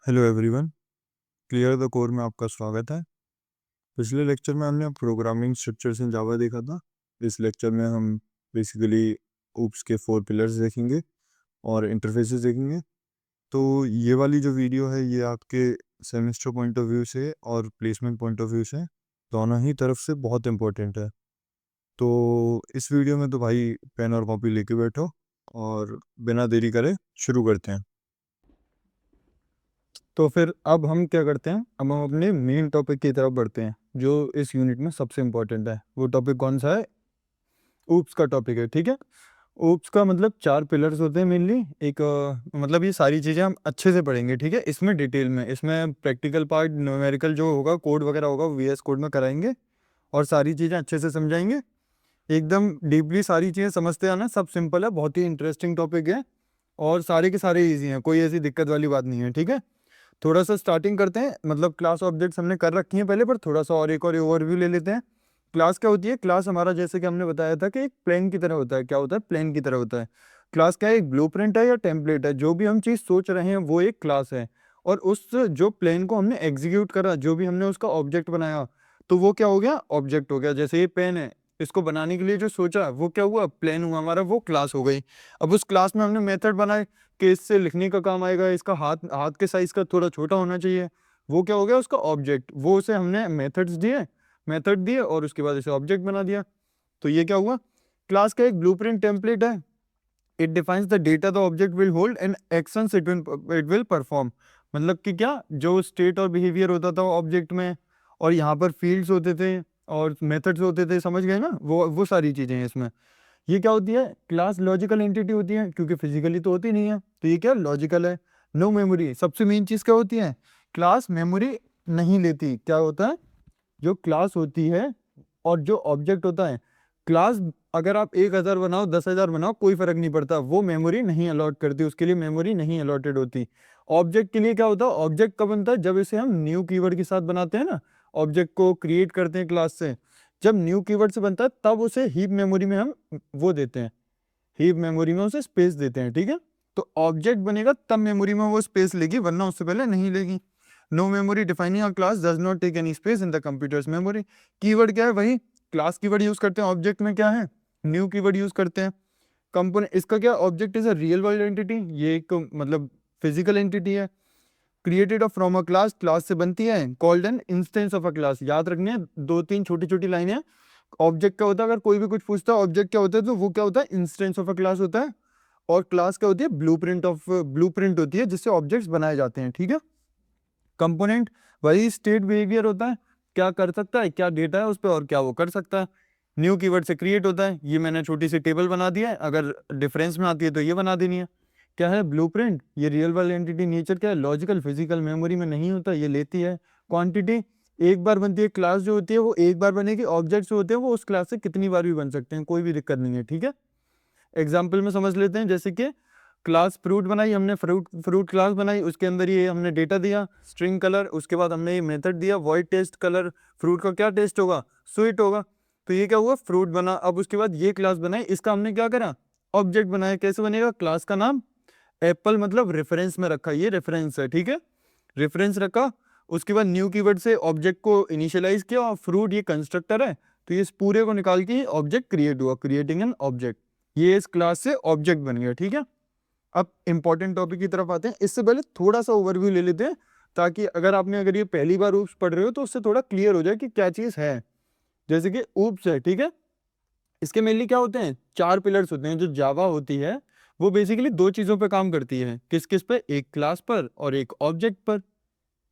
Hello everyone, clear the core में आपका स्वागत है। पिछले लेक्चर में हमने प्रोग्रामिंग स्ट्रक्चर्स इन जावा देखा था। इस लेक्चर में हम बेसिकली ऊप्स के 4 पिलर्स देखेंगे और इंटरफेसेस देखेंगे। तो ये वाली जो वीडियो है ये आपके सेमेस्टर पॉइंट ऑफ व्यू से और प्लेसमेंट पॉइंट ऑफ व्यू से दोनों ही तरफ से बहुत इंपॉर्टेंट है। तो इस वीडियो में तो भाई पेन और कॉपी लेके बैठो और बिना देरी करे शुरू करते हैं। तो फिर अब हम क्या करते हैं, अब हम अपने मेन टॉपिक की तरफ बढ़ते हैं जो इस यूनिट में सबसे इम्पोर्टेंट है। वो टॉपिक कौन सा है? ऊप्स का टॉपिक है। ठीक है, ऊप्स का मतलब 4 पिलर्स होते हैं मेनली। एक मतलब ये सारी चीज़ें हम अच्छे से पढ़ेंगे। ठीक है, इसमें डिटेल में, इसमें प्रैक्टिकल पार्ट न्यूमेरिकल जो होगा, कोड वगैरह होगा, वीएस कोड में कराएंगे और सारी चीज़ें अच्छे से समझाएंगे। एकदम डीपली सारी चीज़ें समझते आना, सब सिंपल है, बहुत ही इंटरेस्टिंग टॉपिक है और सारे के सारे ईजी हैं, कोई ऐसी दिक्कत वाली बात नहीं है। ठीक है, थोड़ा सा स्टार्टिंग करते हैं। मतलब क्लास ऑब्जेक्ट्स हमने कर रखी हैं पहले, पर थोड़ा सा और एक और ओवरव्यू ले लेते हैं। क्लास क्या होती है? क्लास हमारा, जैसे कि हमने बताया था, कि एक प्लेन की तरह होता है। क्या होता है? प्लेन की तरह होता है। क्लास क्या है? एक ब्लूप्रिंट है या टेम्पलेट है। जो भी हम चीज़ सोच रहे हैं वो एक क्लास है, और उस जो प्लेन को हमने एग्जीक्यूट करा, जो भी हमने उसका ऑब्जेक्ट बनाया, तो वो क्या हो गया? ऑब्जेक्ट हो गया। जैसे ये पेन है, इसको बनाने के लिए जो सोचा वो क्या हुआ? प्लेन हुआ हमारा, वो क्लास हो गई। अब उस क्लास में हमने मेथड बनाए कि इससे लिखने का काम आएगा, इसका हाथ हाथ के साइज का थोड़ा छोटा होना चाहिए, वो क्या हो गया? उसका ऑब्जेक्ट। वो उसे हमने मेथड्स दिए, मेथड दिए और उसके बाद इसे ऑब्जेक्ट बना दिया। तो ये क्या हुआ? क्लास का एक ब्लूप्रिंट टेम्पलेट है। It defines the data the object will hold and actions it will perform. मतलब कि क्या, जो स्टेट और बिहेवियर होता था ऑब्जेक्ट में, और यहाँ पर फील्ड्स होते थे और मेथड्स होते थे, समझ गए ना? वो सारी चीज़ें हैं इसमें। ये क्या होती है? क्लास लॉजिकल एंटिटी होती है, क्योंकि फिजिकली तो होती नहीं है, तो ये क्या? लॉजिकल है। No memory. सबसे मेन चीज़ क्या होती है? क्लास मेमोरी नहीं लेती। क्या होता है? जो क्लास होती है और जो ऑब्जेक्ट होता है, क्लास अगर आप 1000 बनाओ, 10,000 बनाओ, कोई फर्क नहीं पड़ता, वो मेमोरी नहीं अलॉट करती, उसके लिए मेमोरी नहीं अलॉटेड होती। ऑब्जेक्ट के लिए क्या होता है? ऑब्जेक्ट कब बनता है? जब इसे हम न्यू कीवर्ड के साथ बनाते हैं ना, ऑब्जेक्ट को क्रिएट करते हैं क्लास से, जब न्यू कीवर्ड से बनता है तब उसे हीप मेमोरी में हम वो देते हैं, हीप मेमोरी में उसे स्पेस देते हैं। ठीक है, तो ऑब्जेक्ट बनेगा तब मेमोरी में वो स्पेस लेगी, वरना उससे पहले नहीं लेगी। No memory defining a class does not take any space in the computer's memory. Keyword क्या है? वही क्लास कीवर्ड यूज करते हैं। ऑब्जेक्ट में क्या है? न्यू कीवर्ड यूज करते हैं। कंपोनेंट, इसका क्या? Object is a real world entity, ये एक मतलब फिजिकल एंटिटी है। Created of from a class, class से बनती है। Called an instance of a class. याद रखने हैं, 2-3 छोटी छोटी लाइनें। ऑब्जेक्ट क्या होता है? अगर कोई भी कुछ पूछता है ऑब्जेक्ट क्या होता है, तो वो क्या होता है? इंस्टेंस ऑफ अ क्लास होता है। और क्लास क्या होती है? ब्लूप्रिंट होती है, जिससे ऑब्जेक्ट्स बनाए जाते हैं। ठीक है, कंपोनेंट वही स्टेट बिहेवियर होता है, क्या कर सकता है, क्या डेटा है उस पर और क्या वो कर सकता है। न्यू कीवर्ड से क्रिएट होता है। ये मैंने छोटी सी टेबल बना दिया है, अगर डिफरेंस में आती है तो ये बना देनी है। क्या है? ब्लूप्रिंट। ये रियल वर्ल्ड एंटिटी। नेचर क्या है? लॉजिकल, फिजिकल, मेमोरी में नहीं होता, ये लेती है। क्वांटिटी, एक बार बनती है। क्लास जो होती है वो एक बार बनेगी। ऑब्जेक्ट्स होते हैं वो उस क्लास से कितनी बार भी बन सकते हैं, कोई भी दिक्कत नहीं है। ठीक है, एग्जाम्पल में समझ लेते हैं। जैसे कि क्लास फ्रूट बनाई हमने, फ्रूट फ्रूट क्लास बनाई, उसके अंदर ये हमने डेटा दिया स्ट्रिंग कलर, उसके बाद हमने ये मेथड दिया वॉइड टेस्ट कलर। फ्रूट का क्या टेस्ट होगा? स्वीट होगा। तो ये क्या हुआ? फ्रूट बना। अब उसके बाद ये क्लास बनाई, इसका हमने क्या करा? ऑब्जेक्ट बनाया। कैसे बनेगा? क्लास का नाम एप्पल, मतलब रेफरेंस में रखा, ये रेफरेंस है। ठीक है, रेफरेंस रखा। उसके बाद न्यू कीवर्ड से ऑब्जेक्ट को इनिशियलाइज किया, और फ्रूट ये कंस्ट्रक्टर है, तो ये इस पूरे को निकाल के ऑब्जेक्ट क्रिएट हुआ, क्रिएटिंग एन ऑब्जेक्ट। ये इस क्लास से ऑब्जेक्ट बन गया। ठीक है, अब इंपॉर्टेंट टॉपिक की तरफ आते हैं। इससे पहले थोड़ा सा ओवरव्यू ले लेते हैं, ताकि अगर ये पहली बार ऊप्स पढ़ रहे हो तो उससे थोड़ा क्लियर हो जाए कि क्या चीज है। जैसे कि ऊप्स है, ठीक है, इसके मेनली क्या होते हैं? 4 पिलर्स होते हैं। जो जावा होती है वो बेसिकली 2 चीजों पे काम करती है। किस किस पे? एक क्लास पर और एक ऑब्जेक्ट पर।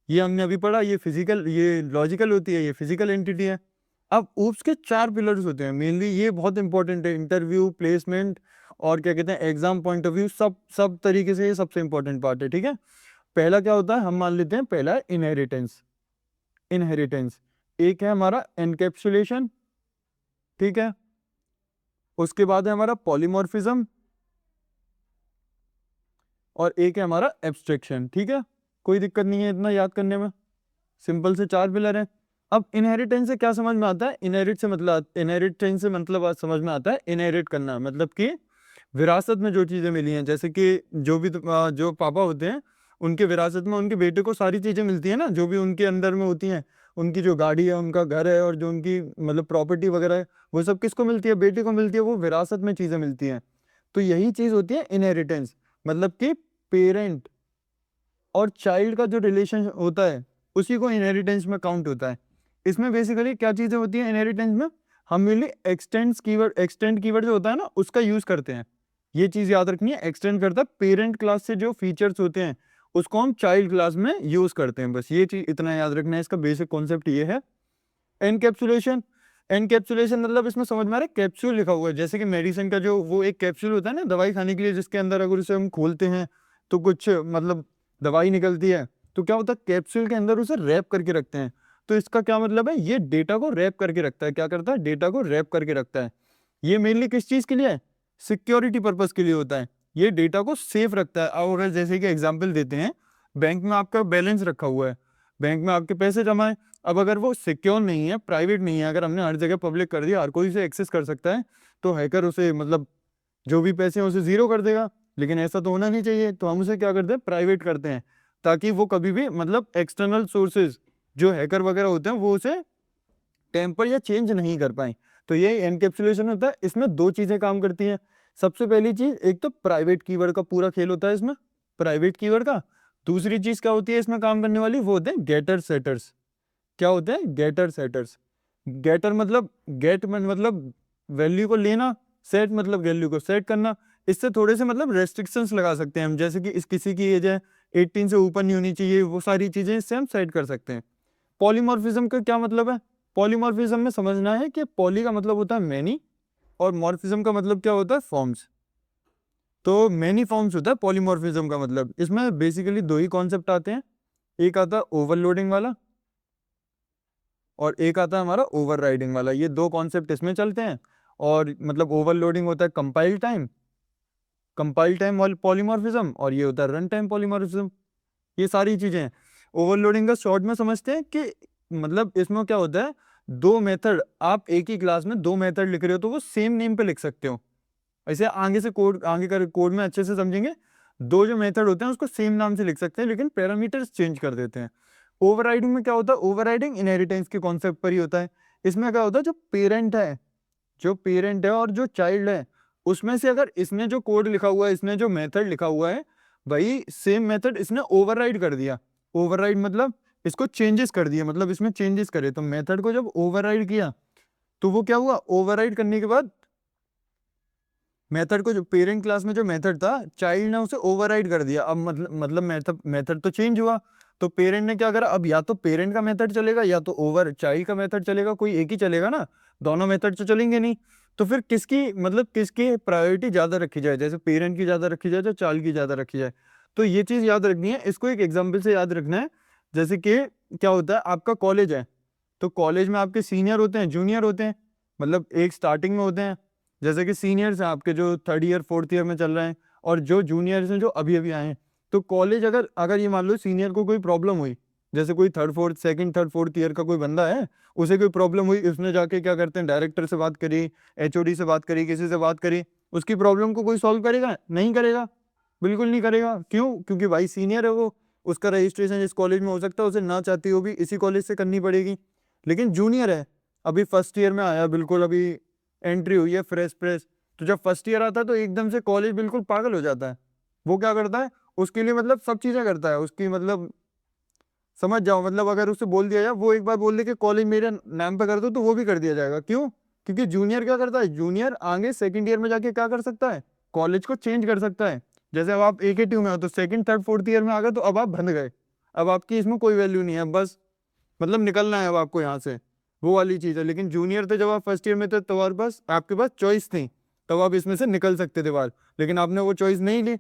ये हमने अभी पढ़ा, ये फिजिकल, ये लॉजिकल होती है, ये फिजिकल एंटिटी है। अब ऊप्स के 4 पिलर्स होते हैं मेनली, ये बहुत इंपॉर्टेंट है। इंटरव्यू, प्लेसमेंट और क्या कहते हैं, एग्जाम पॉइंट ऑफ व्यू, सब सब तरीके से ये सबसे इंपॉर्टेंट पार्ट है। ठीक है, पहला क्या होता है? हम मान लेते हैं पहला है इनहेरिटेंस। इनहेरिटेंस। एक है हमारा एनकैप्सुलेशन। ठीक है, उसके बाद है हमारा पॉलीमॉर्फिज्म, और एक है हमारा एब्स्ट्रैक्शन। ठीक है, कोई दिक्कत नहीं है इतना याद करने में, सिंपल से 4 पिलर है। अब इनहेरिटेंस से क्या समझ में आता है? इनहेरिटेंस से मतलब आज समझ में आता है इनहेरिट करना, मतलब कि विरासत में जो चीज़ें मिली हैं। जैसे कि जो भी जो पापा होते हैं उनके विरासत में उनके बेटे को सारी चीज़ें मिलती है ना, जो भी उनके अंदर में होती हैं, उनकी जो गाड़ी है, उनका घर है, और जो उनकी मतलब प्रॉपर्टी वगैरह है, वो सब किसको मिलती है? बेटे को मिलती है, वो विरासत में चीज़ें मिलती हैं। तो यही चीज़ होती है इनहेरिटेंस, मतलब कि पेरेंट और चाइल्ड का जो रिलेशन होता है, उसी को इनहेरिटेंस में काउंट होता है। इसमें बेसिकली क्या चीज़ें होती हैं इनहेरिटेंस में? हम मेनली एक्सटेंड कीवर्ड जो होता है ना, उसका यूज़ करते हैं। ये चीज़ याद रखनी है, एक्सटेंड करता है पेरेंट क्लास से जो फीचर्स होते हैं, उसको हम चाइल्ड क्लास में यूज़ करते हैं। बस ये चीज़ इतना याद रखना है, इसका बेसिक कॉन्सेप्ट ये है। एनकैप्सुलेशन, एनकैप्सुलेशन मतलब इसमें समझ में आ रहा है, कैप्सूल लिखा हुआ है, जैसे कि मेडिसिन का जो वो एक कैप्सूल होता है ना दवाई खाने के लिए, जिसके अंदर अगर उसे हम खोलते हैं तो कुछ मतलब दवाई निकलती है, तो क्या होता है कैप्सूल के अंदर उसे रैप करके रखते हैं। तो इसका क्या मतलब है? ये डेटा को रैप करके रखता है। क्या करता है? डेटा को रैप करके रखता है। ये मेनली किस चीज़ के लिए है? सिक्योरिटी पर्पज़ के लिए होता है। ये डेटा को सेफ रखता है। अब अगर जैसे कि एग्जांपल देते हैं, बैंक में आपका बैलेंस रखा हुआ है, बैंक में आपके पैसे जमा है। अब अगर वो सिक्योर नहीं है, प्राइवेट नहीं है, अगर हमने हर जगह पब्लिक कर दिया, हर कोई उसे एक्सेस कर सकता है, तो हैकर उसे मतलब जो भी पैसे हैं उसे ज़ीरो कर देगा। लेकिन ऐसा तो होना नहीं चाहिए, तो हम उसे क्या करते हैं? प्राइवेट करते हैं, ताकि वो कभी भी मतलब एक्सटर्नल सोर्सेज जो हैकर वगैरह होते हैं वो उसे टेम्पर या चेंज नहीं कर पाए। तो ये एनकैप्सुलेशन होता है। इसमें दो चीज़ें काम करती हैं। सबसे पहली चीज़, एक तो प्राइवेट कीवर्ड का पूरा खेल होता है इसमें, प्राइवेट कीवर्ड का। दूसरी चीज़ क्या होती है इसमें काम करने वाली? वो होते हैं गेटर सेटर्स। क्या होते हैं? गेटर सेटर्स। गेटर मतलब गेट मतलब वैल्यू को लेना, सेट मतलब वैल्यू को सेट करना। इससे थोड़े से मतलब रेस्ट्रिक्शंस लगा सकते हैं हम, जैसे कि इस किसी की एज है 18 से ऊपर नहीं होनी चाहिए, वो सारी चीज़ें इससे हम सेट कर सकते हैं। पॉलीमॉर्फिज्म का क्या मतलब है? पॉलीमॉर्फिज्म में समझना है कि पॉली का मतलब होता है मैनी, और मॉर्फिज्म का मतलब क्या होता है? फॉर्म्स। तो मैनी फॉर्म्स होता है पॉलीमॉर्फिज्म का मतलब। इसमें बेसिकली दो ही कॉन्सेप्ट आते हैं, एक आता है ओवरलोडिंग वाला, और एक आता है हमारा ओवरराइडिंग वाला। ये दो कॉन्सेप्ट इसमें चलते हैं। और मतलब ओवरलोडिंग होता है कंपाइल टाइम पॉलीमॉर्फिज्म, और ये होता है रन टाइम पॉलीमॉर्फिज्म। ये सारी चीजें हैं। ओवरलोडिंग का शॉर्ट में समझते हैं कि मतलब इसमें क्या होता है, दो मेथड, आप एक ही क्लास में दो मेथड लिख रहे हो तो वो सेम नेम पे लिख सकते हो। ऐसे आगे से कोड, आगे का कोड में अच्छे से समझेंगे, दो जो मेथड होते हैं उसको सेम नाम से लिख सकते हैं, लेकिन पैरामीटर्स चेंज कर देते हैं। ओवरराइडिंग में क्या होता है? ओवरराइडिंग इनहेरिटेंस के कॉन्सेप्ट पर ही होता है। इसमें क्या होता है, जो पेरेंट है और जो चाइल्ड है, उसमें से अगर इसने जो कोड लिखा हुआ है, इसने जो मेथड लिखा हुआ है, भाई सेम मेथड इसने ओवरराइड कर दिया। ओवरराइड मतलब इसको चेंजेस कर दिया, मतलब इसमें चेंजेस करे। तो मेथड को जब ओवरराइड किया, तो वो क्या हुआ? ओवरराइड करने के बाद मेथड को, जो पेरेंट क्लास में जो मेथड था, चाइल्ड ने उसे ओवरराइड कर दिया। अब मतलब मेथड तो चेंज हुआ। तो पेरेंट ने क्या करा? अब या तो पेरेंट का मेथड चलेगा या तो ओवर चाइल्ड का मेथड चलेगा, कोई एक ही चलेगा ना, दोनों मेथड तो चलेंगे नहीं। तो फिर किसकी प्रायोरिटी ज्यादा रखी जाए? जैसे पेरेंट की ज्यादा रखी जाए, तो चाइल्ड की ज्यादा रखी जाए। तो ये चीज याद रखनी है। इसको एक एग्जाम्पल से याद रखना है। जैसे कि क्या होता है, आपका कॉलेज है, तो कॉलेज में आपके सीनियर होते हैं, जूनियर होते हैं, मतलब एक स्टार्टिंग में होते हैं। जैसे कि सीनियर्स हैं आपके जो थर्ड ईयर फोर्थ ईयर में चल रहे हैं, और जो जूनियर्स हैं जो अभी अभी आए हैं। तो कॉलेज अगर अगर ये मान लो सीनियर को कोई प्रॉब्लम हुई, जैसे कोई थर्ड फोर्थ ईयर का कोई बंदा है, उसे कोई प्रॉब्लम हुई, उसने जाके क्या करते हैं, डायरेक्टर से बात करी, एचओडी से बात करी, किसी से बात करी, उसकी प्रॉब्लम को कोई सॉल्व करेगा? नहीं करेगा, बिल्कुल नहीं करेगा। क्यों? क्योंकि भाई सीनियर है वो, उसका रजिस्ट्रेशन इस कॉलेज में हो सकता है, उसे ना चाहती हो भी इसी कॉलेज से करनी पड़ेगी। लेकिन जूनियर है, अभी फर्स्ट ईयर में आया, बिल्कुल अभी एंट्री हुई है, फ्रेश। तो जब फर्स्ट ईयर आता है तो एकदम से कॉलेज बिल्कुल पागल हो जाता है। वो क्या करता है, उसके लिए मतलब सब चीज़ें करता है, उसकी मतलब समझ जाओ, मतलब अगर उसे बोल दिया जाए, वो एक बार बोल दे कि कॉलेज मेरे नाम पे कर दो, तो वो भी कर दिया जाएगा। क्यों? क्योंकि जूनियर क्या करता है, जूनियर आगे सेकंड ईयर में जाके क्या कर सकता है, कॉलेज को चेंज कर सकता है। जैसे अब आप AKTU में हो, तो सेकंड थर्ड फोर्थ ईयर में आ गए, तो अब आप बंध गए, अब आपकी इसमें कोई वैल्यू नहीं है, बस मतलब निकलना है अब आपको यहाँ से, वो वाली चीज़ है। लेकिन जूनियर थे जब आप फर्स्ट ईयर में थे, तो आपके पास चॉइस थी, तब आप इसमें से निकल सकते थे बाहर, लेकिन आपने वो चॉइस नहीं ली।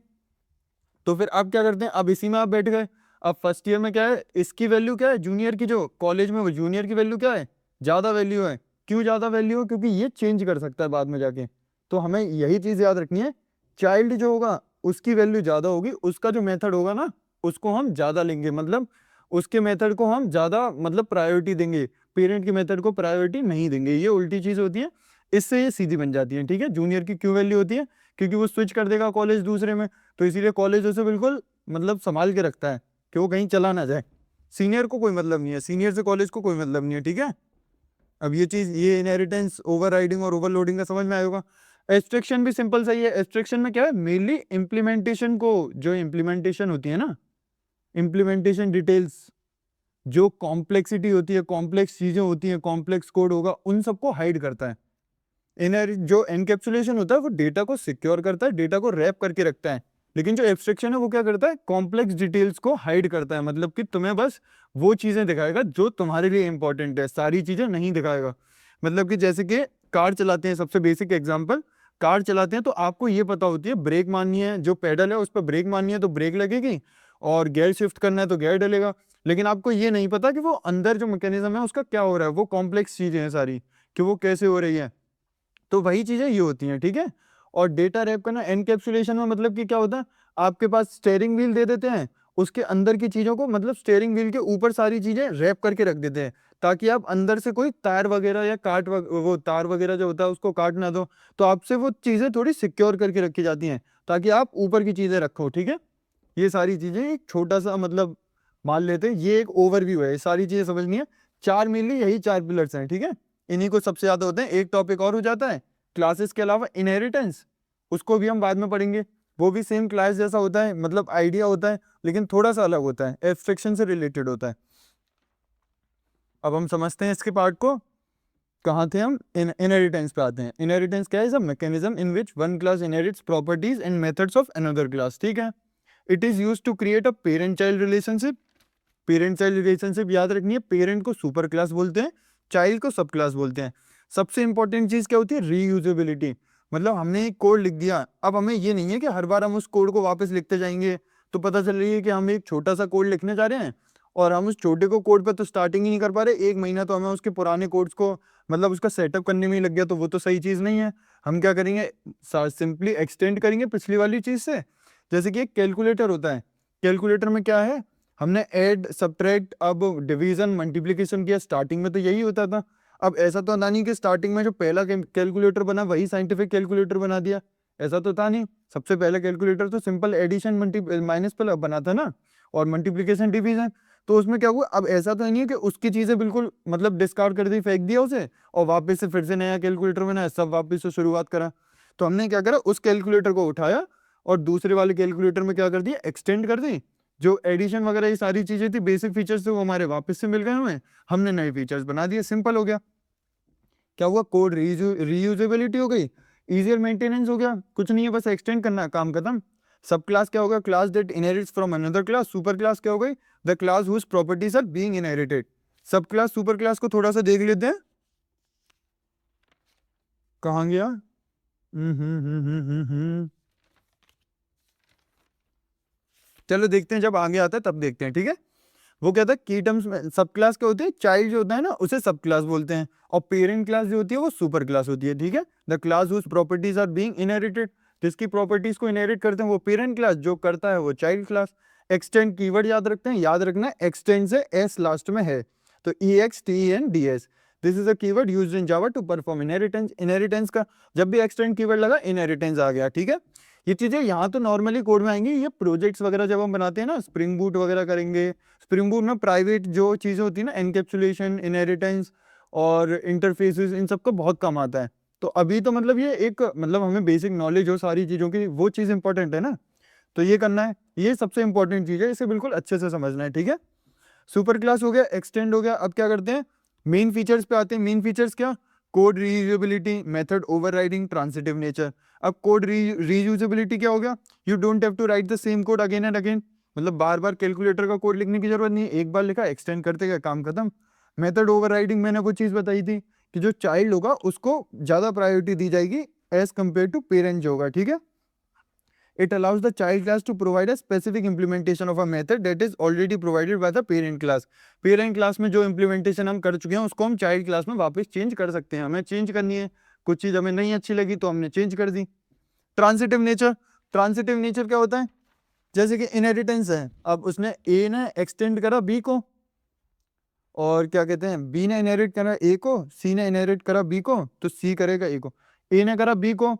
तो फिर आप क्या करते हैं, अब इसी में आप बैठ गए। अब फर्स्ट ईयर में क्या है, इसकी वैल्यू क्या है, जूनियर की, जो कॉलेज में वो जूनियर की वैल्यू क्या है, ज़्यादा वैल्यू है। क्यों ज़्यादा वैल्यू है? क्योंकि ये चेंज कर सकता है बाद में जाके। तो हमें यही चीज़ याद रखनी है, चाइल्ड जो होगा उसकी वैल्यू ज़्यादा होगी, उसका जो मेथड होगा ना, उसको हम ज़्यादा लेंगे, मतलब उसके मेथड को हम ज़्यादा मतलब प्रायोरिटी देंगे, पेरेंट के मेथड को प्रायोरिटी नहीं देंगे। ये उल्टी चीज़ होती है, इससे ये सीधी बन जाती है। ठीक है, जूनियर की क्यों वैल्यू होती है? क्योंकि वो स्विच कर देगा कॉलेज दूसरे में, तो इसीलिए कॉलेज उसे बिल्कुल मतलब संभाल के रखता है कि वो कहीं चला ना जाए। सीनियर को कोई मतलब नहीं है, सीनियर से कॉलेज को कोई मतलब नहीं है, ठीक है। अब ये चीज, ये इनहेरिटेंस, ओवरराइडिंग और ओवरलोडिंग का समझ में आया होगा। एब्स्ट्रैक्शन भी सिंपल सही है। एब्स्ट्रैक्शन में क्या है, मेनली इम्प्लीमेंटेशन को, जो इम्प्लीमेंटेशन होती है ना, इम्प्लीमेंटेशन डिटेल्स, जो कॉम्प्लेक्सिटी होती है, कॉम्प्लेक्स चीजें होती हैं, कॉम्प्लेक्स कोड होगा, उन सबको हाइड करता है। जो एनकैप्सुलेशन होता है वो डेटा को सिक्योर करता है, डेटा को रैप करके रखता है। लेकिन जो एब्स्ट्रैक्शन है वो क्या करता है, कॉम्प्लेक्स डिटेल्स को हाइड करता है। मतलब कि तुम्हें बस वो चीजें दिखाएगा जो तुम्हारे लिए इंपॉर्टेंट है, सारी चीजें नहीं दिखाएगा। मतलब कि जैसे कि कार चलाते हैं, सबसे बेसिक एग्जांपल, कार चलाते हैं तो आपको ये पता होती है ब्रेक मारनी है, जो पेडल है उस पर ब्रेक मारनी है तो ब्रेक लगेगी, और गियर शिफ्ट करना है तो गियर डलेगा। लेकिन आपको ये नहीं पता कि वो अंदर जो मैकेनिज्म है उसका क्या हो रहा है, वो कॉम्प्लेक्स चीजें हैं सारी, कि वो कैसे हो रही है। तो वही चीजें ये होती हैं, ठीक है। और डेटा रैप करना, एनकैप्सुलेशन में मतलब कि क्या होता है, आपके पास स्टेयरिंग व्हील दे देते हैं, उसके अंदर की चीजों को, मतलब स्टेयरिंग व्हील के ऊपर सारी चीजें रैप करके रख देते हैं, ताकि आप अंदर से कोई तार वगैरह या वो तार वगैरह जो होता है उसको काट ना दो। तो आपसे वो चीजें थोड़ी सिक्योर करके रखी जाती हैं, ताकि आप ऊपर की चीजें रखो, ठीक है। ये सारी चीजें एक छोटा सा मतलब मान लेते हैं, ये एक ओवरव्यू है, ये सारी चीजें समझनी है। चार मेनली यही चार पिलर्स हैं, ठीक है। इन्हीं को सबसे ज्यादा होते हैं। एक टॉपिक और हो जाता है क्लासेस के अलावा, इनहेरिटेंस, उसको भी हम बाद में पढ़ेंगे। वो भी सेम क्लास जैसा होता है, मतलब आइडिया होता है, लेकिन थोड़ा सा अलग होता है, एब्स्ट्रैक्शन से रिलेटेड होता है। अब हम समझते हैं इसके पार्ट को। कहाँ थे हम, इनहेरिटेंस पे आते हैं। इनहेरिटेंस क्या है, is a mechanism in which one class inherits properties and methods of another class, ठीक है। It is used to create a parent child relationship. Parent child relationship याद रखनी है, पेरेंट को सुपर क्लास बोलते हैं, चाइल्ड को सब क्लास बोलते हैं। सबसे इंपॉर्टेंट चीज क्या होती है, रीयूजेबिलिटी। मतलब हमने एक कोड लिख दिया, अब हमें ये नहीं है कि हर बार हम उस कोड को वापस लिखते जाएंगे। तो पता चल रही है कि हम एक छोटा सा कोड लिखने जा रहे हैं, और हम उस छोटे को कोड पे तो स्टार्टिंग ही नहीं कर पा रहे, एक महीना तो हमें उसके पुराने कोड्स को मतलब उसका सेटअप करने में ही लग गया, तो वो तो सही चीज नहीं है। हम क्या करेंगे, सिंपली एक्सटेंड करेंगे पिछली वाली चीज से। जैसे कि एक कैलकुलेटर होता है, कैलकुलेटर में क्या है, हमने ऐड सब्ट्रैक्ट अब डिवीजन मल्टीप्लिकेशन किया, स्टार्टिंग में तो यही होता था। अब ऐसा तो था नहीं कि स्टार्टिंग में जो पहला कैलकुलेटर बना वही साइंटिफिक कैलकुलेटर बना दिया, ऐसा तो था नहीं। सबसे पहले कैलकुलेटर तो सिंपल एडिशन मल्टी माइनस पर बना था ना, और मल्टीप्लिकेशन डिवीजन। तो उसमें क्या हुआ, अब ऐसा तो नहीं है कि उसकी चीजें बिल्कुल मतलब डिस्कार्ड कर दी, फेंक दिया उसे, और वापस से फिर से नया कैलकुलेटर बनाया, सब वापस से शुरुआत करा। तो हमने क्या करा, उस कैलकुलेटर को उठाया और दूसरे वाले कैलकुलेटर में क्या कर दिया, एक्सटेंड कर दी। जो एडिशन वगैरह ये सारी चीजें थी, बेसिक फीचर्स थे, वो हमारे वापस से मिल गए हमें, हमने नए फीचर्स बना दिए, सिंपल हो गया। क्या हुआ, कोड रीयूजेबिलिटी हो गई, इजियर मेंटेनेंस हो गया, कुछ नहीं है बस एक्सटेंड करना है, काम खत्म। सब क्लास क्या होगा, class that inherits from another class. Super class क्या हो गई, the class whose properties are being inherited. Sub class super class को थोड़ा सा देख लेते हैं, कहाँ गया। चलो देखते हैं, जब आगे आता है तब देखते हैं, ठीक है। वो कहता है की टर्म्स में सब क्लास क्या होते हैं, चाइल्ड जो होता है ना उसे सब क्लास बोलते हैं, और पेरेंट क्लास जो होती है वो सुपर क्लास होती है, ठीक है। The class whose properties are being inherited, जिसकी प्रॉपर्टीज को इनहेरिट करते हैं वो पेरेंट क्लास, जो करता है वो चाइल्ड क्लास। एक्सटेंड कीवर्ड याद रखते हैं, याद रखना एक्सटेंड से एस लास्ट में है, तो EXTENDS, this is a keyword used in Java to perform inheritance. Inheritance का जब भी एक्सटेंड कीवर्ड लगा, इनहेरिटेंस आ गया, ठीक है। ये चीजें यहाँ तो नॉर्मली कोड में आएंगी, ये प्रोजेक्ट्स वगैरह जब हम बनाते हैं ना, स्प्रिंग बूट वगैरह करेंगे, स्प्रिंग बूट में प्राइवेट जो चीजें होती है ना, एनकैप्सुलेशन, इनहेरिटेंस और इंटरफेसेस, इन सब का बहुत कम आता है। तो अभी तो मतलब ये एक मतलब हमें बेसिक नॉलेज हो सारी चीजों की, वो चीज इंपॉर्टेंट है ना, तो ये करना है, ये सबसे इंपॉर्टेंट चीज है, इसे बिल्कुल अच्छे से समझना है, ठीक है। सुपर क्लास हो गया, एक्सटेंड हो गया। अब क्या करते हैं, मेन फीचर्स पे आते हैं। मेन फीचर्स क्या, code reusability, method overriding, transitive nature. अब कोड रीयूजेबिलिटी क्या हो गया, you don't have to write the same code again and again, मतलब बार बार कैलकुलेटर का कोड लिखने की जरूरत नहीं है, एक बार लिखा एक्सटेंड करते गए, काम खत्म। मेथड ओवरराइडिंग मैंने वो चीज बताई थी कि जो चाइल्ड होगा उसको ज्यादा प्रायोरिटी दी जाएगी एज कंपेयर टू पेरेंट जो होगा, ठीक है। It allows the child class to provide a specific implementation of a method that is already provided by the parent class. Parent class में जो implementation हम कर चुके हैं उसको हम child class में वापस change कर सकते हैं, हमें change करनी है, कुछ चीज हमें नहीं अच्छी लगी तो हमने change कर दी। ट्रांसिटिव नेचर, ट्रांसिटिव नेचर क्या होता है, जैसे कि इनहेरिटेंस है, अब उसने A ने एक्सटेंड करा B को, और क्या कहते हैं B ने इनहेरिट करा A को, C ने इनहेरिट करा B को, तो C करेगा A को। A ने करा B को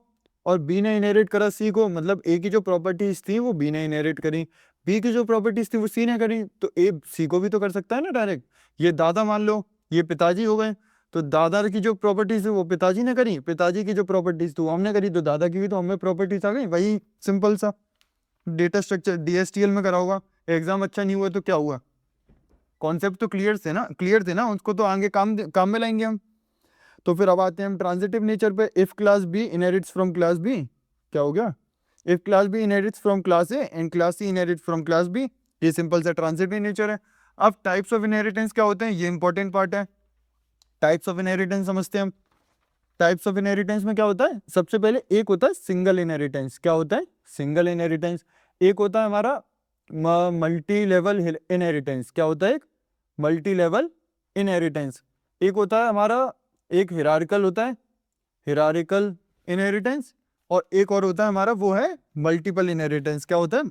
और B ने इनहेरिट करा C को, मतलब A की जो प्रॉपर्टीज थी वो B ने इनहेरिट करी, बी की जो प्रॉपर्टीज थी वो सी ने करी, तो ए सी को भी तो कर सकता है ना डायरेक्ट। ये दादा मान लो, ये पिताजी हो गए, तो दादा की जो प्रॉपर्टीज थी वो पिताजी ने करी, पिताजी की जो प्रॉपर्टीज थी वो हमने करी, तो दादा की भी तो हमें प्रॉपर्टीज आ गई। वही सिंपल सा डेटा स्ट्रक्चर डीएसटीएल में करा होगा। एग्जाम अच्छा नहीं हुआ तो क्या हुआ, कॉन्सेप्ट तो क्लियर थे ना, उसको तो आगे काम में लाएंगे हम। तो फिर अब आते हैं हम ट्रांजिटिव नेचर पे। If class B inherits from class B, क्या हो गया, if class B inherits from class A and class C inherits from class B, ये सिंपल सा ट्रांजिटिव नेचर है। अब टाइप्स ऑफ इनहेरिटेंस क्या होते हैं, ये इंपॉर्टेंट पार्ट है। टाइप्स ऑफ इनहेरिटेंस समझते हैं हम। टाइप्स ऑफ इनहेरिटेंस में क्या होता है, सबसे पहले एक होता है सिंगल इनहेरिटेंस। क्या होता है, सिंगल इनहेरिटेंस। एक होता है हमारा मल्टी लेवल इनहेरिटेंस। क्या होता है, एक मल्टी लेवल इनहेरिटेंस। एक होता है हमारा, एक हिरार्कल होता है, हिरारिकल इनहेरिटेंस। और एक और होता है हमारा, वो है मल्टीपल इनहेरिटेंस। क्या होता है,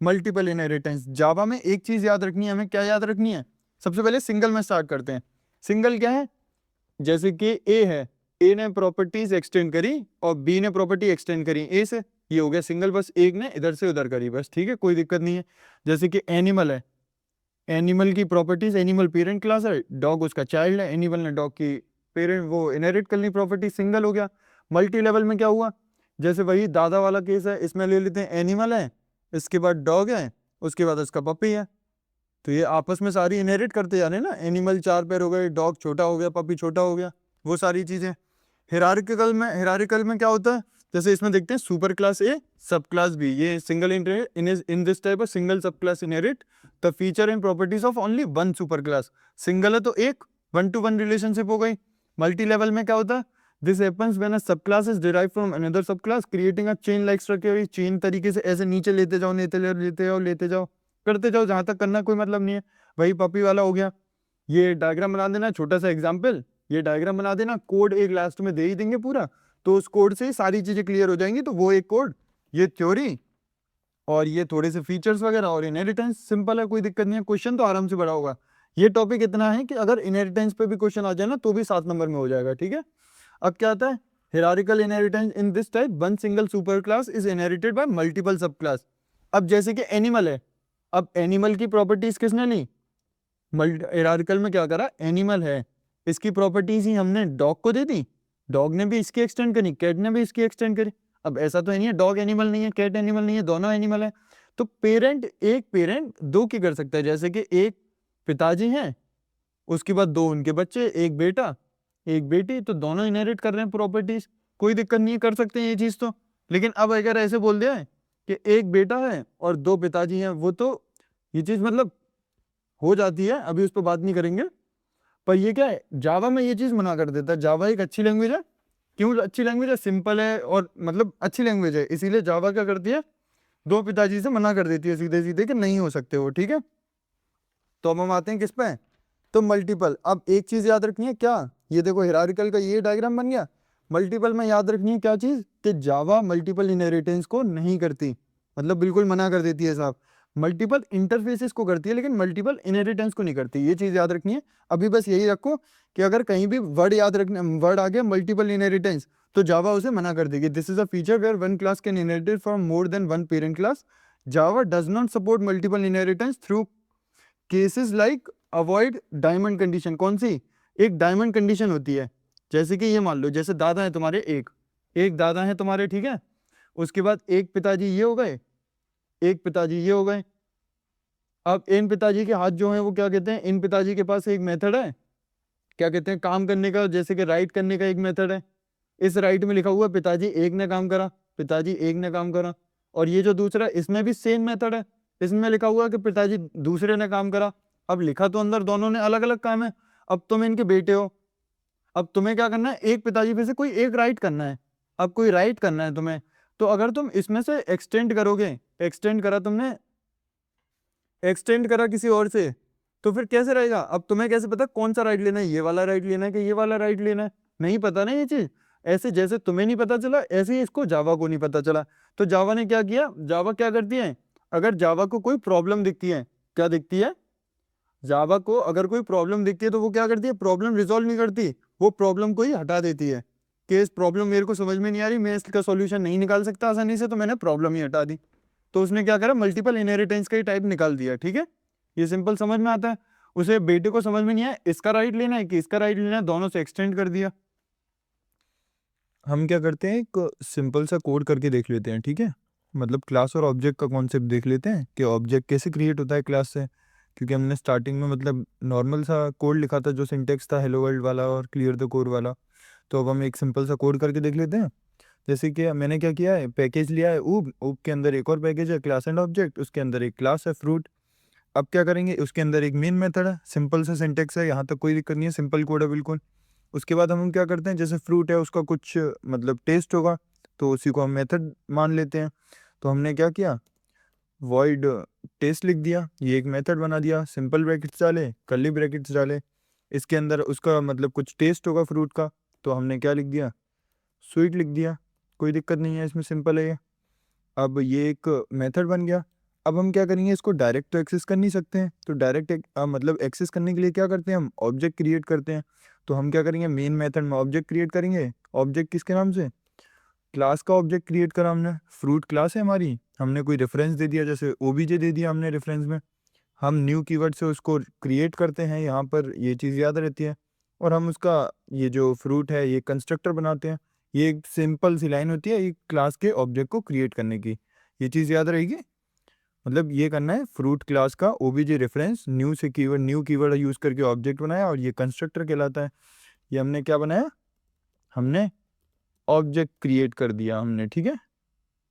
मल्टीपल इनहेरिटेंस। जावा में एक चीज याद रखनी है हमें, क्या याद रखनी है, सबसे पहले सिंगल में स्टार्ट करते हैं। सिंगल क्या है, जैसे कि ए है, ए ने प्रॉपर्टीज एक्सटेंड करी और बी ने प्रॉपर्टी एक्सटेंड करी ए से, ये हो गया सिंगल। बस एक ने इधर से उधर करी, बस ठीक है, कोई दिक्कत नहीं है। जैसे कि एनिमल है, एनिमल की प्रॉपर्टीज, एनिमल पेरेंट क्लास है, डॉग उसका चाइल्ड है, एनिमल ने डॉग की पेरेंट वो इनहेरिट करनी प्रॉपर्टी, सिंगल हो गया। मल्टी लेवल में क्या हुआ, जैसे वही दादा वाला केस है, इसमें ले लेते हैं एनिमल है, इसके बाद डॉग है, उसके बाद उसका पपी है, तो ये आपस में सारी इनहेरिट करते जा रहे हैं ना। एनिमल 4 पैर हो गए, डॉग छोटा हो गया, पपी छोटा हो गया, वो सारी चीजें। हिरारिकल में क्या होता है, जैसे इसमें देखते हैं super class A sub class B, ये single in this type of single sub class inherit the feature and properties of only one super class. Single है तो एक 1-to-1 रिलेशनशिप हो गई। मल्टी लेवल में क्या होता है, this happens when a sub class is derived from another sub class creating a chain like structure. Chain तरीके से ऐसे नीचे लेते जाओ, लेते जाओ करते जाओ, जहां तक करना कोई मतलब नहीं है। वही पपी वाला हो गया। ये डायग्राम बना देना, छोटा सा एग्जाम्पल, ये डायग्राम बना देना, कोड एक लास्ट में दे ही देंगे पूरा, तो उस कोड से सारी चीजें क्लियर हो जाएंगी। तो वो एक कोड, ये थ्योरी, और ये थोड़े से फीचर्स वगैरह, और इनहेरिटेंस सिंपल है, कोई दिक्कत नहीं है। क्वेश्चन तो आराम से बड़ा होगा। ये टॉपिक इतना है कि अगर इनहेरिटेंस पे भी क्वेश्चन आ जाए ना तो भी 7 नंबर में हो जाएगा, ठीक है। अब क्या आता है, hierarchical inheritance in this type one single super class is inherited by multiple सब क्लास। अब जैसे कि एनिमल है, अब एनिमल की प्रॉपर्टीज किसने ली, हिरारिकल में क्या करा, एनिमल है, इसकी प्रॉपर्टीज ही हमने डॉग को दे दी, डॉग ने भी इसकी एक्सटेंड करी, कैट ने भी इसकी एक्सटेंड करी। अब ऐसा तो नहीं है डॉग एनिमल नहीं है, कैट एनिमल नहीं है, दोनों एनिमल है। तो एक पेरेंट दो की कर सकता है, जैसे कि एक पिताजी हैं, उसके बाद दो उनके बच्चे, एक बेटा एक बेटी, तो दोनों इनहेरिट कर रहे हैं प्रॉपर्टीज, कोई दिक्कत नहीं है, कर सकते हैं ये चीज तो। लेकिन अब अगर ऐसे बोल दिया है कि एक बेटा है और दो पिताजी हैं, वो तो ये चीज मतलब हो जाती है, अभी उस पर बात नहीं करेंगे। पर ये क्या है, जावा में ये चीज मना कर देता है। जावा एक अच्छी लैंग्वेज है, क्यों अच्छी लैंग्वेज है, सिंपल है और मतलब अच्छी लैंग्वेज है, इसीलिए जावा क्या करती है, दो पिताजी से मना कर देती है सीधे सीधे कि नहीं हो सकते वो, ठीक है। तो अब हम आते हैं किस पे, तो मल्टीपल। अब एक चीज याद रखनी है, क्या, ये देखो हिरारिकल का ये डायग्राम बन गया। मल्टीपल में याद रखनी है क्या चीज, कि जावा मल्टीपल इनहेरिटेंस को नहीं करती, मतलब बिल्कुल मना कर देती है साहब। मल्टीपल इंटरफेसेस को करती है लेकिन मल्टीपल इनहेरिटेंस को नहीं करती, ये चीज याद रखनी है। अभी बस यही रखो कि अगर कहीं भी वर्ड याद रखना, वर्ड आ गया मल्टीपल इनहेरिटेंस, तो जावा उसे मना कर देगी। This is a feature where one class can inherit from more than one parent class. Java does not support multiple inheritance through cases like avoid diamond condition. कौन सी, एक डायमंड कंडीशन होती है, जैसे कि ये मान लो, जैसे दादा है तुम्हारे, एक दादा है तुम्हारे, ठीक है, उसके बाद एक पिताजी ये हो गए, एक पिताजी ये हो गए। अब इन पिताजी के हाथ जो हैं वो क्या कहते हैं, इन पिताजी के पास एक मेथड है, क्या कहते हैं, काम करने का, जैसे कि राइट करने का एक मेथड है। इस राइट में लिखा हुआ पिताजी एक ने काम करा, पिताजी एक ने काम करा। और ये जो दूसरा, इसमें भी सेम मेथड है, इसमें लिखा हुआ कि पिताजी दूसरे ने काम करा। अब लिखा तो अंदर दोनों ने अलग अलग काम है। अब तुम इनके बेटे हो, अब तुम्हें क्या करना है, एक पिताजी पे से कोई एक राइट करना है। अब कोई राइट करना है तुम्हें, तो अगर तुम इसमें से एक्सटेंड करोगे, एक्सटेंड करा तुमने, एक्सटेंड करा किसी और से, तो फिर कैसे रहेगा। अब तुम्हें कैसे पता कौन सा राइट लेना है, ये वाला राइट लेना है कि ये वाला राइट लेना है, नहीं पता ना ये चीज। ऐसे जैसे तुम्हें नहीं पता चला, ऐसे ही इसको जावा को नहीं पता चला। तो जावा ने क्या किया, जावा क्या करती है, अगर जावा को कोई प्रॉब्लम दिखती है, क्या दिखती है, जावा को अगर कोई प्रॉब्लम दिखती है तो वो क्या करती है, प्रॉब्लम रिजॉल्व नहीं करती, वो प्रॉब्लम को ही हटा देती है कि इस प्रॉब्लम मेरे को समझ में नहीं आ रही, मैं इसका सॉल्यूशन नहीं निकाल सकता आसानी से, तो मैंने प्रॉब्लम ही हटा दी। तो उसने क्या करा, मल्टीपल इनहेरिटेंस का ही टाइप निकाल दिया। ठीक है, ये सिंपल समझ में आता है। उसे बेटे को समझ में नहीं आया इसका राइट लेना है कि इसका राइट लेना है, दोनों से एक्सटेंड कर दिया। हम क्या करते हैं, एक सिंपल सा कोड करके देख लेते हैं। ठीक है, मतलब क्लास और ऑब्जेक्ट का कॉन्सेप्ट देख लेते हैं कि ऑब्जेक्ट कैसे क्रिएट होता है क्लास से, क्योंकि हमने स्टार्टिंग में मतलब नॉर्मल सा कोड लिखा था जो सिंटेक्स था हेलो वर्ल्ड वाला और क्लियर द कोड वाला। तो अब हम एक सिंपल सा कोड करके देख लेते हैं। जैसे कि मैंने क्या किया है, पैकेज लिया है ऊब, ऊब के अंदर एक और पैकेज है क्लास एंड ऑब्जेक्ट, उसके अंदर एक क्लास है फ्रूट। अब क्या करेंगे, उसके अंदर एक मेन मेथड है, सिंपल सा सिंटेक्स है, यहाँ तक कोई दिक्कत नहीं है, सिंपल कोड है बिल्कुल। उसके बाद हम क्या करते हैं, जैसे फ्रूट है उसका कुछ मतलब टेस्ट होगा, तो उसी को हम मेथड मान लेते हैं। तो हमने क्या किया, वॉइड टेस्ट लिख दिया, ये एक मेथड बना दिया, सिंपल ब्रैकेट्स डाले, कर्ली ब्रैकेट्स डाले, इसके अंदर उसका मतलब कुछ टेस्ट होगा फ्रूट का, तो हमने क्या लिख दिया, स्वीट लिख दिया। कोई दिक्कत नहीं है इसमें, सिंपल है ये। अब ये एक मेथड बन गया। अब हम क्या करेंगे, इसको डायरेक्ट तो एक्सेस कर नहीं सकते हैं, तो डायरेक्ट मतलब एक्सेस करने के लिए क्या करते हैं, हम ऑब्जेक्ट क्रिएट करते हैं। तो हम क्या करेंगे, मेन मेथड में ऑब्जेक्ट क्रिएट करेंगे। ऑब्जेक्ट किसके नाम से, क्लास का ऑब्जेक्ट क्रिएट करा हमने, फ्रूट क्लास है हमारी, हमने कोई रेफरेंस दे दिया, जैसे ओबीजे दे दिया हमने रेफरेंस में। हम न्यू कीवर्ड से उसको क्रिएट करते हैं, यहाँ पर ये चीज़ याद रहती है। और हम उसका ये जो फ्रूट है ये कंस्ट्रक्टर बनाते हैं। ये एक सिंपल सी लाइन होती है एक क्लास के ऑब्जेक्ट को क्रिएट करने की, ये चीज़ याद रहेगी। मतलब ये करना है, फ्रूट क्लास का ओबीजे रेफरेंस न्यू से कीवर्ड, न्यू कीवर्ड यूज़ करके ऑब्जेक्ट बनाया, और ये कंस्ट्रक्टर कहलाता है। ये हमने क्या बनाया, हमने ऑब्जेक्ट क्रिएट कर दिया हमने। ठीक है,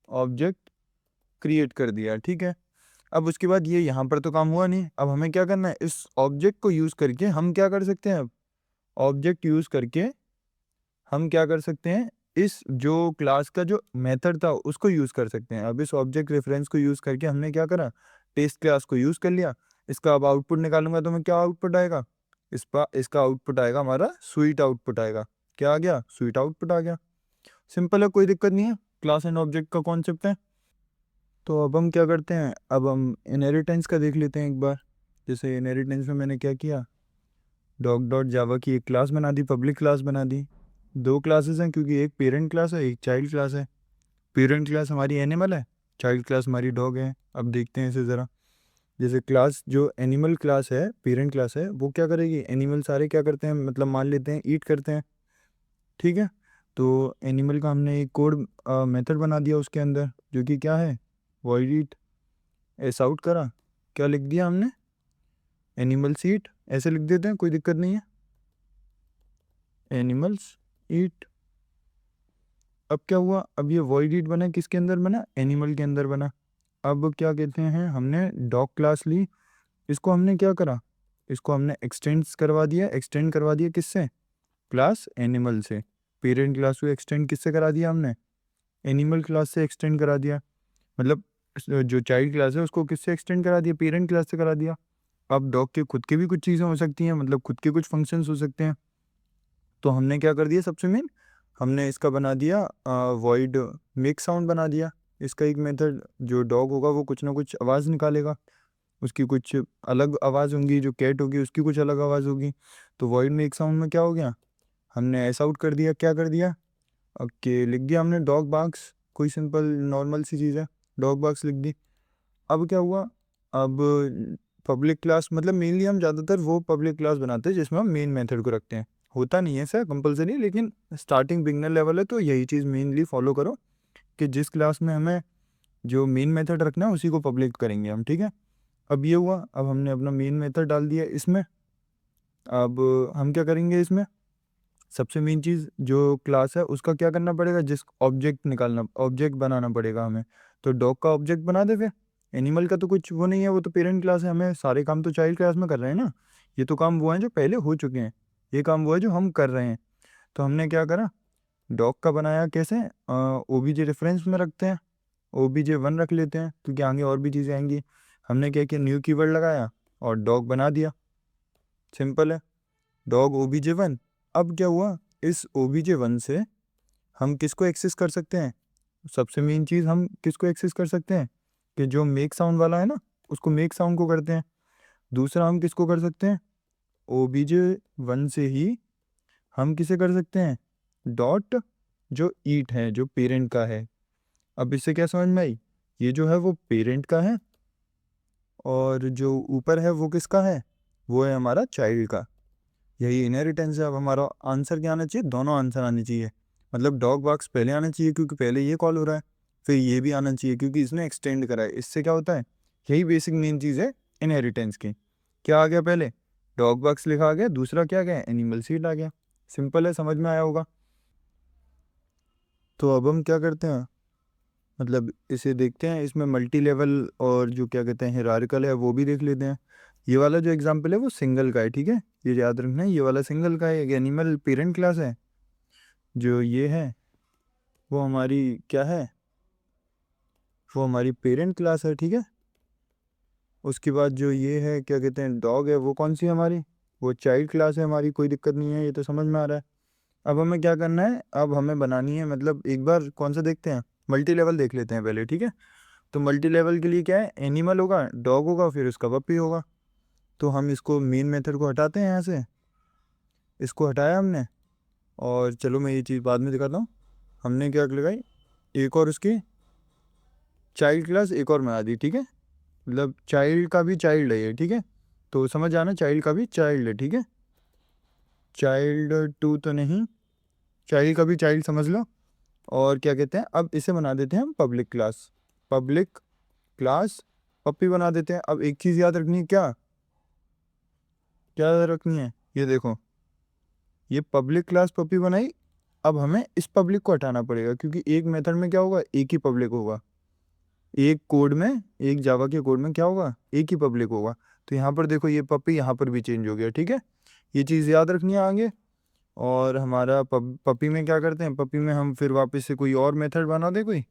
ऑब्जेक्ट क्रिएट कर दिया। ठीक है, अब उसके बाद ये यहाँ पर तो काम हुआ नहीं, अब हमें क्या करना है, इस ऑब्जेक्ट को यूज़ करके हम क्या कर सकते हैं, अब ऑब्जेक्ट यूज़ करके हम क्या कर सकते हैं, इस जो क्लास का जो मेथड था उसको यूज़ कर सकते हैं। अब इस ऑब्जेक्ट रेफरेंस को यूज़ करके हमने क्या करा, टेस्ट क्लास को यूज़ कर लिया। इसका अब आउटपुट निकालूंगा तो मैं क्या आउटपुट आएगा, इसका आउटपुट आएगा हमारा स्वीट आउटपुट आएगा। क्या आ गया, स्वीट आउटपुट आ गया। सिंपल है, कोई दिक्कत नहीं है, क्लास एंड ऑब्जेक्ट का कॉन्सेप्ट है। तो अब हम क्या करते हैं, अब हम इनहेरिटेंस का देख लेते हैं एक बार। जैसे इनहेरिटेंस में मैंने क्या किया, डॉग डॉट जावा की एक क्लास बना दी, पब्लिक क्लास बना दी। दो क्लासेस हैं क्योंकि एक पेरेंट क्लास है एक चाइल्ड क्लास है। पेरेंट क्लास हमारी एनिमल है, चाइल्ड क्लास हमारी डॉग है। अब देखते हैं इसे ज़रा। जैसे क्लास जो एनिमल क्लास है, पेरेंट क्लास है, वो क्या करेगी, एनिमल सारे क्या करते हैं, मतलब मान लेते हैं ईट करते हैं। ठीक है, तो एनिमल का हमने एक कोड मेथड बना दिया उसके अंदर, जो कि क्या है, वॉइड ईट, एस आउट करा, क्या लिख दिया हमने, एनिमल्स ईट, ऐसे लिख देते हैं, कोई दिक्कत नहीं है, एनिमल्स ईट। अब क्या हुआ, अब ये वॉइड ईट बना किसके अंदर बना, एनिमल के अंदर बना। अब क्या कहते हैं, हमने डॉग क्लास ली, इसको हमने क्या करा, इसको हमने एक्सटेंड करवा दिया किससे, क्लास एनिमल से। पेरेंट क्लास को एक्सटेंड किससे करा दिया हमने, एनिमल क्लास से एक्सटेंड करा दिया। मतलब जो चाइल्ड क्लास है उसको किससे एक्सटेंड करा दिया, पेरेंट क्लास से करा दिया। अब डॉग के खुद के भी कुछ चीज़ें हो सकती हैं, मतलब खुद के कुछ फंक्शंस हो सकते हैं। तो हमने क्या कर दिया, सबसे मेन हमने इसका बना दिया वॉइड मेक साउंड बना दिया। इसका एक मेथड, जो डॉग होगा वो कुछ ना कुछ आवाज़ निकालेगा, उसकी कुछ अलग आवाज़ होंगी, जो कैट होगी उसकी कुछ अलग आवाज़ होगी। तो वॉइड मेक साउंड में क्या हो गया, हमने ऐसा आउट कर दिया, क्या कर दिया, ओके लिख दिया हमने डॉग बार्क्स, कोई सिंपल नॉर्मल सी चीज़ है, डॉग बार्क्स लिख दी। अब क्या हुआ, अब पब्लिक क्लास, मतलब मेनली हम ज़्यादातर वो पब्लिक क्लास बनाते हैं जिसमें हम मेन मेथड को रखते हैं। होता नहीं है सर कंपलसरी, लेकिन स्टार्टिंग बिगनर लेवल है तो यही चीज़ मेनली फॉलो करो कि जिस क्लास में हमें जो मेन मेथड रखना है उसी को पब्लिक करेंगे हम। ठीक है, अब ये हुआ, अब हमने अपना मेन मेथड डाल दिया इसमें। अब हम क्या करेंगे, इसमें सबसे मेन चीज़ जो क्लास है उसका क्या करना पड़ेगा, जिस ऑब्जेक्ट बनाना पड़ेगा हमें। तो डॉग का ऑब्जेक्ट बना दे फिर, एनिमल का तो कुछ वो नहीं है, वो तो पेरेंट क्लास है, हमें सारे काम तो चाइल्ड क्लास में कर रहे हैं ना। ये तो काम वो हैं जो पहले हो चुके हैं, ये काम वो है जो हम कर रहे हैं। तो हमने क्या करा, डॉग का बनाया कैसे, ओबीजे रेफरेंस में रखते हैं, OBJ1 रख लेते हैं क्योंकि आगे और भी चीज़ें आएंगी। हमने क्या किया, न्यू कीवर्ड लगाया और डॉग बना दिया, सिंपल है, डॉग OBJ1। अब क्या हुआ, इस OBJ1 से हम किसको एक्सेस कर सकते हैं, सबसे मेन चीज़ हम किसको एक्सेस कर सकते हैं, कि जो मेक साउंड वाला है ना उसको मेक साउंड को करते हैं। दूसरा हम किसको कर सकते हैं, OBJ1 से ही हम किसे कर सकते हैं, डॉट जो ईट है जो पेरेंट का है। अब इससे क्या समझ में आई, ये जो है वो पेरेंट का है और जो ऊपर है वो किसका है, वो है हमारा चाइल्ड का। यही इनहेरिटेंस है। अब हमारा आंसर क्या आना चाहिए, दोनों आंसर आने चाहिए। मतलब डॉग बॉक्स पहले आना चाहिए क्योंकि पहले ये कॉल हो रहा है, फिर ये भी आना चाहिए क्योंकि इसने एक्सटेंड करा है। इससे क्या होता है, यही बेसिक मेन चीज़ है इनहेरिटेंस की। क्या आ गया, पहले डॉग बॉक्स लिखा आ गया, दूसरा क्या गया, एनिमल सीड आ गया। सिंपल है, समझ में आया होगा। तो अब हम क्या करते हैं, मतलब इसे देखते हैं, इसमें मल्टी लेवल और जो क्या कहते हैं हिरार्कल है वो भी देख लेते हैं। ये वाला जो एग्जांपल है वो सिंगल का है, ठीक है, ये याद रखना है, ये वाला सिंगल का है। एक एनिमल पेरेंट क्लास है, जो ये है वो हमारी क्या है, वो हमारी पेरेंट क्लास है, ठीक है। उसके बाद जो ये है क्या कहते हैं डॉग है, वो कौन सी है हमारी, वो चाइल्ड क्लास है हमारी। कोई दिक्कत नहीं है, ये तो समझ में आ रहा है। अब हमें क्या करना है, अब हमें बनानी है, मतलब एक बार कौन सा देखते हैं, मल्टी लेवल देख लेते हैं पहले, ठीक है। तो मल्टी लेवल के लिए क्या है, एनिमल होगा, डॉग होगा, फिर उसका पप्पी होगा। तो हम इसको मेन मेथड को हटाते हैं यहाँ से, इसको हटाया हमने। और चलो मैं ये चीज़ बाद में दिखाता हूँ। हमने क्या लगाई, एक और उसकी चाइल्ड क्लास एक और बना दी, ठीक है। मतलब चाइल्ड का भी चाइल्ड है ये, ठीक है। तो समझ आना, चाइल्ड का भी चाइल्ड है, ठीक है। चाइल्ड टू तो नहीं, चाइल्ड का भी चाइल्ड समझ लो। और क्या कहते हैं, अब इसे बना देते हैं हम पब्लिक क्लास, पब्लिक क्लास पप्पी बना देते हैं। अब एक चीज़ याद रखनी है, क्या क्या याद रखनी है, ये देखो, ये पब्लिक क्लास पप्पी बनाई। अब हमें इस पब्लिक को हटाना पड़ेगा क्योंकि एक मेथड में क्या होगा, एक ही पब्लिक होगा। एक कोड में, एक जावा के कोड में क्या होगा, एक ही पब्लिक होगा। तो यहाँ पर देखो, ये पप्पी यहाँ पर भी चेंज हो गया, ठीक है। ये चीज़ याद रखनी है आगे। और हमारा पप्पी में क्या करते हैं, पप्पी में हम फिर वापस से कोई और मेथड बना दे कोई,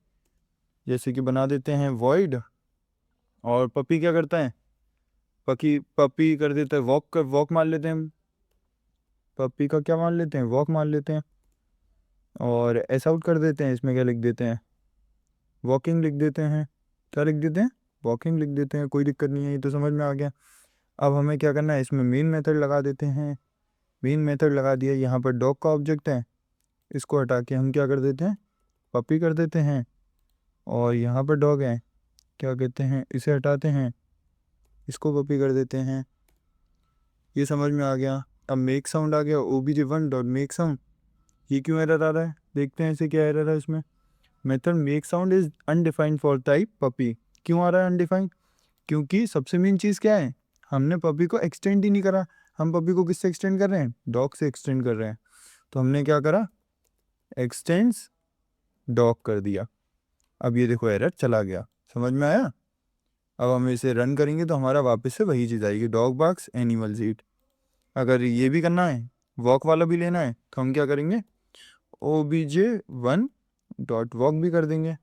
जैसे कि बना देते हैं वॉइड। और पप्पी क्या करता है, पपी पप्पी कर देता है वॉक, कर वॉक मान लेते हैं हम। पप्पी का क्या मान लेते हैं, वॉक मान लेते हैं। और ऐसा आउट कर देते हैं, इसमें क्या लिख देते हैं, वॉकिंग लिख देते हैं। क्या लिख देते हैं, वॉकिंग लिख देते हैं। कोई दिक्कत नहीं है, ये तो समझ में आ गया। अब हमें क्या करना है, इसमें मेन मेथड लगा देते हैं। मेन मेथड लगा दिया, यहाँ पर डॉग का ऑब्जेक्ट है, इसको हटा के हम क्या कर देते हैं, पपी कर देते हैं। और यहाँ पर डॉग है, क्या कहते हैं, इसे हटाते हैं, इसको पपी कर देते हैं। ये समझ में आ गया। अब मेक साउंड आ गया, obj1 डॉट मेक साउंड। ये क्यों एरर आ रहा है, देखते हैं इसे क्या एरर है इसमें। Method make sound is undefined for type puppy. क्यों आ रहा है अनडिफाइंड, क्योंकि सबसे मेन चीज़ क्या है, हमने पपी को एक्सटेंड ही नहीं करा। हम पपी को किससे एक्सटेंड कर रहे हैं, डॉग से एक्सटेंड कर रहे हैं। तो हमने क्या करा, एक्सटेंड्स डॉग कर दिया। अब ये देखो एरर चला गया, समझ में आया। अब हम इसे रन करेंगे तो हमारा वापस से वही चीज़ आएगी, डॉग बॉक्स एनिमल सीट। अगर ये भी करना है, वॉक वाला भी लेना है, तो हम क्या करेंगे, obj1 डॉट वॉक भी कर देंगे,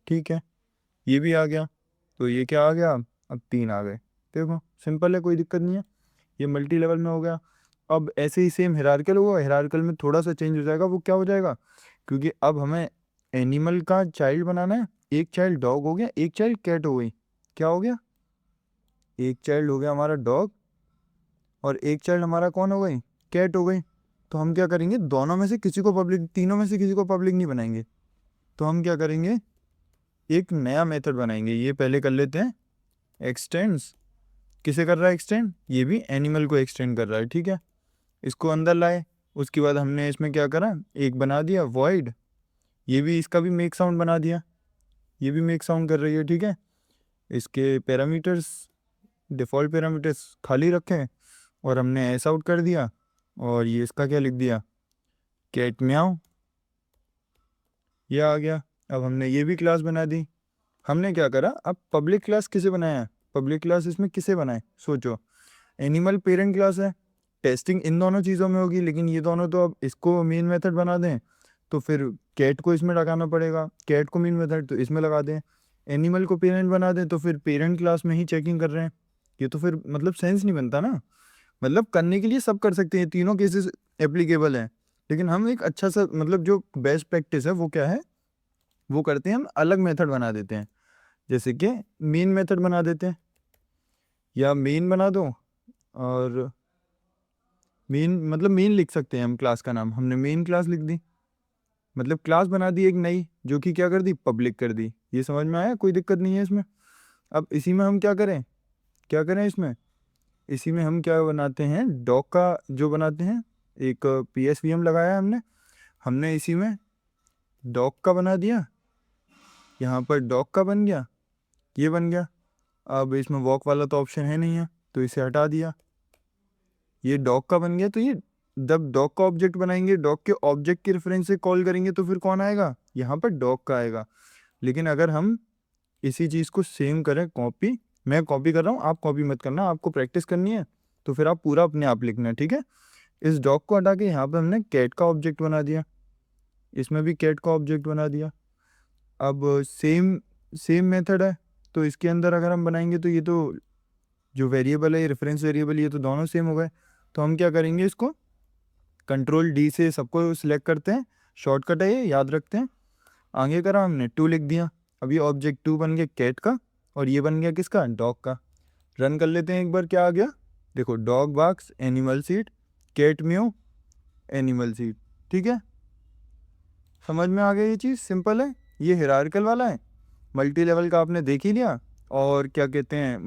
ठीक है। ये भी आ गया, तो ये क्या आ गया, अब 3 आ गए। देखो सिंपल है, कोई दिक्कत नहीं है। ये मल्टी लेवल में हो गया। अब ऐसे ही सेम हिरार्कल होगा, हिरार्कल में थोड़ा सा चेंज हो जाएगा। वो क्या हो जाएगा, क्योंकि अब हमें एनिमल का चाइल्ड बनाना है। एक चाइल्ड डॉग हो गया, एक चाइल्ड कैट हो गई। क्या हो गया, एक चाइल्ड हो गया हमारा डॉग और एक चाइल्ड हमारा कौन हो गई, कैट हो गई। तो हम क्या करेंगे, दोनों में से किसी को पब्लिक, तीनों में से किसी को पब्लिक नहीं बनाएंगे। तो हम क्या करेंगे, एक नया मेथड बनाएंगे। ये पहले कर लेते हैं, एक्सटेंड्स। किसे कर रहा है एक्सटेंड, ये भी एनिमल को एक्सटेंड कर रहा है, ठीक है। इसको अंदर लाए, उसके बाद हमने इसमें क्या करा, एक बना दिया वॉइड। ये भी, इसका भी मेक साउंड बना दिया, ये भी मेक साउंड कर रही है, ठीक है। इसके पैरामीटर्स, डिफ़ॉल्ट पैरामीटर्स खाली रखे और हमने ऐसा आउट कर दिया। और ये इसका क्या लिख दिया, कैट म्याऊ, ये आ गया। अब हमने ये भी क्लास बना दी। हमने क्या करा, अब पब्लिक क्लास किसे बनाया, पब्लिक क्लास इसमें किसे बनाए, सोचो। एनिमल पेरेंट क्लास है, टेस्टिंग इन दोनों चीज़ों में होगी, लेकिन ये दोनों तो अब इसको मेन मेथड बना दें तो फिर कैट को इसमें लगाना पड़ेगा, कैट को मेन मेथड तो इसमें लगा दें। एनिमल को पेरेंट बना दें तो फिर पेरेंट क्लास में ही चेकिंग कर रहे हैं। ये तो फिर मतलब सेंस नहीं बनता ना। मतलब करने के लिए सब कर सकते हैं, तीनों केसेस एप्लीकेबल हैं, लेकिन हम एक अच्छा सा, मतलब जो बेस्ट प्रैक्टिस है वो क्या है, वो करते हैं, हम अलग मेथड बना देते हैं। जैसे कि मेन मेथड बना देते हैं, या मेन बना दो। और मेन मतलब मेन लिख सकते हैं हम, क्लास का नाम हमने मेन क्लास लिख दी, मतलब क्लास बना दी एक नई। जो कि क्या कर दी, पब्लिक कर दी। ये समझ में आया, कोई दिक्कत नहीं है इसमें। अब इसी में हम क्या करें इसमें, इसी में हम क्या बनाते हैं, डॉक का जो बनाते हैं, एक PSVM लगाया हमने हमने इसी में डॉक का बना दिया, यहाँ पर डॉक का बन गया, ये बन गया। अब इसमें वॉक वाला तो ऑप्शन है नहीं है, तो इसे हटा दिया, ये डॉग का बन गया। तो ये जब डॉग का ऑब्जेक्ट बनाएंगे, डॉग के ऑब्जेक्ट के रेफरेंस से कॉल करेंगे, तो फिर कौन आएगा, यहाँ पर डॉग का आएगा। लेकिन अगर हम इसी चीज़ को सेम करें, कॉपी, मैं कॉपी कर रहा हूँ, आप कॉपी मत करना, आपको प्रैक्टिस करनी है, तो फिर आप पूरा अपने आप लिखना है, ठीक है। इस डॉग को हटा के यहाँ पर हमने कैट का ऑब्जेक्ट बना दिया, इसमें भी कैट का ऑब्जेक्ट बना दिया। अब सेम सेम मेथड है, तो इसके अंदर अगर हम बनाएंगे तो ये तो जो वेरिएबल है, ये रेफरेंस वेरिएबल, ये तो दोनों सेम हो गए। तो हम क्या करेंगे, इसको Ctrl+D से सबको सिलेक्ट करते हैं, शॉर्टकट है ये, याद रखते हैं। आगे करा हमने 2 लिख दिया। अब ये ऑब्जेक्ट 2 बन गया कैट का, और ये बन गया किसका, डॉग का। रन कर लेते हैं एक बार, क्या आ गया देखो, डॉग बाक्स एनिमल सीट, कैट म्यू एनिमल सीट, ठीक है। समझ में आ गया, ये चीज़ सिंपल है। ये हिरार्कल वाला है, मल्टी लेवल का आपने देख ही लिया। और क्या कहते हैं,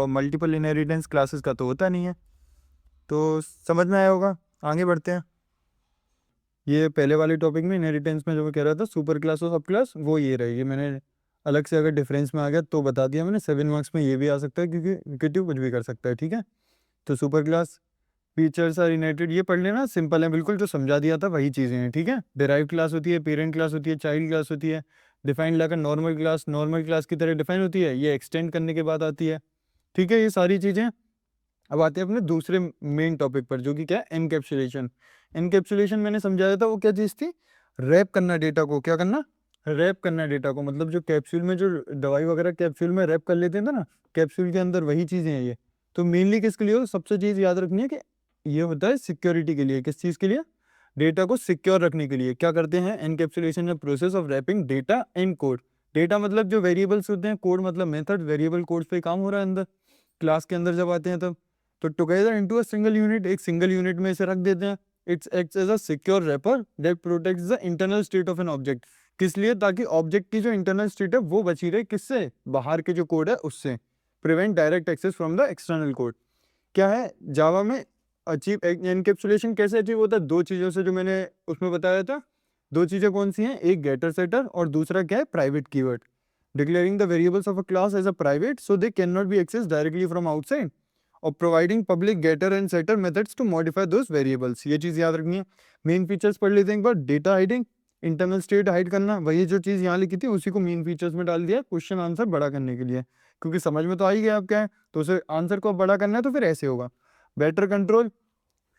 मल्टीपल इनहेरिटेंस क्लासेस का तो होता नहीं है, तो समझ में आया होगा। आगे बढ़ते हैं। ये पहले वाले टॉपिक में इनहेरिटेंस में जो मैं कह रहा था, सुपर क्लास और सब क्लास, वो ये रहेगी। मैंने अलग से अगर डिफरेंस में आ गया तो बता दिया मैंने। 7 मार्क्स में ये भी आ सकता है, क्योंकि विकेटिव कुछ भी कर सकता है, ठीक है। तो super class features are inherited, ये पढ़ लेना, सिंपल है बिल्कुल, जो समझा दिया था वही चीज़ें हैं, ठीक है। डिराइव क्लास होती है, पेरेंट क्लास होती है, चाइल्ड क्लास होती है। डिफाइंड लाकर नॉर्मल क्लास की तरह डिफाइन होती है, ये एक्सटेंड करने के बाद आती है, ठीक है, ये सारी चीज़ें। अब आते हैं अपने दूसरे मेन टॉपिक पर, जो कि क्या है, एनकैप्सुलेशन। एनकैप्सुलेशन मैंने समझाया था, वो क्या चीज़ थी, रैप करना डेटा को, क्या करना, रैप करना डेटा को। मतलब जो कैप्सूल में, जो दवाई वगैरह कैप्सूल में रैप कर लेते थे ना, कैप्सूल के अंदर वही चीज़ें हैं ये। तो मेनली किसके लिए हो, सबसे चीज़ याद रखनी है कि ये होता है सिक्योरिटी के लिए। किस चीज़ के लिए, डेटा को सिक्योर रखने के लिए क्या करते हैं, एनकैप्सुलेशन है process of wrapping data in code. Data मतलब जो वेरिएबल्स होते हैं, कोड मतलब मेथड, वेरिएबल कोड पे काम हो रहा है अंदर क्लास के अंदर जब आते हैं तब। तो together into a single unit, एक सिंगल यूनिट में इसे रख देते हैं। It's acts as a secure wrapper that protects the internal state of an object. किस लिए, ताकि ऑब्जेक्ट की जो इंटरनल स्टेट है वो बची रहे, किससे, बाहर के जो कोड है उससे। Prevent direct access from the external code. क्या है जावा में अचीव एनकैप्सुलेशन कैसे अचीव होता है, दो चीज़ों से, जो मैंने उसमें बताया था। दो चीज़ें कौन सी हैं, एक गेटर सेटर, और दूसरा क्या है, private keyword. Declaring the variables of a class as a private so they can not be access directly from outside, और providing public getter and setter methods to modify those variables. ये चीज़ याद रखनी है। मेन फीचर्स पढ़ लेते हैं एक बार। Data hiding, internal state hide करना, वही जो चीज़ यहाँ लिखी थी उसी को मेन फीचर्स में डाल दिया, क्वेश्चन आंसर बड़ा करने के लिए। क्योंकि समझ में तो आ ही गया आप क्या है, तो उसे आंसर को बड़ा करना है तो फिर ऐसे होगा। बेटर कंट्रोल,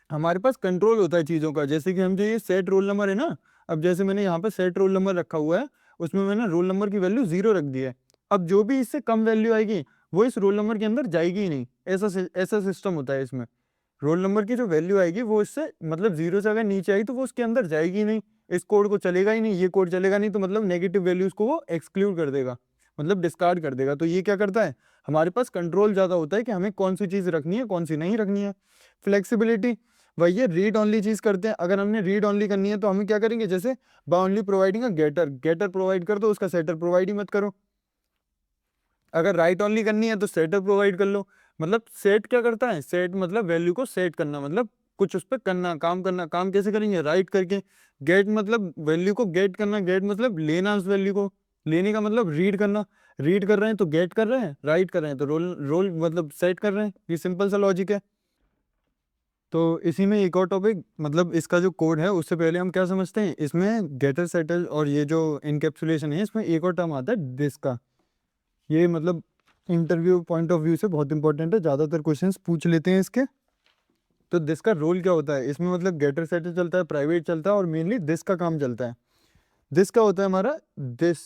हमारे पास कंट्रोल होता है चीज़ों का। जैसे कि हम जो ये सेट रोल नंबर है ना, अब जैसे मैंने यहाँ पे सेट रोल नंबर रखा हुआ है, उसमें मैंने रोल नंबर की वैल्यू 0 रख दी है। अब जो भी इससे कम वैल्यू आएगी वो इस रोल नंबर के अंदर जाएगी ही नहीं। ऐसा सिस्टम होता है इसमें। रोल नंबर की जो वैल्यू आएगी वो इससे, मतलब 0 से अगर नीचे आई तो वो उसके अंदर जाएगी ही नहीं, इस कोड को चलेगा ही नहीं, ये कोड चलेगा नहीं, तो मतलब नेगेटिव वैल्यूज को वो एक्सक्लूड कर देगा, मतलब डिस्कार्ड कर देगा। तो ये क्या करता है, हमारे पास कंट्रोल ज़्यादा होता है कि हमें कौन सी चीज़ रखनी है, कौन सी नहीं रखनी है। फ्लेक्सिबिलिटी, वही है, रीड ऑनली चीज़ करते हैं। अगर हमने रीड ऑनली करनी है तो हमें क्या करेंगे, जैसे by only providing a getter, getter provide कर दो, उसका सेटर प्रोवाइड ही मत करो। अगर राइट ऑनली करनी है तो सेटर प्रोवाइड कर लो। मतलब सेट क्या करता है, सेट मतलब वैल्यू को सेट करना, मतलब कुछ उस पर करना, काम करना। काम कैसे करेंगे, राइट करके। गेट मतलब वैल्यू को गेट करना, गेट मतलब लेना उस वैल्यू को, लेने का मतलब रीड करना। रीड कर रहे हैं तो गेट कर रहे हैं, राइट कर रहे हैं तो रोल रोल मतलब सेट कर रहे हैं। ये सिंपल सा लॉजिक है। तो इसी में एक और टॉपिक, मतलब इसका जो कोड है उससे पहले हम क्या समझते हैं, इसमें गेटर सेटल और ये जो इनकैप्सुलेशन है, इसमें एक और टर्म आता है दिस का। ये मतलब इंटरव्यू पॉइंट ऑफ व्यू से बहुत इंपॉर्टेंट है, ज़्यादातर क्वेश्चंस पूछ लेते हैं इसके। तो दिस का रोल क्या होता है इसमें, मतलब गेटर सेटल चलता है, प्राइवेट चलता है, और मेनली दिस का काम चलता है। दिस का होता है हमारा दिस,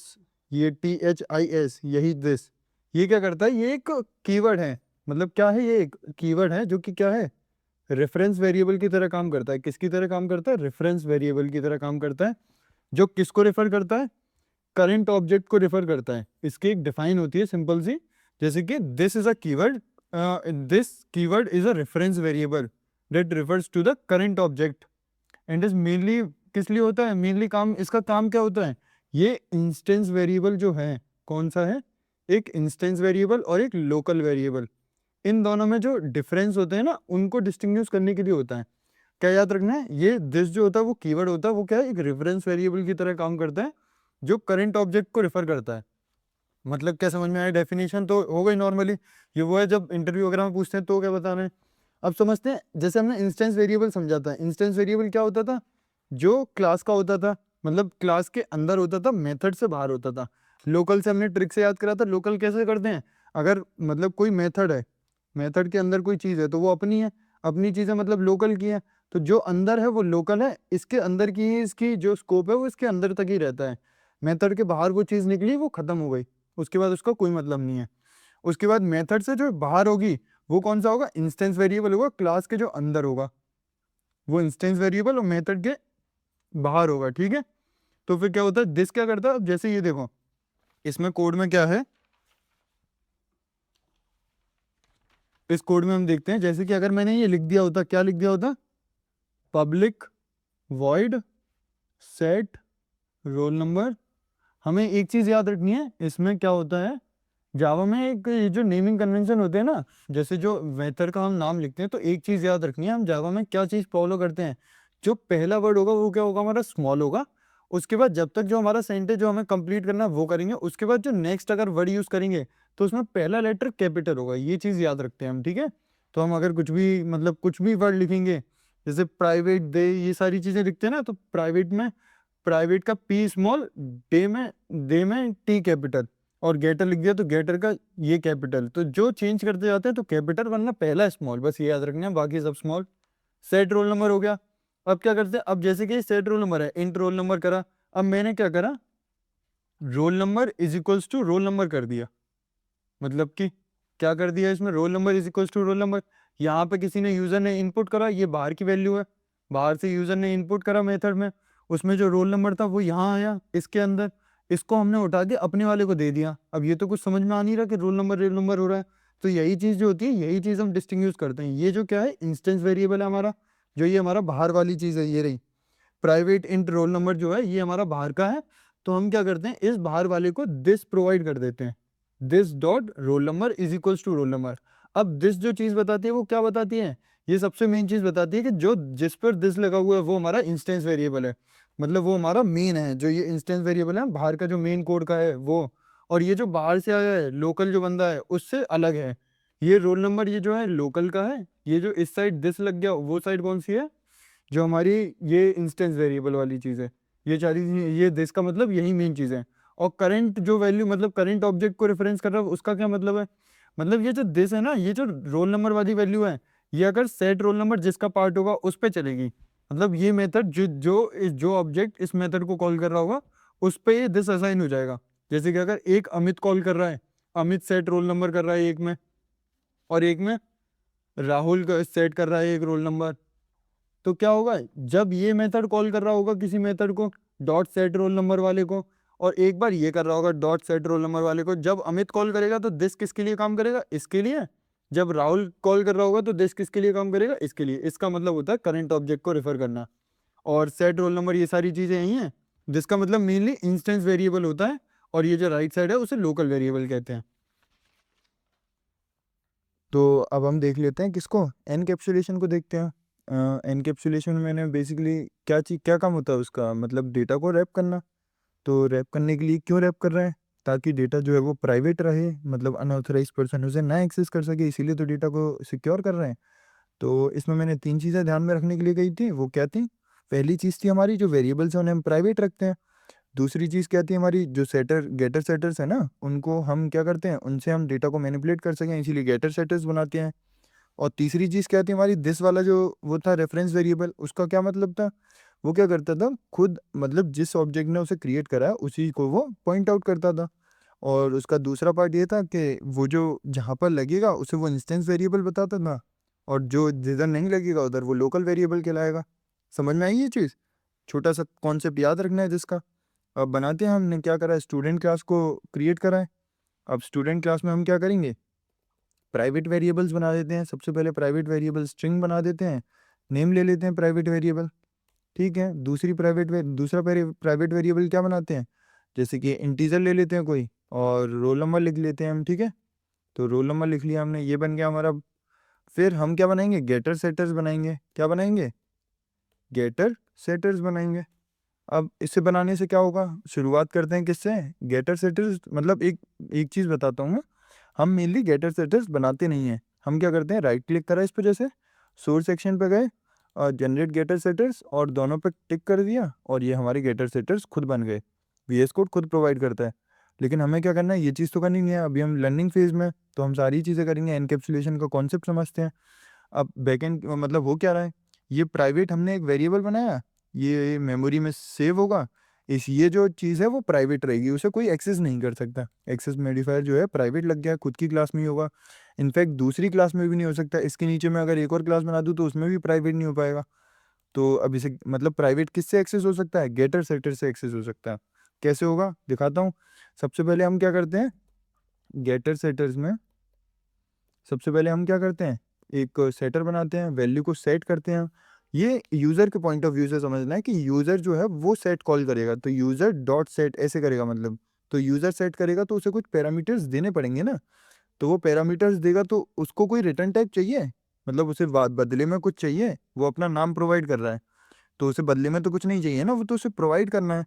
ये THIS, यही दिस। ये क्या करता है, ये एक कीवर्ड है। मतलब क्या है, ये एक कीवर्ड है जो कि क्या है, रेफरेंस वेरिएबल की तरह काम करता है। किसकी तरह काम करता है, रेफरेंस वेरिएबल की तरह काम करता है। जो किसको रेफर करता है, करंट ऑब्जेक्ट को रेफर करता है। इसकी एक डिफाइन होती है सिंपल सी, जैसे कि this is a keyword, this keyword is a reference variable that refers to the current object and is mainly, किस लिए होता है, मेनली काम, इसका काम क्या होता है ये इंस्टेंस वेरिएबल जो है कौन सा है, एक इंस्टेंस वेरिएबल और एक लोकल वेरिएबल। इन दोनों में जो डिफरेंस होते हैं ना उनको डिस्टिंग्विश करने के लिए होता है। क्या याद रखना है, ये दिस जो होता है वो कीवर्ड होता है, वो क्या है, एक रेफरेंस वेरिएबल की तरह काम करता है जो करंट ऑब्जेक्ट को रेफर करता है। मतलब क्या समझ में आया, डेफिनेशन तो हो गई नॉर्मली, ये वो है जब इंटरव्यू वगैरह में पूछते हैं तो क्या बताना है। अब समझते हैं, जैसे हमने इंस्टेंस वेरिएबल समझा था, इंस्टेंस वेरिएबल क्या होता था, जो क्लास का होता था, मतलब क्लास के अंदर होता था, मेथड से बाहर होता था। लोकल से हमने ट्रिक से याद करा था, लोकल कैसे करते हैं, अगर मतलब कोई मेथड है, मेथड के अंदर कोई चीज़ है तो वो अपनी है, अपनी चीज़ है मतलब लोकल की है, तो जो अंदर है वो लोकल है, इसके अंदर की ही इसकी जो स्कोप है वो इसके अंदर तक ही रहता है। मेथड के बाहर वो चीज़ निकली वो खत्म हो गई, उसके बाद उसका कोई मतलब नहीं है। उसके बाद मेथड से जो बाहर होगी वो कौन सा होगा, इंस्टेंस वेरिएबल होगा, क्लास के जो अंदर होगा वो इंस्टेंस वेरिएबल और मेथड के बाहर होगा, ठीक है। तो फिर क्या होता है, दिस क्या करता है, अब जैसे ये देखो इसमें कोड में क्या है, इस कोड में हम देखते हैं, जैसे कि अगर मैंने ये लिख दिया होता, क्या लिख दिया होता, public void set roll number. हमें एक चीज याद रखनी है, इसमें क्या होता है, जावा में एक ये जो नेमिंग कन्वेंशन होते हैं ना, जैसे जो मेथड का हम नाम लिखते हैं, तो एक चीज याद रखनी है, हम जावा में क्या चीज फॉलो करते हैं, जो पहला वर्ड होगा वो क्या होगा, हमारा स्मॉल होगा। उसके बाद जब तक जो हमारा सेंटेंस जो हमें कंप्लीट करना है वो करेंगे, उसके बाद जो नेक्स्ट अगर वर्ड यूज करेंगे तो उसमें पहला लेटर कैपिटल होगा, ये चीज याद रखते हैं हम, ठीक है। तो हम अगर कुछ भी मतलब कुछ भी वर्ड लिखेंगे, जैसे प्राइवेट दे, ये सारी चीजें लिखते हैं ना, तो प्राइवेट में प्राइवेट का पी स्मॉल, दे में टी कैपिटल, और गेटर लिख दिया तो गेटर का ये कैपिटल, तो जो चेंज करते जाते हैं तो कैपिटल वरना पहला स्मॉल, बस ये याद रखना है, बाकी सब स्मॉल। सेट रोल नंबर हो गया। अब क्या करते हैं, अब जैसे कि सेट रोल नंबर है, इंट रोल नंबर करा, अब मैंने क्या करा, roll number is equals to roll number कर दिया, मतलब कि क्या कर दिया इसमें, roll number is equals to roll number. यहाँ पे किसी ने यूजर ने इनपुट करा, ये बाहर की वैल्यू है, बाहर से यूजर ने इनपुट करा मेथड में, उसमें जो रोल नंबर था वो यहाँ आया इसके अंदर, इसको हमने उठा के अपने वाले को दे दिया। अब ये तो कुछ समझ में आ नहीं रहा कि रोल नंबर हो रहा है, तो यही चीज़ जो होती है, यही चीज़ हम डिस्टिंग्विश करते हैं। ये जो क्या है, इंस्टेंस वेरिएबल है हमारा, जो ये हमारा बाहर वाली चीज़ है, ये रही प्राइवेट इंट रोल नंबर जो है, ये हमारा बाहर का है। तो हम क्या करते हैं, इस बाहर वाले को दिस प्रोवाइड कर देते हैं, this dot roll number is equals to roll number. अब दिस जो चीज बताती है वो क्या बताती है, ये सबसे मेन चीज बताती है कि जो जिस पर दिस लगा हुआ है वो हमारा इंस्टेंस वेरिएबल है, मतलब वो हमारा मेन है, जो ये इंस्टेंस वेरिएबल है बाहर का जो मेन कोड का है वो। और ये जो बाहर से आया है लोकल जो बंदा है उससे अलग है, ये रोल नंबर ये जो है लोकल का है, ये जो इस साइड दिस लग गया वो साइड कौन सी है, जो हमारी ये इंस्टेंस वेरिएबल वाली चीज़ है। ये सारी ये दिस का मतलब यही मेन चीज़ है। और करंट जो वैल्यू मतलब करंट ऑब्जेक्ट को रेफरेंस कर रहा है उसका क्या मतलब है, मतलब ये जो दिस है ना, ये जो रोल नंबर वाली वैल्यू है, ये अगर सेट रोल नंबर जिसका पार्ट होगा उस पर चलेगी, मतलब ये मेथड जो ऑब्जेक्ट इस मेथड को कॉल कर रहा होगा उस पर ये दिस असाइन हो जाएगा। जैसे कि अगर एक अमित कॉल कर रहा है, अमित सेट रोल नंबर कर रहा है एक में, और एक में राहुल का सेट कर रहा है एक रोल नंबर, तो क्या होगा, जब ये मेथड कॉल कर रहा होगा किसी method co dot set roll number वाले को, और एक बार ये कर रहा होगा डॉट सेट रोल नंबर वाले को, जब अमित कॉल करेगा तो दिस किसके लिए काम करेगा, इसके लिए। जब राहुल कॉल कर रहा होगा तो दिस किसके लिए काम करेगा, इसके लिए। इसका मतलब होता है करंट ऑब्जेक्ट को रेफर करना। और सेट रोल नंबर ये सारी चीजें यही हैं, जिसका मतलब मेनली इंस्टेंस वेरिएबल होता है, और ये जो राइट साइड है उसे लोकल वेरिएबल कहते हैं। तो अब हम देख लेते हैं किसको, एनकैप्सुलेशन को देखते हैं। एनकैप्सुलेशन में मैंने बेसिकली क्या चीज क्या काम होता है उसका, मतलब डेटा को रैप करना। तो रैप करने के लिए क्यों रैप कर रहे हैं, ताकि डेटा जो है वो प्राइवेट रहे, मतलब अनऑथराइज पर्सन उसे ना एक्सेस कर सके, इसीलिए तो डेटा को सिक्योर कर रहे हैं। तो इसमें मैंने 3 चीज़ें ध्यान में रखने के लिए कही थी, वो क्या थी, पहली चीज़ थी हमारी जो वेरिएबल्स हैं उन्हें हम प्राइवेट रखते हैं। दूसरी चीज़ क्या थी, हमारी जो सेटर गेटर सेटर्स है ना, उनको हम क्या करते हैं, उनसे हम डेटा को मैनिपुलेट कर सकें, इसीलिए गेटर सेटर्स बनाते हैं। और तीसरी चीज़ क्या थी हमारी, दिस वाला जो वो था रेफरेंस वेरिएबल, उसका क्या मतलब था, वो क्या करता था, खुद मतलब जिस ऑब्जेक्ट ने उसे क्रिएट करा है उसी को वो पॉइंट आउट करता था। और उसका दूसरा पार्ट ये था कि वो जो जहाँ पर लगेगा उसे वो इंस्टेंस वेरिएबल बताता था, और जो जिधर नहीं लगेगा उधर वो लोकल वेरिएबल कहलाएगा। समझ में आई ये चीज़, छोटा सा कॉन्सेप्ट याद रखना है जिसका। अब बनाते हैं, हमने क्या करा है, स्टूडेंट क्लास को क्रिएट करा है। अब स्टूडेंट क्लास में हम क्या करेंगे, प्राइवेट वेरिएबल्स बना देते हैं। सबसे पहले प्राइवेट वेरिएबल स्ट्रिंग बना देते हैं, नेम ले लेते हैं प्राइवेट वेरिएबल, ठीक है। दूसरा प्राइवेट वेरिएबल क्या बनाते हैं, जैसे कि इंटीजर ले लेते हैं कोई और रोल नंबर लिख लेते हैं हम, ठीक है। तो रोल नंबर लिख लिया हमने, ये बन गया हमारा। फिर हम क्या बनाएंगे, गेटर सेटर्स बनाएंगे। क्या बनाएंगे, गेटर सेटर्स बनाएंगे। अब इसे बनाने से क्या होगा, शुरुआत करते हैं किससे, गेटर सेटर्स। मतलब एक एक चीज़ बताता हूँ मैं, हम मेनली गेटर सेटर्स बनाते नहीं हैं। हम क्या करते हैं, राइट क्लिक करा इस पर, जैसे सोर्स सेक्शन पे गए और जनरेट गेटर सेटर्स और दोनों पे टिक कर दिया और ये हमारे गेटर सेटर्स खुद बन गए। VS कोड खुद प्रोवाइड करता है। लेकिन हमें क्या करना है, ये चीज़ तो करनी नहीं है, अभी हम लर्निंग फेज में, तो हम सारी चीज़ें करेंगे, एनकैप्सुलेशन का कॉन्सेप्ट समझते हैं। अब बैकएंड मतलब हो क्या रहा है, ये प्राइवेट हमने एक वेरिएबल बनाया, ये मेमोरी में सेव होगा। ये जो चीज़ है वो प्राइवेट रहेगी, उसे कोई एक्सेस नहीं कर सकता। एक्सेस मॉडिफायर जो है प्राइवेट लग गया, खुद की क्लास में ही होगा। इनफैक्ट दूसरी क्लास में भी नहीं हो सकता, इसके नीचे मैं अगर एक और क्लास बना दूँ तो उसमें भी प्राइवेट नहीं हो पाएगा। तो अब इसे मतलब प्राइवेट किससे एक्सेस हो सकता है, गेटर सेटर से एक्सेस हो सकता है। कैसे होगा दिखाता हूँ। सबसे पहले हम क्या करते हैं, गेटर सेटर्स में सबसे पहले हम क्या करते हैं, एक सेटर बनाते हैं, वैल्यू को सेट करते हैं। ये यूज़र के पॉइंट ऑफ व्यू से समझना है कि यूज़र जो है वो सेट कॉल करेगा, तो यूज़र डॉट सेट ऐसे करेगा मतलब। तो यूज़र सेट करेगा तो उसे कुछ पैरामीटर्स देने पड़ेंगे ना, तो वो पैरामीटर्स देगा तो उसको कोई रिटर्न टाइप चाहिए, मतलब उसे बदले में कुछ चाहिए। वो अपना नाम प्रोवाइड कर रहा है तो उसे बदले में तो कुछ नहीं चाहिए ना, वो तो उसे प्रोवाइड करना है।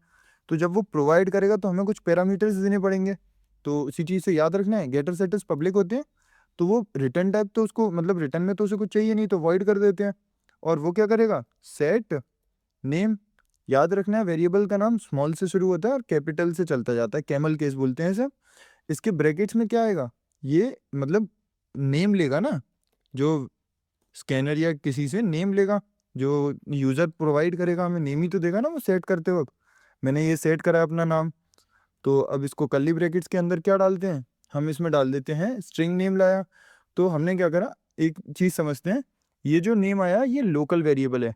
तो जब वो प्रोवाइड करेगा तो हमें कुछ पैरामीटर्स देने पड़ेंगे। तो इसी चीज़ से याद रखना है, गेटर सेटर्स पब्लिक होते हैं तो वो रिटर्न टाइप तो उसको मतलब रिटर्न में तो उसे कुछ चाहिए नहीं, तो वॉइड कर देते हैं। और वो क्या करेगा, सेट नेम। याद रखना है वेरिएबल का नाम स्मॉल से शुरू होता है और कैपिटल से चलता जाता है, कैमल केस बोलते हैं इसे। इसके ब्रैकेट्स में क्या आएगा, ये मतलब नेम लेगा ना, जो स्कैनर या किसी से नेम लेगा, जो यूज़र प्रोवाइड करेगा हमें नेम ही तो देगा ना वो सेट करते वक्त। मैंने ये सेट करा है अपना नाम, तो अब इसको कर्ली ब्रैकेट्स के अंदर क्या डालते हैं, हम इसमें डाल देते हैं स्ट्रिंग नेम लाया। तो हमने क्या करा, एक चीज़ समझते हैं, ये जो नेम आया ये लोकल वेरिएबल है,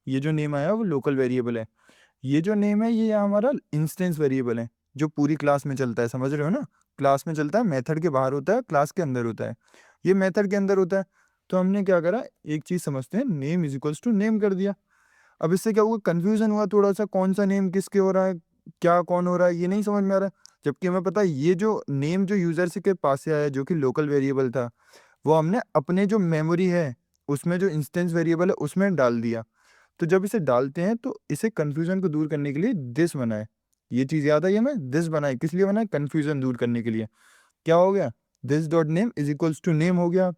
ये जो नेम आया वो लोकल वेरिएबल है। ये जो नेम है ये हमारा इंस्टेंस वेरिएबल है, जो पूरी क्लास में चलता है, समझ रहे हो ना। क्लास में चलता है, मेथड के बाहर होता है, क्लास के अंदर होता है। ये मेथड के अंदर होता है। तो हमने क्या करा, एक चीज़ समझते हैं, name is equals to name कर दिया। अब इससे क्या हुआ, कन्फ्यूजन हुआ थोड़ा सा, कौन सा नेम किसके हो रहा है, क्या कौन हो रहा है, ये नहीं समझ में आ रहा है। जबकि हमें पता है ये जो नेम जो यूजर से के पास से आया जो कि लोकल वेरिएबल था, वो हमने अपने जो मेमोरी है उसमें जो इंस्टेंस वेरिएबल है उसमें डाल दिया। तो जब इसे डालते हैं तो इसे कन्फ्यूजन को दूर करने के लिए दिस बनाए। ये चीज़ याद आई हमें, दिस बनाए किस लिए बनाए, कन्फ्यूजन दूर करने के लिए। क्या हो गया, this dot name is equals to name हो गया।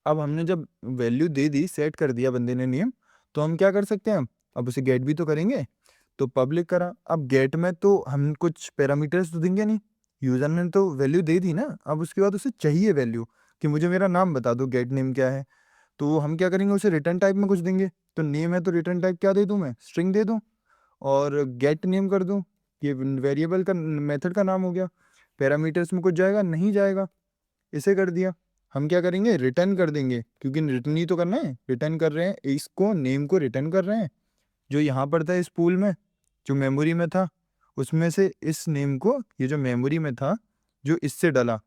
अब हमने जब वैल्यू दे दी, सेट कर दिया बंदे ने नेम, तो हम क्या कर सकते हैं, अब उसे गेट भी तो करेंगे। तो पब्लिक करा, अब गेट में तो हम कुछ पैरामीटर्स तो देंगे नहीं, यूजर ने तो वैल्यू दे दी ना। अब उसके बाद उसे चाहिए वैल्यू कि मुझे मेरा नाम बता दो, गेट नेम क्या है। तो हम क्या करेंगे, उसे रिटर्न टाइप में कुछ देंगे। तो नेम है तो रिटर्न टाइप क्या दे दूं मैं, स्ट्रिंग दे दूं। और गेट नेम कर दूं, ये वेरिएबल का मेथड का नाम हो गया। पैरामीटर्स में कुछ जाएगा नहीं जाएगा, इसे कर दिया। हम क्या करेंगे, रिटर्न कर देंगे, क्योंकि रिटर्न ही तो करना है, रिटर्न कर रहे हैं इसको, नेम को रिटर्न कर रहे हैं। जो यहाँ पर था इस पूल में, जो मेमोरी में था, उसमें से इस नेम को, ये जो मेमोरी में था जो इससे डला,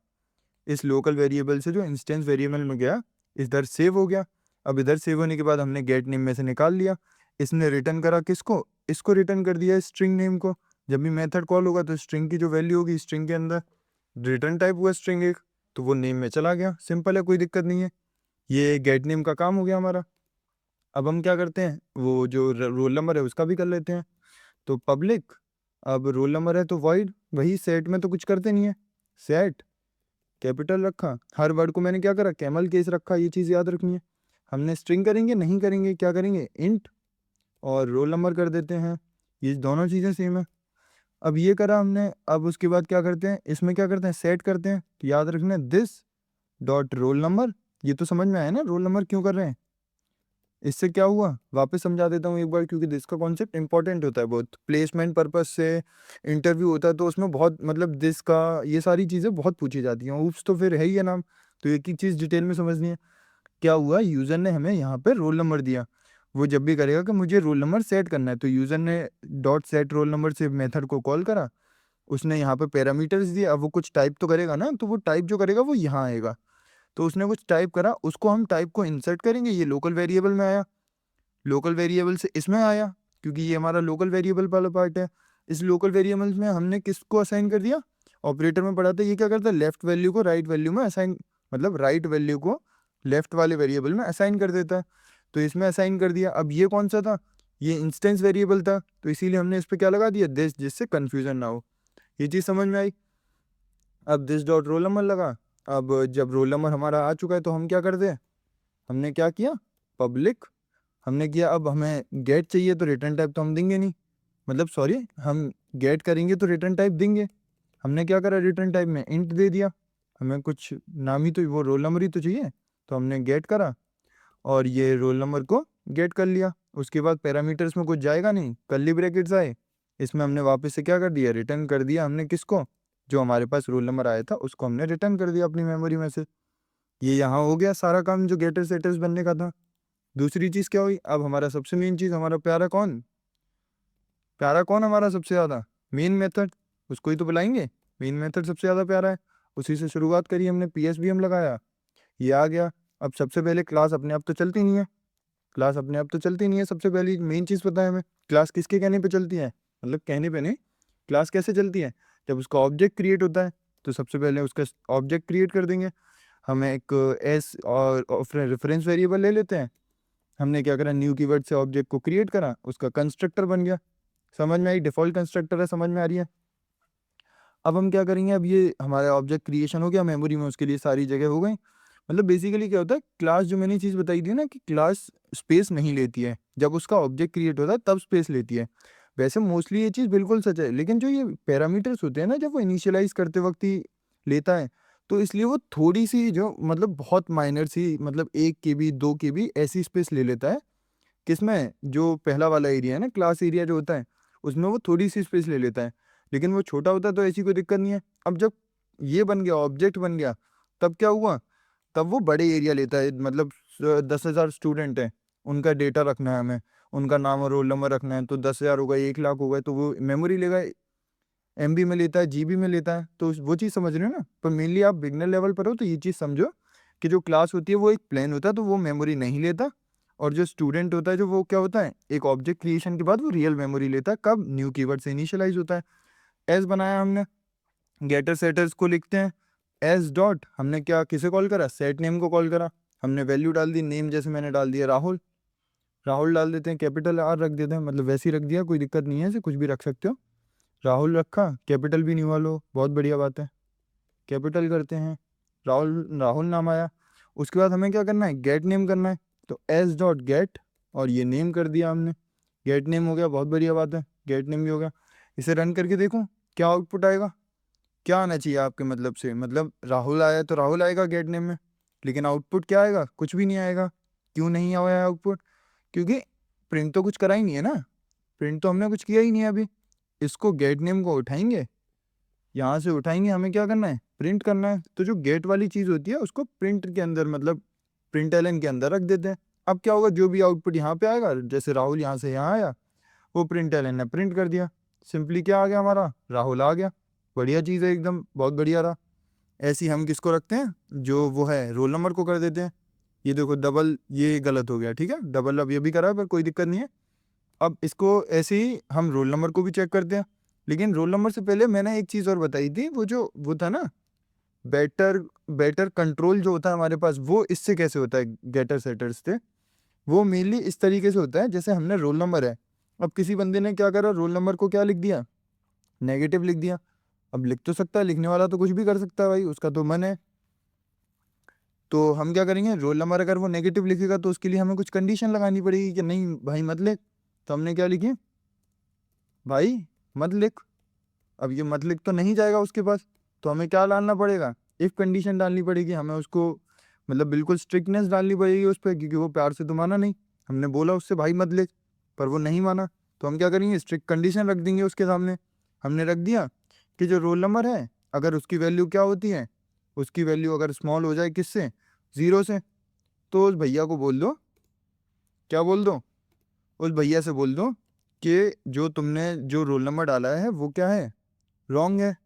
इस लोकल वेरिएबल से जो इंस्टेंस वेरिएबल में गया, इधर सेव हो गया। अब इधर सेव होने के बाद हमने गेट नेम में से निकाल लिया। इसने रिटर्न करा किसको, इसको रिटर्न कर दिया स्ट्रिंग नेम को। जब भी मेथड कॉल होगा तो स्ट्रिंग की जो वैल्यू होगी स्ट्रिंग के अंदर, रिटर्न टाइप हुआ स्ट्रिंग एक, तो वो नेम में चला गया। सिंपल है, कोई दिक्कत नहीं है। ये गेट नेम का काम हो गया हमारा। अब हम क्या करते हैं, वो जो रोल नंबर है उसका भी कर लेते हैं। तो पब्लिक, अब रोल नंबर है तो वॉइड, वही सेट में तो कुछ करते नहीं है, सेट कैपिटल रखा, हर वर्ड को मैंने क्या करा, कैमल केस रखा। ये चीज़ याद रखनी है। हमने स्ट्रिंग करेंगे नहीं करेंगे, क्या करेंगे, इंट, और रोल नंबर कर देते हैं। ये दोनों चीज़ें सेम है। अब ये करा हमने, अब उसके बाद क्या करते हैं, इसमें क्या करते हैं, सेट करते हैं। तो याद रखना है दिस डॉट रोल नंबर। ये तो समझ में आया ना, रोल नंबर क्यों कर रहे हैं। इससे क्या हुआ, वापस समझा देता हूँ एक बार, क्योंकि दिस का कॉन्सेप्ट इंपॉर्टेंट होता है बहुत, प्लेसमेंट पर्पस से इंटरव्यू होता है तो उसमें बहुत मतलब दिस का ये सारी चीज़ें बहुत पूछी जाती हैं। ऊप्स तो फिर है ही है नाम, तो एक एक चीज़ डिटेल में समझनी है। क्या हुआ, यूज़र ने हमें यहाँ पे रोल नंबर दिया। वो जब भी करेगा कि मुझे रोल नंबर सेट करना है, तो यूज़र ने डॉट सेट रोल नंबर से मेथड को कॉल करा। उसने यहाँ पे पैरामीटर्स दिए। अब वो कुछ टाइप तो करेगा ना, तो वो टाइप जो करेगा वो यहाँ आएगा। तो उसने कुछ टाइप करा, उसको हम टाइप को इंसर्ट करेंगे, ये लोकल वेरिएबल में आया, लोकल वेरिएबल से इसमें आया, क्योंकि ये हमारा लोकल वेरिएबल वाला पार्ट है। इस लोकल वेरिएबल्स में हमने किसको असाइन कर दिया, ऑपरेटर में पढ़ा था ये क्या करता है, लेफ्ट वैल्यू को राइट वैल्यू में असाइन, मतलब राइट वैल्यू को लेफ्ट वाले वेरिएबल में असाइन कर देता है। तो इसमें असाइन कर दिया। अब ये कौन सा था, ये इंस्टेंस वेरिएबल था, तो इसीलिए हमने इस पर क्या लगा दिया दिस, जिससे कन्फ्यूजन ना हो। ये चीज़ समझ में आई। अब दिस डॉट रोल नंबर लगा। अब जब रोल नंबर हमारा आ चुका है तो हम क्या करते हैं, हमने क्या किया, पब्लिक हमने किया। अब हमें गेट चाहिए तो रिटर्न टाइप तो हम देंगे नहीं, मतलब सॉरी, हम गेट करेंगे तो रिटर्न टाइप देंगे। हमने क्या करा, रिटर्न टाइप में इंट दे दिया। हमें कुछ नाम ही तो, वो रोल नंबर ही तो चाहिए, तो हमने गेट करा और ये रोल नंबर को गेट कर लिया। उसके बाद पैरामीटर्स में कुछ जाएगा नहीं, कर्ली ब्रैकेट्स आए, इसमें हमने वापस से क्या कर दिया, रिटर्न कर दिया हमने किसको, जो हमारे पास रोल नंबर आया था उसको हमने रिटर्न कर दिया अपनी मेमोरी में से। ये यहाँ हो गया सारा काम जो गेटर सेटर्स बनने का था। दूसरी चीज़ क्या हुई, अब हमारा सबसे मेन चीज़, हमारा प्यारा कौन हमारा सबसे ज़्यादा, मेन मेथड, उसको ही तो बुलाएंगे। मेन मेथड सबसे ज़्यादा प्यारा है, उसी से शुरुआत करी हमने, PSBM लगाया, ये आ गया। अब सबसे पहले क्लास अपने आप तो चलती नहीं है, क्लास अपने आप तो चलती नहीं है। सबसे पहली मेन चीज़ पता है हमें, क्लास किसके कहने पे चलती है, मतलब कहने पे नहीं, क्लास कैसे चलती है, जब उसका ऑब्जेक्ट क्रिएट होता है तो सबसे पहले उसका ऑब्जेक्ट क्रिएट कर देंगे। हमें एक एस और रेफरेंस वेरिएबल ले लेते हैं। हमने क्या करा, न्यू कीवर्ड से ऑब्जेक्ट को क्रिएट करा, उसका कंस्ट्रक्टर बन गया। समझ में आई, डिफ़ॉल्ट कंस्ट्रक्टर है, समझ में आ रही है। अब हम क्या करेंगे, अब ये हमारा ऑब्जेक्ट क्रिएशन हो गया मेमोरी में, उसके लिए सारी जगह हो गई। मतलब बेसिकली क्या होता है, क्लास जो मैंने चीज़ बताई थी ना कि क्लास स्पेस नहीं लेती है, जब उसका ऑब्जेक्ट क्रिएट होता है तब स्पेस लेती है। वैसे मोस्टली ये चीज़ बिल्कुल सच है, लेकिन जो ये पैरामीटर्स होते हैं ना, जब वो इनिशियलाइज करते वक्त ही लेता है, तो इसलिए वो थोड़ी सी जो मतलब बहुत माइनर सी, मतलब 1 KB 2 KB ऐसी स्पेस ले लेता है। किसमें, जो पहला वाला एरिया है ना, क्लास एरिया जो होता है, उसमें वो थोड़ी सी स्पेस ले लेता है, लेकिन वो छोटा होता है तो ऐसी कोई दिक्कत नहीं है। अब जब ये बन गया, ऑब्जेक्ट बन गया, तब क्या हुआ, तब वो बड़े एरिया लेता है। मतलब 10,000 स्टूडेंट हैं, उनका डेटा रखना है हमें, उनका नाम और रोल नंबर रखना है, तो 10,000 हो गए, 1 लाख हो गए, तो वो मेमोरी लेगा, MB में लेता है, GB में लेता है। तो वो चीज़ समझ रहे हो ना। पर मेनली आप बिगनर लेवल पर हो तो ये चीज़ समझो कि जो क्लास होती है वो एक प्लेन होता है, तो वो मेमोरी नहीं लेता। और जो स्टूडेंट होता है, जो वो क्या होता है, एक ऑब्जेक्ट क्रिएशन के बाद वो रियल मेमोरी लेता है, कब, न्यू कीवर्ड से इनिशियलाइज होता है। एस बनाया हमने, गेटर सेटर्स को लिखते हैं, एस डॉट, हमने क्या किसे कॉल करा, सेट नेम को कॉल करा। हमने वैल्यू डाल दी, नेम जैसे मैंने डाल दिया राहुल, राहुल डाल देते हैं, कैपिटल R रख देते हैं, मतलब वैसे ही रख दिया, कोई दिक्कत नहीं है, ऐसे कुछ भी रख सकते हो। राहुल रखा, कैपिटल भी नहीं वालो, बहुत बढ़िया बात है, कैपिटल करते हैं, राहुल, राहुल नाम आया। उसके बाद हमें क्या करना है, गेट नेम करना है, तो एस डॉट गेट, और ये नेम कर दिया हमने, गेट नेम हो गया, बहुत बढ़िया बात है, गेट नेम भी हो गया। इसे रन करके देखो क्या आउटपुट आएगा, क्या आना चाहिए आपके मतलब से, मतलब राहुल आया तो राहुल आएगा गेट नेम में, लेकिन आउटपुट क्या आएगा, कुछ भी नहीं आएगा। क्यों नहीं आया आउटपुट, क्योंकि प्रिंट तो कुछ करा ही नहीं है ना, प्रिंट तो हमने कुछ किया ही नहीं है अभी। इसको गेट नेम को उठाएंगे, यहाँ से उठाएंगे, हमें क्या करना है, प्रिंट करना है। तो जो गेट वाली चीज़ होती है उसको प्रिंट के अंदर, मतलब प्रिंट एलन के अंदर रख देते हैं। अब क्या होगा, जो भी आउटपुट यहाँ पे आएगा, जैसे राहुल यहाँ से यहाँ आया, वो प्रिंट एलन ने प्रिंट कर दिया, सिंपली क्या आ गया हमारा, राहुल आ गया। बढ़िया चीज़ है एकदम, बहुत बढ़िया रहा। ऐसे ही हम किसको रखते हैं, जो वो है रोल नंबर को कर देते हैं। ये देखो डबल, ये गलत हो गया, ठीक है, डबल अब ये भी करा है पर कोई दिक्कत नहीं है। अब इसको ऐसे ही हम रोल नंबर को भी चेक करते हैं, लेकिन रोल नंबर से पहले मैंने एक चीज़ और बताई थी, वो जो वो था ना, बेटर बेटर कंट्रोल जो होता है हमारे पास, वो इससे कैसे होता है, गेटर सेटर्स से। वो मेनली इस तरीके से होता है, जैसे हमने रोल नंबर है, अब किसी बंदे ने क्या करा, रोल नंबर को क्या लिख दिया, नेगेटिव लिख दिया। अब लिख तो सकता है, लिखने वाला तो कुछ भी कर सकता है भाई, उसका तो मन है। तो हम क्या करेंगे, रोल नंबर अगर वो नेगेटिव लिखेगा तो उसके लिए हमें कुछ कंडीशन लगानी पड़ेगी कि नहीं भाई मत लिख। तो हमने क्या लिखी, भाई मत लिख। अब ये मत लिख तो नहीं जाएगा उसके पास, तो हमें क्या डालना पड़ेगा, इफ़ कंडीशन डालनी पड़ेगी हमें उसको, मतलब बिल्कुल स्ट्रिक्टनेस डालनी पड़ेगी उस पर, क्योंकि वो प्यार से तो माना नहीं। हमने बोला उससे भाई मत लिख, पर वो नहीं माना, तो हम क्या करेंगे, स्ट्रिक्ट कंडीशन रख देंगे उसके सामने। हमने रख दिया कि जो रोल नंबर है, अगर उसकी वैल्यू क्या होती है, उसकी वैल्यू अगर स्मॉल हो जाए किससे, 0 से, तो उस भैया को बोल दो, क्या बोल दो, उस भैया से बोल दो कि जो तुमने जो रोल नंबर डाला है वो क्या है, रॉन्ग है।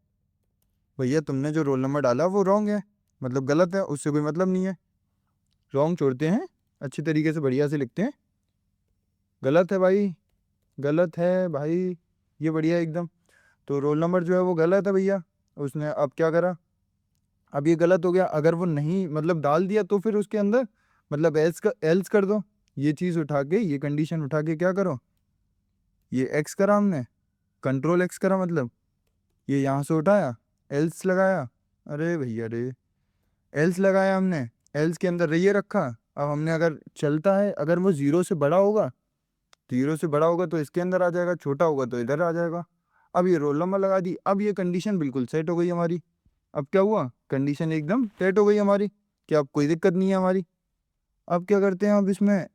भैया तुमने जो रोल नंबर डाला वो रॉन्ग है, मतलब गलत है, उससे कोई मतलब नहीं है। रॉन्ग छोड़ते हैं, अच्छी तरीके से बढ़िया से लिखते हैं, गलत है भाई, गलत है भाई, ये बढ़िया है एकदम। तो रोल नंबर जो है वो गलत है भैया, उसने अब क्या करा, अब ये गलत हो गया। अगर वो नहीं मतलब डाल दिया तो फिर उसके अंदर मतलब एल्स कर दो, ये चीज़ उठा के, ये कंडीशन उठा के क्या करो, ये एक्स करा हमने, कंट्रोल एक्स करा, मतलब ये यहाँ से उठाया, एल्स लगाया, अरे भैया रे, एल्स लगाया हमने, एल्स के अंदर ये रखा। अब हमने अगर चलता है, अगर वो जीरो से बड़ा होगा, जीरो से बड़ा होगा तो इसके अंदर आ जाएगा, छोटा होगा तो इधर आ जाएगा। अब ये रोल नंबर लगा दी, अब ये कंडीशन बिल्कुल सेट हो गई हमारी। अब क्या हुआ, कंडीशन एकदम सेट हो गई हमारी, कि अब कोई दिक्कत नहीं है हमारी। अब क्या करते हैं, अब इसमें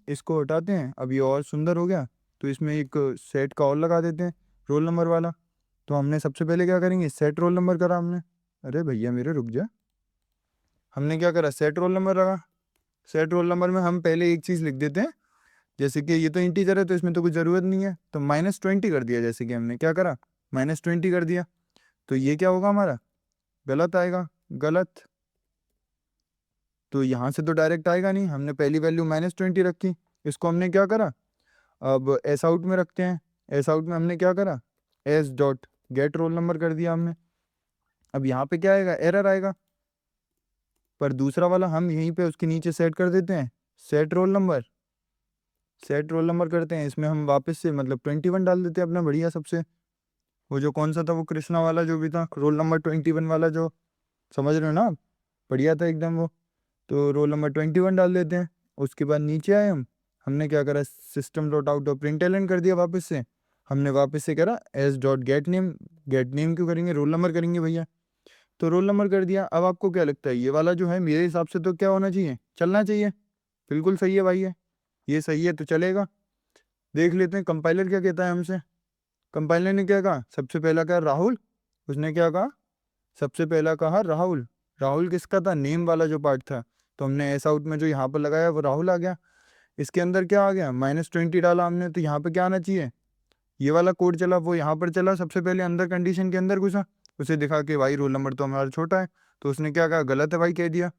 इसको हटाते हैं, अब ये और सुंदर हो गया। तो इसमें एक सेट का और लगा देते हैं, रोल नंबर वाला। तो हमने सबसे पहले क्या करेंगे, सेट रोल नंबर करा हमने, अरे भैया मेरे रुक जा, हमने क्या करा, सेट रोल नंबर लगा। सेट रोल नंबर में हम पहले एक चीज़ लिख देते हैं, जैसे कि ये तो इंटीजर है तो इसमें तो कुछ ज़रूरत नहीं है, तो -20 कर दिया, जैसे कि हमने क्या करा, -20 कर दिया। तो ये क्या होगा हमारा, गलत आएगा, गलत। तो यहाँ से तो डायरेक्ट आएगा नहीं, हमने पहली वैल्यू -20 रखी, इसको हमने क्या करा, अब एस आउट में रखते हैं। एस आउट में हमने क्या करा, S dot gate role number कर दिया हमने। अब यहाँ पे क्या आएगा, एरर आएगा, पर दूसरा वाला हम यहीं पे उसके नीचे सेट कर देते हैं, set roll number. Set roll number करते हैं, इसमें हम वापस से मतलब 21 डाल देते हैं अपना बढ़िया सबसे, वो जो कौन सा था, वो कृष्णा वाला जो भी था, रोल नंबर 21 वाला, जो समझ रहे हो ना आप, बढ़िया था एकदम वो। तो रोल नंबर 21 डाल देते हैं। उसके बाद नीचे आए हमने क्या करा, system dot out of println कर दिया वापस से। हमने वापस से करा S dot gate name, gate name क्यों करेंगे, रोल नंबर करेंगे भैया। तो रोल नंबर कर दिया। अब आपको क्या लगता है, ये वाला जो है मेरे हिसाब से तो क्या होना चाहिए, चलना चाहिए, बिल्कुल सही है भाई, ये सही है तो चलेगा। देख लेते हैं कंपाइलर क्या कहता है हमसे। कंपाइलर ने क्या कहा, सबसे पहला कहा राहुल, उसने क्या कहा, सबसे पहला कहा राहुल। राहुल किसका था, नेम वाला जो पार्ट था, तो हमने एस आउट में जो यहाँ पर लगाया वो राहुल आ गया। इसके अंदर क्या आ गया, -20 डाला हमने, तो यहाँ पे क्या आना चाहिए, ये वाला कोड चला, वो यहाँ पर चला, सबसे पहले अंदर कंडीशन के अंदर घुसा, उसे दिखा के भाई रोल नंबर तो हमारा छोटा है, तो उसने क्या कहा, गलत है भाई कह दिया,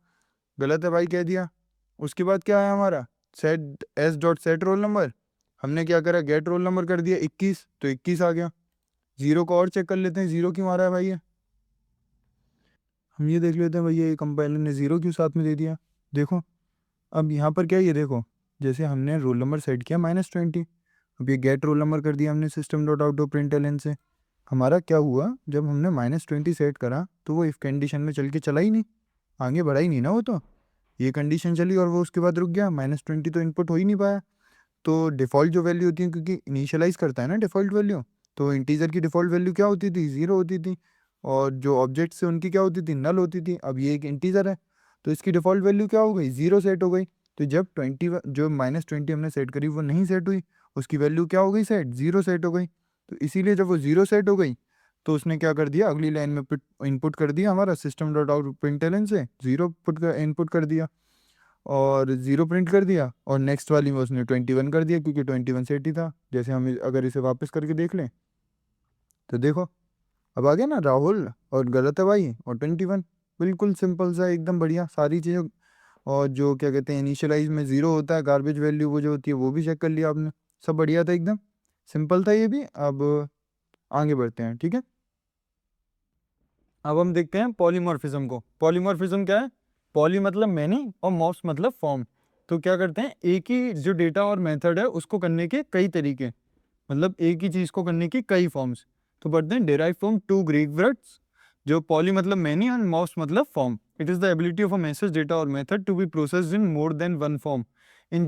गलत है भाई कह दिया। उसके बाद क्या है हमारा, set S dot set roll number, हमने क्या करा, गेट रोल नंबर कर दिया 21, तो 21 आ गया। जीरो को और चेक कर लेते हैं, जीरो क्यों आ रहा है भाई ये, हम ये देख लेते हैं भैया, ये कंपाइलर ने जीरो क्यों साथ में दे दिया। देखो अब यहाँ पर क्या है, ये देखो, जैसे हमने रोल नंबर सेट किया -20, अब ये गेट रोल नंबर कर दिया हमने system dot out of println से। हमारा क्या हुआ, जब हमने -20 सेट करा तो वो इफ़ कंडीशन में चल के चला ही नहीं, आगे बढ़ा ही नहीं ना वो, तो ये कंडीशन चली और वो उसके बाद रुक गया, -20 तो इनपुट हो ही नहीं पाया। तो डिफ़ॉल्ट जो वैल्यू होती है, क्योंकि इनिशियलाइज़ करता है ना डिफ़ॉल्ट वैल्यू, तो इंटीजर की डिफ़ॉल्ट वैल्यू क्या होती थी, 0 होती थी, और जो ऑब्जेक्ट्स है उनकी क्या होती थी, नल होती थी। अब ये एक इंटीजर है तो इसकी डिफ़ॉल्ट वैल्यू क्या हो गई, 0 सेट हो गई। तो जब 20 जो -20 हमने सेट करी वो नहीं सेट हुई, उसकी वैल्यू क्या हो गई, सेट 0 सेट हो गई। तो इसीलिए जब वो 0 सेट हो गई तो उसने क्या कर दिया, अगली लाइन में इनपुट कर दिया हमारा सिस्टम डॉट आउट प्रिंटलन से 0 इनपुट कर दिया, और 0 प्रिंट कर दिया, और नेक्स्ट वाली में उसने 21 कर दिया, क्योंकि 21 सेट ही था। जैसे हम अगर इसे वापस करके देख लें तो देखो, अब आ गया ना राहुल, और गलत है भाई, और 21, बिल्कुल सिंपल सा एकदम बढ़िया सारी चीज़ें। और जो क्या कहते हैं इनिशियलाइज में 0 होता है, गार्बेज वैल्यू वो जो होती है वो भी चेक कर लिया आपने, सब बढ़िया था एकदम, सिंपल था ये भी। अब आगे बढ़ते हैं, ठीक है। अब हम देखते हैं पॉलीमॉर्फिज्म को। पॉलीमॉर्फिज्म क्या है, पॉली मतलब मैनी और मॉर्फ्स मतलब फॉर्म। तो क्या करते हैं, एक ही जो डेटा और मेथड है उसको करने के कई तरीके, मतलब एक ही चीज़ को करने की कई फॉर्म्स। तो पढ़ते हैं डेराइव फ्रॉम 2 ग्रीक वर्ड्स, जो पॉली मतलब मैनी एंड मॉर्फ्स मतलब form. It is the ability of a message data और method to be processed in more than one form. In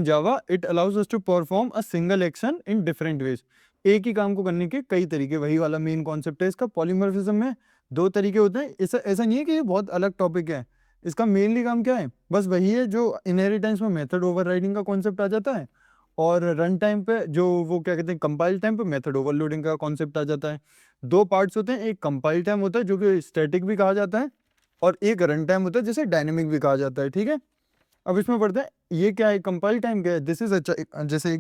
Java it allows us to perform a single action in different ways. एक ही काम को करने के कई तरीके, वही वाला मेन कॉन्सेप्ट है इसका। पॉलीमॉर्फिज्म में दो तरीके होते हैं, ऐसा ऐसा नहीं है कि ये बहुत अलग टॉपिक है। इसका मेनली काम क्या है, बस वही है जो इनहेरिटेंस में मेथड ओवरराइडिंग का कॉन्सेप्ट आ जाता है, और रन टाइम पे जो वो क्या कहते हैं कंपाइल टाइम पे मेथड ओवरलोडिंग का कॉन्सेप्ट आ जाता है। दो पार्ट्स होते हैं, एक कंपाइल टाइम होता है जो कि स्टैटिक भी कहा जाता है, और एक रन टाइम होता है जिसे डायनेमिक भी कहा जाता है, ठीक है। अब इसमें पढ़ते हैं ये क्या है, कंपाइल टाइम क्या है, दिस इज अच्छा, जैसे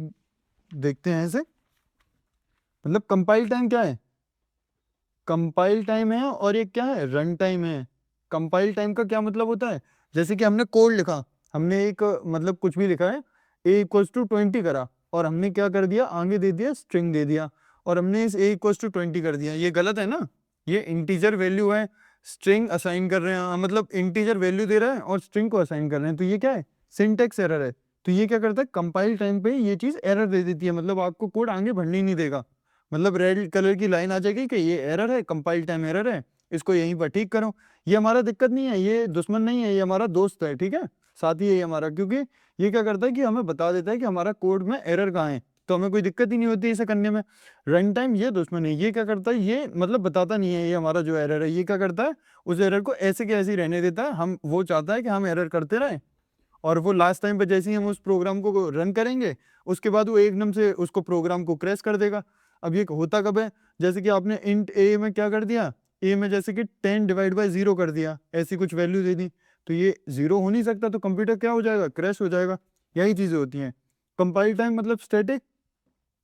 देखते हैं ऐसे, मतलब कंपाइल टाइम क्या है, कंपाइल टाइम है, और एक क्या है, रन टाइम है। कंपाइल टाइम का क्या मतलब होता है, जैसे कि हमने कोड लिखा, हमने एक मतलब कुछ भी लिखा है, a = 20 करा, और हमने क्या कर दिया, आगे दे दिया स्ट्रिंग दे दिया, और हमने इस a इक्वल टू 20 कर दिया, ये गलत है ना। ये इंटीजर वैल्यू है, स्ट्रिंग असाइन कर रहे हैं, मतलब इंटीजर वैल्यू दे रहा है और स्ट्रिंग को असाइन कर रहे हैं, तो ये क्या है, सिंटेक्स एरर है। तो ये क्या करता है, कंपाइल टाइम पे ये चीज़ एरर दे देती है, मतलब आपको कोड आगे बढ़ने ही नहीं देगा। मतलब रेड कलर की लाइन आ जाएगी कि ये एरर है, कंपाइल टाइम एरर है, इसको यहीं पर ठीक करो। ये हमारा दिक्कत नहीं है, ये दुश्मन नहीं है, ये हमारा दोस्त है, ठीक है, साथी है ये हमारा, क्योंकि ये क्या करता है कि हमें बता देता है कि हमारा कोड में एरर कहाँ है, तो हमें कोई दिक्कत ही नहीं होती इसे करने में। रन टाइम ये दुश्मन है, ये क्या करता है, ये मतलब बताता नहीं है ये हमारा जो एरर है, ये क्या करता है, उस एरर को ऐसे के ऐसे ही रहने देता है। हम वो चाहता है कि हम एरर करते रहें, और वो लास्ट टाइम पे जैसे ही हम उस प्रोग्राम को रन करेंगे उसके बाद वो एकदम से उसको प्रोग्राम को क्रैश कर देगा। अब ये होता कब है, जैसे कि आपने इंट ए में क्या कर दिया, ए में जैसे कि 10 डिवाइड बाई 0 कर दिया, ऐसी कुछ वैल्यू दे दी, तो ये 0 हो नहीं सकता, तो कंप्यूटर क्या हो जाएगा, क्रैश हो जाएगा। यही चीज़ें होती हैं। कंपाइल टाइम मतलब स्टैटिक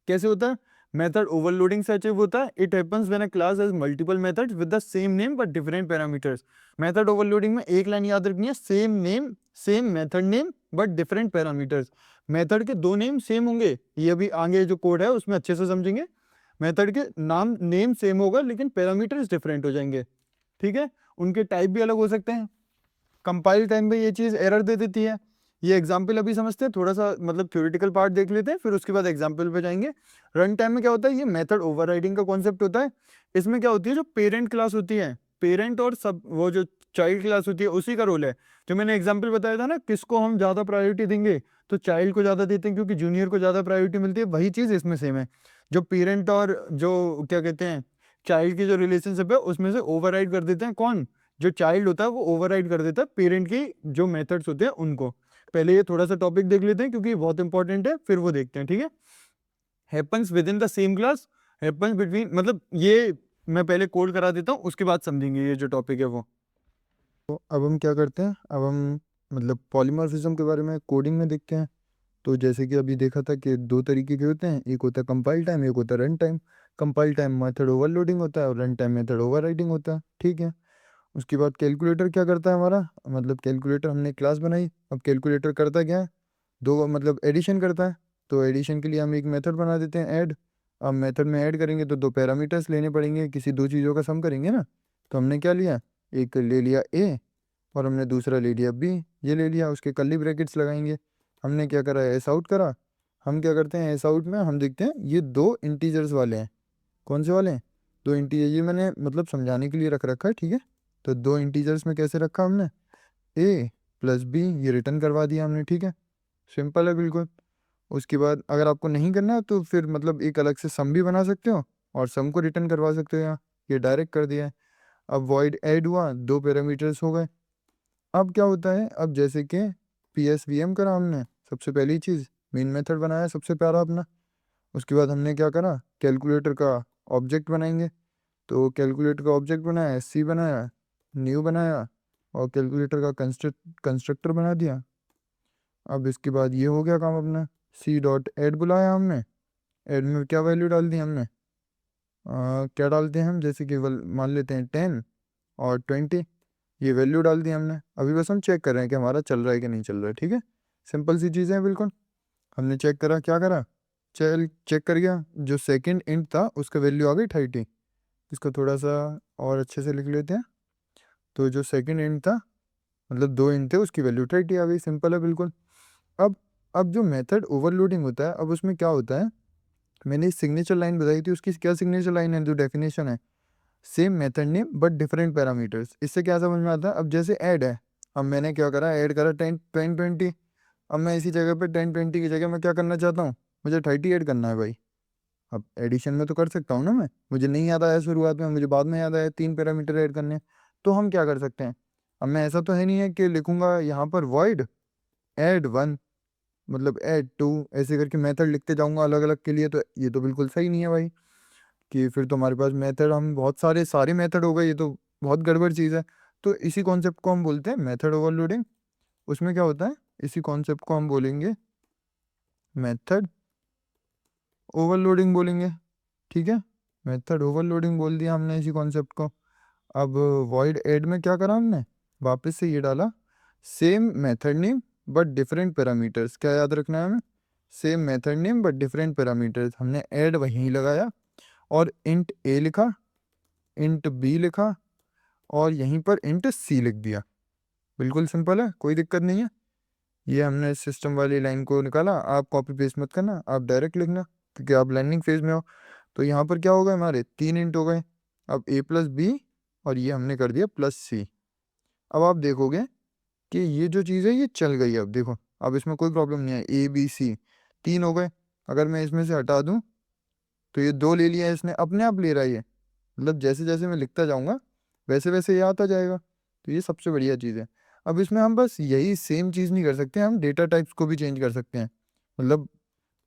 कैसे होता है, मेथड ओवरलोडिंग से अचीव होता है। It happens when a class has multiple methods with the same name but different parameters. Method overloading में एक लाइन याद रखनी है, same name same method name but different parameters. Method के दो नेम सेम होंगे, ये अभी आगे जो कोड है उसमें अच्छे से समझेंगे। मेथड के नाम नेम सेम होगा लेकिन पैरामीटर्स डिफरेंट हो जाएंगे, ठीक है, उनके टाइप भी अलग हो सकते हैं। कंपाइल टाइम पे ये चीज़ एरर दे देती है। ये एग्जाम्पल अभी समझते हैं, थोड़ा सा मतलब थ्योरेटिकल पार्ट देख लेते हैं, फिर उसके बाद एग्जाम्पल पे जाएंगे। रन टाइम में क्या होता है, ये मेथड ओवरराइडिंग का कॉन्सेप्ट होता है। इसमें क्या होती है, जो पेरेंट क्लास होती है, पेरेंट और सब वो जो चाइल्ड क्लास होती है उसी का रोल है। जो मैंने एग्जाम्पल बताया था ना, किसको हम ज़्यादा प्रायोरिटी देंगे, तो चाइल्ड को ज़्यादा देते हैं क्योंकि जूनियर को ज़्यादा प्रायोरिटी मिलती है, वही चीज़ इसमें सेम है। जो पेरेंट और जो क्या कहते हैं चाइल्ड की जो रिलेशनशिप है उसमें से ओवरराइड कर देते हैं कौन, जो चाइल्ड होता है वो ओवरराइड कर देता है पेरेंट की जो मेथड्स होते हैं उनको। पहले ये थोड़ा सा टॉपिक देख लेते हैं क्योंकि ये बहुत इंपॉर्टेंट है, फिर वो देखते हैं, ठीक है। Happens with in the same class, happens between, मतलब ये मैं पहले कोड करा देता हूँ उसके बाद समझेंगे ये जो टॉपिक है वो। तो अब हम क्या करते हैं, अब हम मतलब पॉलीमॉर्फिज्म के बारे में कोडिंग में देखते हैं। तो जैसे कि अभी देखा था कि दो तरीके के होते हैं, एक होता है कंपाइल टाइम, एक होता है run time. Compile time method overloading होता है और रन टाइम मेथड ओवरराइडिंग होता है, ठीक है। उसके बाद कैलकुलेटर क्या करता है हमारा, मतलब कैलकुलेटर हमने क्लास बनाई, अब कैलकुलेटर करता क्या है, दो मतलब एडिशन करता है। तो एडिशन के लिए हम एक मेथड बना देते हैं ऐड। अब मेथड में ऐड करेंगे तो दो पैरामीटर्स लेने पड़ेंगे, किसी दो चीज़ों का सम करेंगे ना। तो हमने क्या लिया, एक ले लिया ए और हमने दूसरा ले लिया बी, ये ले लिया, उसके कर्ली ब्रैकेट्स लगाएंगे। हमने क्या करा, एस आउट करा। हम क्या करते हैं, एस आउट में हम देखते हैं ये दो इंटीजर्स वाले हैं। कौन से वाले हैं, दो इंटीजर, ये मैंने मतलब समझाने के लिए रख रखा है, ठीक है। तो दो इंटीजर्स में कैसे रखा हमने, ए प्लस बी, ये रिटर्न करवा दिया हमने, ठीक है, सिंपल है बिल्कुल। उसके बाद अगर आपको नहीं करना तो फिर मतलब एक अलग से सम भी बना सकते हो और सम को रिटर्न करवा सकते हो यहाँ, ये डायरेक्ट कर दिया है। अब वॉइड ऐड हुआ, दो पैरामीटर्स हो गए। अब क्या होता है, अब जैसे कि पी एस वी एम करा हमने, सबसे पहली चीज़ मेन मेथड बनाया सबसे प्यारा अपना। उसके बाद हमने क्या करा, कैलकुलेटर का ऑब्जेक्ट बनाएंगे। तो कैलकुलेटर का ऑब्जेक्ट बनाया, सी बनाया, न्यू बनाया और कैलकुलेटर का कंस्ट्रक्टर बना दिया। अब इसके बाद ये हो गया काम अपना, सी डॉट ऐड बुलाया हमने, ऐड में क्या वैल्यू डाल दी हमने, क्या डालते हैं हम, जैसे कि मान लेते हैं 10 और 20, ये वैल्यू डाल दी हमने। अभी बस हम चेक कर रहे हैं कि हमारा चल रहा है कि नहीं चल रहा है, ठीक है, सिंपल सी चीज़ें हैं बिल्कुल। हमने चेक करा, क्या करा, चेक कर गया, जो सेकंड इंट था उसका वैल्यू आ गई 30। इसको थोड़ा सा और अच्छे से लिख लेते हैं। तो जो सेकंड इंट था, मतलब दो इंट थे, उसकी वैल्यू 30 आ गई, सिंपल है बिल्कुल। अब अब जो मेथड ओवरलोडिंग होता है, अब उसमें क्या होता है, मैंने सिग्नेचर लाइन बताई थी, उसकी क्या सिग्नेचर लाइन है, जो डेफिनेशन है, same method name but different parameters. इससे क्या समझ में आता है, अब जैसे ऐड है, अब मैंने क्या करा, ऐड करा 10 20। अब मैं इसी जगह पे 10 20 की जगह मैं क्या करना चाहता हूँ, मुझे 30 ऐड करना है भाई। अब एडिशन में तो कर सकता हूँ ना मैं, मुझे नहीं याद आया शुरुआत में, मुझे बाद में याद आया 3 पैरामीटर ऐड करने हैं। तो हम क्या कर सकते हैं, अब मैं ऐसा तो है नहीं है कि लिखूंगा यहाँ पर वॉइड ऐड 1 मतलब ऐड 2, ऐसे करके मेथड लिखते जाऊंगा अलग अलग के लिए, तो ये तो बिल्कुल सही नहीं है भाई। कि फिर तो हमारे पास मेथड, हम बहुत सारे मेथड हो गए, ये तो बहुत गड़बड़ चीज़ है। तो इसी कॉन्सेप्ट को हम बोलते हैं मेथड ओवरलोडिंग। उसमें क्या होता है, इसी कॉन्सेप्ट को हम बोलेंगे मेथड ओवरलोडिंग बोलेंगे, ठीक है। मेथड ओवरलोडिंग बोल दिया हमने इसी कॉन्सेप्ट को। अब वॉइड ऐड में क्या करा हमने, वापस से ये डाला, same method name but different parameters. क्या याद रखना है हमें, same method name but different parameters. हमने ऐड वहीं लगाया और इंट ए लिखा, इंट बी लिखा और यहीं पर इंट सी लिख दिया। बिल्कुल सिंपल है, कोई दिक्कत नहीं है। ये हमने सिस्टम वाली लाइन को निकाला। आप कॉपी पेस्ट मत करना, आप डायरेक्ट लिखना, क्योंकि आप लर्निंग फेज में हो। तो यहाँ पर क्या होगा, हमारे 3 इंट हो गए। अब ए प्लस बी और ये हमने कर दिया प्लस सी। अब आप देखोगे कि ये जो चीज़ है ये चल गई। अब देखो, अब इसमें कोई प्रॉब्लम नहीं है। ए बी सी 3 हो गए। अगर मैं इसमें से हटा दूँ तो ये 2 ले लिया है इसने, अपने आप ले रहा है ये। मतलब जैसे जैसे मैं लिखता जाऊँगा वैसे वैसे ये आता जाएगा। तो ये सबसे बढ़िया चीज़ है। अब इसमें हम बस यही सेम चीज़ नहीं कर सकते, हम डेटा टाइप्स को भी चेंज कर सकते हैं। मतलब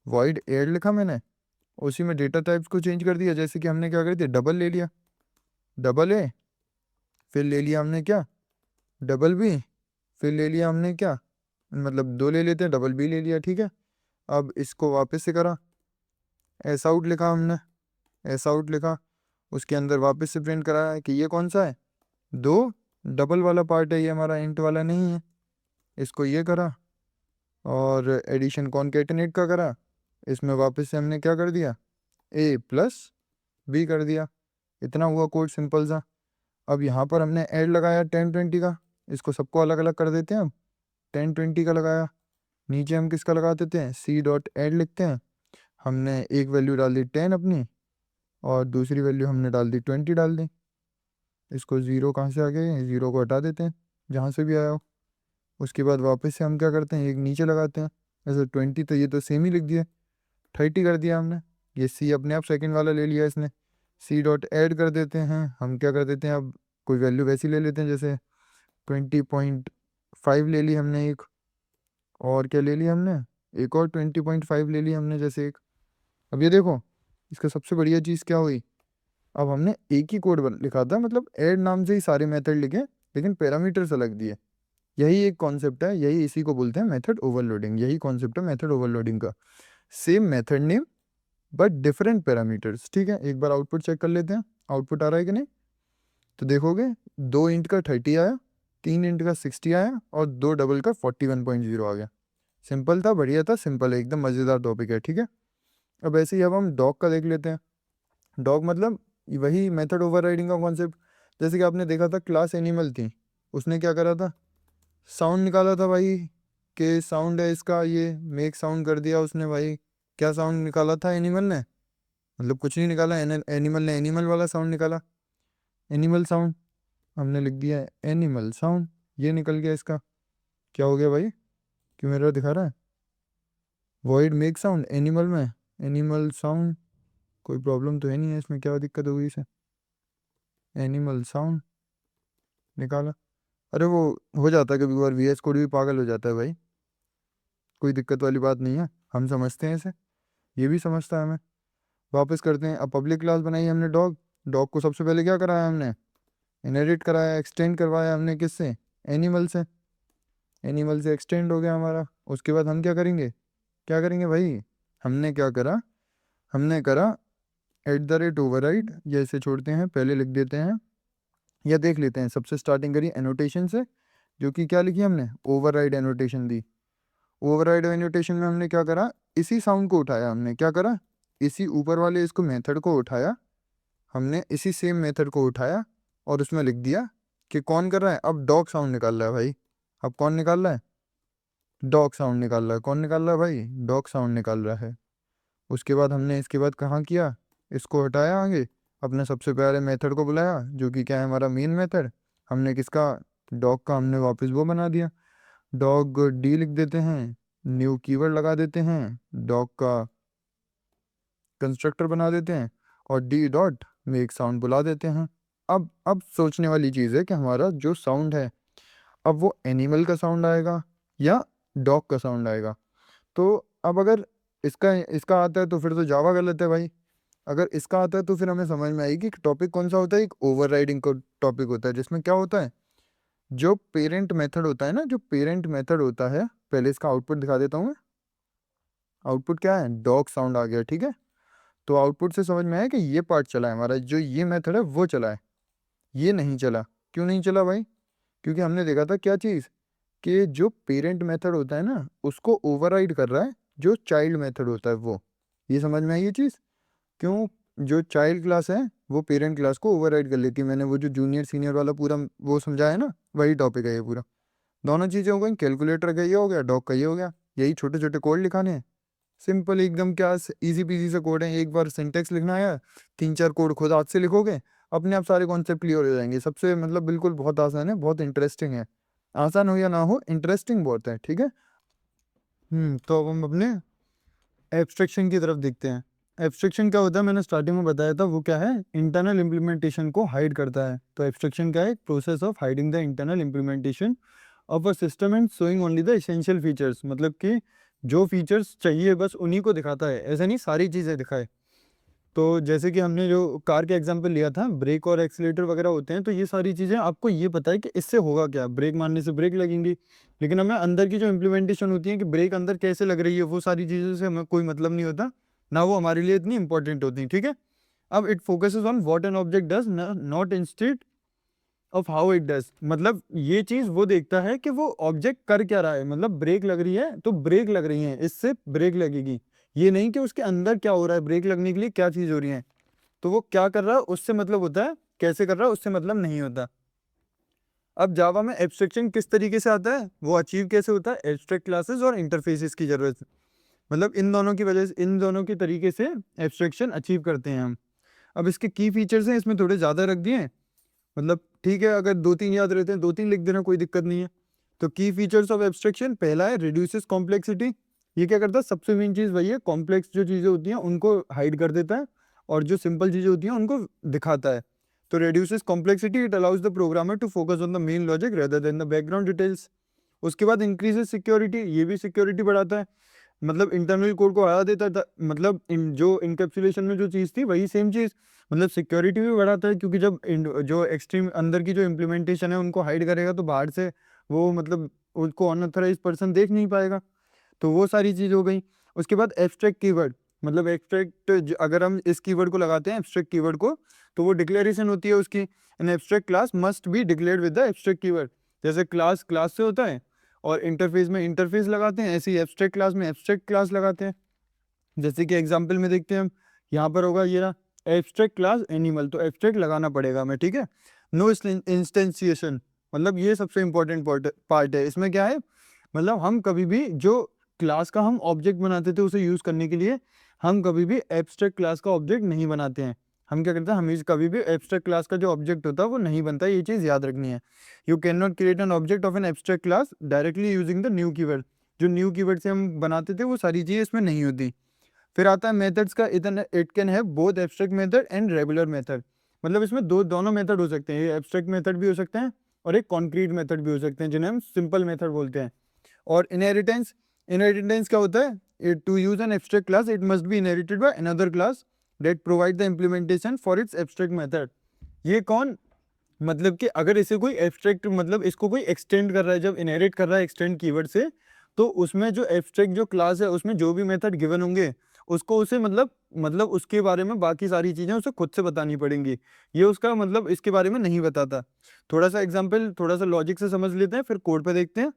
वॉइड एड लिखा मैंने, उसी में डेटा टाइप्स को चेंज कर दिया। जैसे कि हमने क्या कर दिया, डबल ले लिया, डबल ए, फिर ले लिया हमने क्या, डबल बी, फिर ले लिया हमने क्या, मतलब 2 ले लेते हैं, डबल बी ले लिया, ठीक है। अब इसको वापस से करा, एस आउट लिखा हमने, एस आउट लिखा, उसके अंदर वापस से प्रिंट कराया है कि ये कौन सा है, 2 डबल वाला पार्ट है, ये हमारा इंट वाला नहीं है। इसको ये करा और एडिशन कॉन्केटिनेट का करा। इसमें वापस से हमने क्या कर दिया, ए प्लस बी कर दिया। इतना हुआ कोड, सिंपल सा। अब यहाँ पर हमने ऐड लगाया 10-20 का, इसको सबको अलग अलग कर देते हैं। अब 10-20 का लगाया, नीचे हम किसका लगा देते हैं, सी डॉट ऐड लिखते हैं। हमने एक वैल्यू डाल दी 10 अपनी और दूसरी वैल्यू हमने डाल दी 20 डाल दी। इसको ज़ीरो कहाँ से आ गया, ज़ीरो को हटा देते हैं जहाँ से भी आया हो। उसके बाद वापस से हम क्या करते हैं, एक नीचे लगाते हैं। ऐसे 20 तो ये तो सेम ही लिख दिया, 30 कर दिया हमने। ये सी अपने आप सेकंड वाला ले लिया इसने। सी डॉट ऐड कर देते हैं, हम क्या कर देते हैं, अब कोई वैल्यू वैसी ले लेते हैं, जैसे 20.5 ले ली हमने एक, और क्या ले लिया हमने, एक और 20.5 ले लिया हमने जैसे एक। अब ये देखो, इसका सबसे बढ़िया चीज़ क्या हुई, अब हमने एक ही कोड लिखा था, मतलब ऐड नाम से ही सारे मेथड लिखे, लेकिन पैरामीटर्स अलग दिए। यही एक कॉन्सेप्ट है, यही इसी को बोलते हैं मेथड ओवरलोडिंग। यही कॉन्सेप्ट है मेथड ओवरलोडिंग का। Same method name but different parameters, ठीक है। एक बार आउटपुट चेक कर लेते हैं, आउटपुट आ रहा है कि नहीं। तो देखोगे 2 इंट का 30 आया, 3 इंट का 60 आया और 2 डबल का 41.0 आ गया। सिंपल था, बढ़िया था, सिंपल है एकदम, मज़ेदार टॉपिक है, ठीक है। अब ऐसे ही अब हम डॉग का देख लेते हैं। डॉग मतलब वही मेथड ओवरराइडिंग का कॉन्सेप्ट। जैसे कि आपने देखा था क्लास एनिमल थी, उसने क्या करा था, साउंड निकाला था भाई, कि साउंड है इसका, ये मेक साउंड कर दिया उसने भाई। क्या साउंड निकाला था एनिमल ने, मतलब कुछ नहीं निकाला, एनिमल ने एनिमल वाला साउंड निकाला, एनिमल साउंड। हमने लिख दिया एनिमल साउंड, ये निकल गया इसका। क्या हो गया भाई, क्यों मेरा दिखा रहा है, वॉइड मेक साउंड एनिमल में, एनिमल साउंड। कोई प्रॉब्लम तो है नहीं है इसमें, क्या दिक्कत होगी इसे, एनिमल साउंड निकाला। अरे वो हो जाता है कभी कभार, वीएस कोड भी पागल हो जाता है भाई, कोई दिक्कत वाली बात नहीं है, हम समझते हैं इसे, ये भी समझता है हमें। वापस करते हैं। अब पब्लिक क्लास बनाई हमने डॉग, डॉग को सबसे पहले क्या कराया हमने, इनहेरिट कराया, एक्सटेंड करवाया हमने किससे, एनिमल से। एनिमल से एक्सटेंड हो गया हमारा। उसके बाद हम क्या करेंगे, क्या करेंगे भाई, हमने क्या करा, हमने करा एट द रेट ओवरराइड, या इसे छोड़ते हैं, पहले लिख देते हैं, या देख लेते हैं, सबसे स्टार्टिंग करिए एनोटेशन से, जो कि क्या लिखी हमने, ओवरराइड एनोटेशन दी। ओवरराइड एनोटेशन में हमने क्या करा, इसी साउंड को उठाया, हमने क्या करा, इसी ऊपर वाले इसको मेथड को उठाया, हमने इसी सेम मेथड को उठाया और उसमें लिख दिया कि कौन कर रहा है, अब डॉग साउंड निकाल रहा है भाई। अब कौन निकाल रहा है, डॉग साउंड निकाल रहा है। कौन निकाल रहा है भाई, डॉग साउंड निकाल रहा है। उसके बाद हमने इसके बाद कहाँ किया, इसको हटाया आगे, अपने सबसे प्यारे मेथड को बुलाया, जो कि क्या है हमारा मेन मेथड। हमने किसका, डॉग का, हमने वापस वो बना दिया, डॉग डी लिख देते हैं, न्यू कीवर्ड लगा देते हैं, डॉग का कंस्ट्रक्टर बना देते हैं और डी डॉट मेक साउंड बुला देते हैं। अब सोचने वाली चीज़ है कि हमारा जो साउंड है, अब वो एनिमल का साउंड आएगा या डॉग का साउंड आएगा। तो अब अगर इसका इसका आता है तो फिर तो जावा गलत है भाई। अगर इसका आता है तो फिर हमें समझ में आएगी कि टॉपिक कौन सा होता है। एक ओवरराइडिंग का टॉपिक होता है, जिसमें क्या होता है, जो पेरेंट मेथड होता है ना, जो पेरेंट मेथड होता है, पहले इसका आउटपुट दिखा देता हूँ मैं। आउटपुट क्या है, डॉग साउंड आ गया, ठीक है। तो आउटपुट से समझ में आया कि ये पार्ट चला है हमारा, जो ये मेथड है वो चला है, ये नहीं चला। क्यों नहीं चला भाई, क्योंकि हमने देखा था क्या चीज़, कि जो पेरेंट मेथड होता है ना, उसको ओवरराइड कर रहा है जो चाइल्ड मेथड होता है वो। ये समझ में आई ये चीज़, क्यों, जो चाइल्ड क्लास है वो पेरेंट क्लास को ओवरराइड कर लेती है। मैंने वो जो जूनियर सीनियर वाला पूरा वो समझाया ना, वही टॉपिक है ये पूरा। दोनों चीज़ें हो गई, कैलकुलेटर का ये हो गया, डॉग का ये हो गया। यही छोटे छोटे कोड लिखाने हैं, सिंपल एकदम, क्या इजी पीजी से कोड है। एक बार सिंटेक्स लिखना है, 3-4 कोड खुद हाथ से लिखोगे, अपने आप सारे कॉन्सेप्ट क्लियर हो जाएंगे। सबसे मतलब बिल्कुल बहुत आसान है, बहुत इंटरेस्टिंग है। आसान हो या ना हो, इंटरेस्टिंग बहुत है, ठीक है। तो अब हम अपने एब्स्ट्रैक्शन की तरफ देखते हैं। एब्स्ट्रैक्शन क्या होता है, मैंने स्टार्टिंग में बताया था, वो क्या है, इंटरनल इम्प्लीमेंटेशन को हाइड करता है। तो एब्स्ट्रैक्शन क्या है, process of hiding the internal implementation of a system and showing only the essential features. मतलब कि जो फीचर्स चाहिए बस उन्हीं को दिखाता है, ऐसा नहीं सारी चीज़ें दिखाए। तो जैसे कि हमने जो कार के एग्जांपल लिया था, ब्रेक और एक्सीलेटर वगैरह होते हैं, तो ये सारी चीज़ें आपको ये पता है कि इससे होगा क्या, ब्रेक मारने से ब्रेक लगेंगी। लेकिन हमें अंदर की जो इम्प्लीमेंटेशन होती है कि ब्रेक अंदर कैसे लग रही है, वो सारी चीज़ों से हमें कोई मतलब नहीं होता, ना वो हमारे लिए इतनी इंपॉर्टेंट होती, ठीक है। अब it focuses on what an object does, not instead of how it does. मतलब ये चीज़ वो देखता है कि वो ऑब्जेक्ट कर क्या रहा है। मतलब ब्रेक लग रही है तो ब्रेक लग रही है, इससे ब्रेक लगेगी, ये नहीं कि उसके अंदर क्या हो रहा है, ब्रेक लगने के लिए क्या चीज़ हो रही है। तो वो क्या कर रहा है उससे मतलब होता है, कैसे कर रहा है उससे मतलब नहीं होता। अब जावा में एब्स्ट्रैक्शन किस तरीके से आता है, वो अचीव कैसे होता है, एब्स्ट्रैक्ट क्लासेस और इंटरफेसेस की जरूरत। मतलब इन दोनों की वजह से, इन दोनों के तरीके से एब्स्ट्रैक्शन अचीव करते हैं हम। अब इसके की फीचर्स हैं, इसमें थोड़े ज़्यादा रख दिए हैं। मतलब ठीक है, अगर 2-3 याद रहते हैं 2-3 लिख देना, कोई दिक्कत नहीं है। तो की फीचर्स ऑफ एब्स्ट्रैक्शन, पहला है रिड्यूसेस कॉम्प्लेक्सिटी। ये क्या करता है, सबसे मेन चीज़ वही है, कॉम्प्लेक्स जो चीज़ें होती हैं उनको हाइड कर देता है, और जो सिंपल चीज़ें होती हैं उनको दिखाता है। तो reduces complexity, it allows the programmer to focus on the main logic rather than the background details. उसके बाद इंक्रीजेस सिक्योरिटी, ये भी सिक्योरिटी बढ़ाता है। मतलब इंटरनल कोड को हटा देता था, मतलब जो इनकैप्सुलेशन में जो चीज़ थी वही सेम चीज़। मतलब सिक्योरिटी भी बढ़ाता है, क्योंकि जब जो एक्सट्रीम अंदर की जो इम्प्लीमेंटेशन है उनको हाइड करेगा तो बाहर से वो मतलब उसको अनऑथराइज पर्सन देख नहीं पाएगा। तो वो सारी चीज़ हो गई। उसके बाद एब्स्ट्रैक्ट कीवर्ड, मतलब एब्स्ट्रैक्ट, अगर हम इस कीवर्ड को लगाते हैं एब्स्ट्रैक्ट कीवर्ड को, तो वो डिक्लेरेशन होती है उसकी, N abstract class must be declared with the abstract keyword. जैसे क्लास क्लास से होता है और इंटरफेस में इंटरफेस लगाते हैं, ऐसे ही एब्स्ट्रैक्ट क्लास में एब्स्ट्रैक्ट क्लास लगाते हैं। जैसे कि एग्जांपल में देखते हैं हम, यहाँ पर होगा ये रहा एब्स्ट्रैक्ट क्लास एनिमल, तो एब्स्ट्रैक्ट लगाना पड़ेगा हमें, ठीक है। नो इंस्टेंसिएशन, मतलब ये सबसे इंपॉर्टेंट पार्ट है इसमें। क्या है, मतलब हम कभी भी जो क्लास का हम ऑब्जेक्ट बनाते थे उसे यूज करने के लिए, हम कभी भी एब्स्ट्रैक्ट क्लास का ऑब्जेक्ट नहीं बनाते हैं। हम क्या करते हैं, हम कभी भी एब्स्ट्रैक्ट क्लास का जो ऑब्जेक्ट होता है वो नहीं बनता है, ये चीज़ याद रखनी है। You can not create an object of N abstract class directly using the new keyword. जो न्यू कीवर्ड से हम बनाते थे वो सारी चीज़ें इसमें नहीं होती। फिर आता है मेथड्स का, इतना it can have both abstract method and regular method. मतलब इसमें दोनों मेथड हो सकते हैं, ये एब्स्ट्रैक्ट मेथड भी हो सकते हैं और एक कॉन्क्रीट मेथड भी हो सकते हैं, जिन्हें हम सिंपल मेथड बोलते हैं। और इनहेरिटेंस, इनहेरिटेंस क्या होता है, to use an abstract class it must be inherited by another class that provide the implementation for its abstract method. ये कौन, मतलब कि अगर इसे कोई एब्स्ट्रैक्ट, मतलब इसको कोई एक्सटेंड कर रहा है, जब इनहेरिट कर रहा है एक्सटेंड कीवर्ड से, तो उसमें जो एब्स्ट्रैक्ट जो क्लास है उसमें जो भी मेथड गिवन होंगे उसको उसे मतलब उसके बारे में बाकी सारी चीज़ें उसे खुद से बतानी पड़ेंगी। ये उसका मतलब इसके बारे में नहीं बताता। थोड़ा सा एग्जांपल, थोड़ा सा लॉजिक से समझ लेते हैं, फिर कोड पे देखते हैं।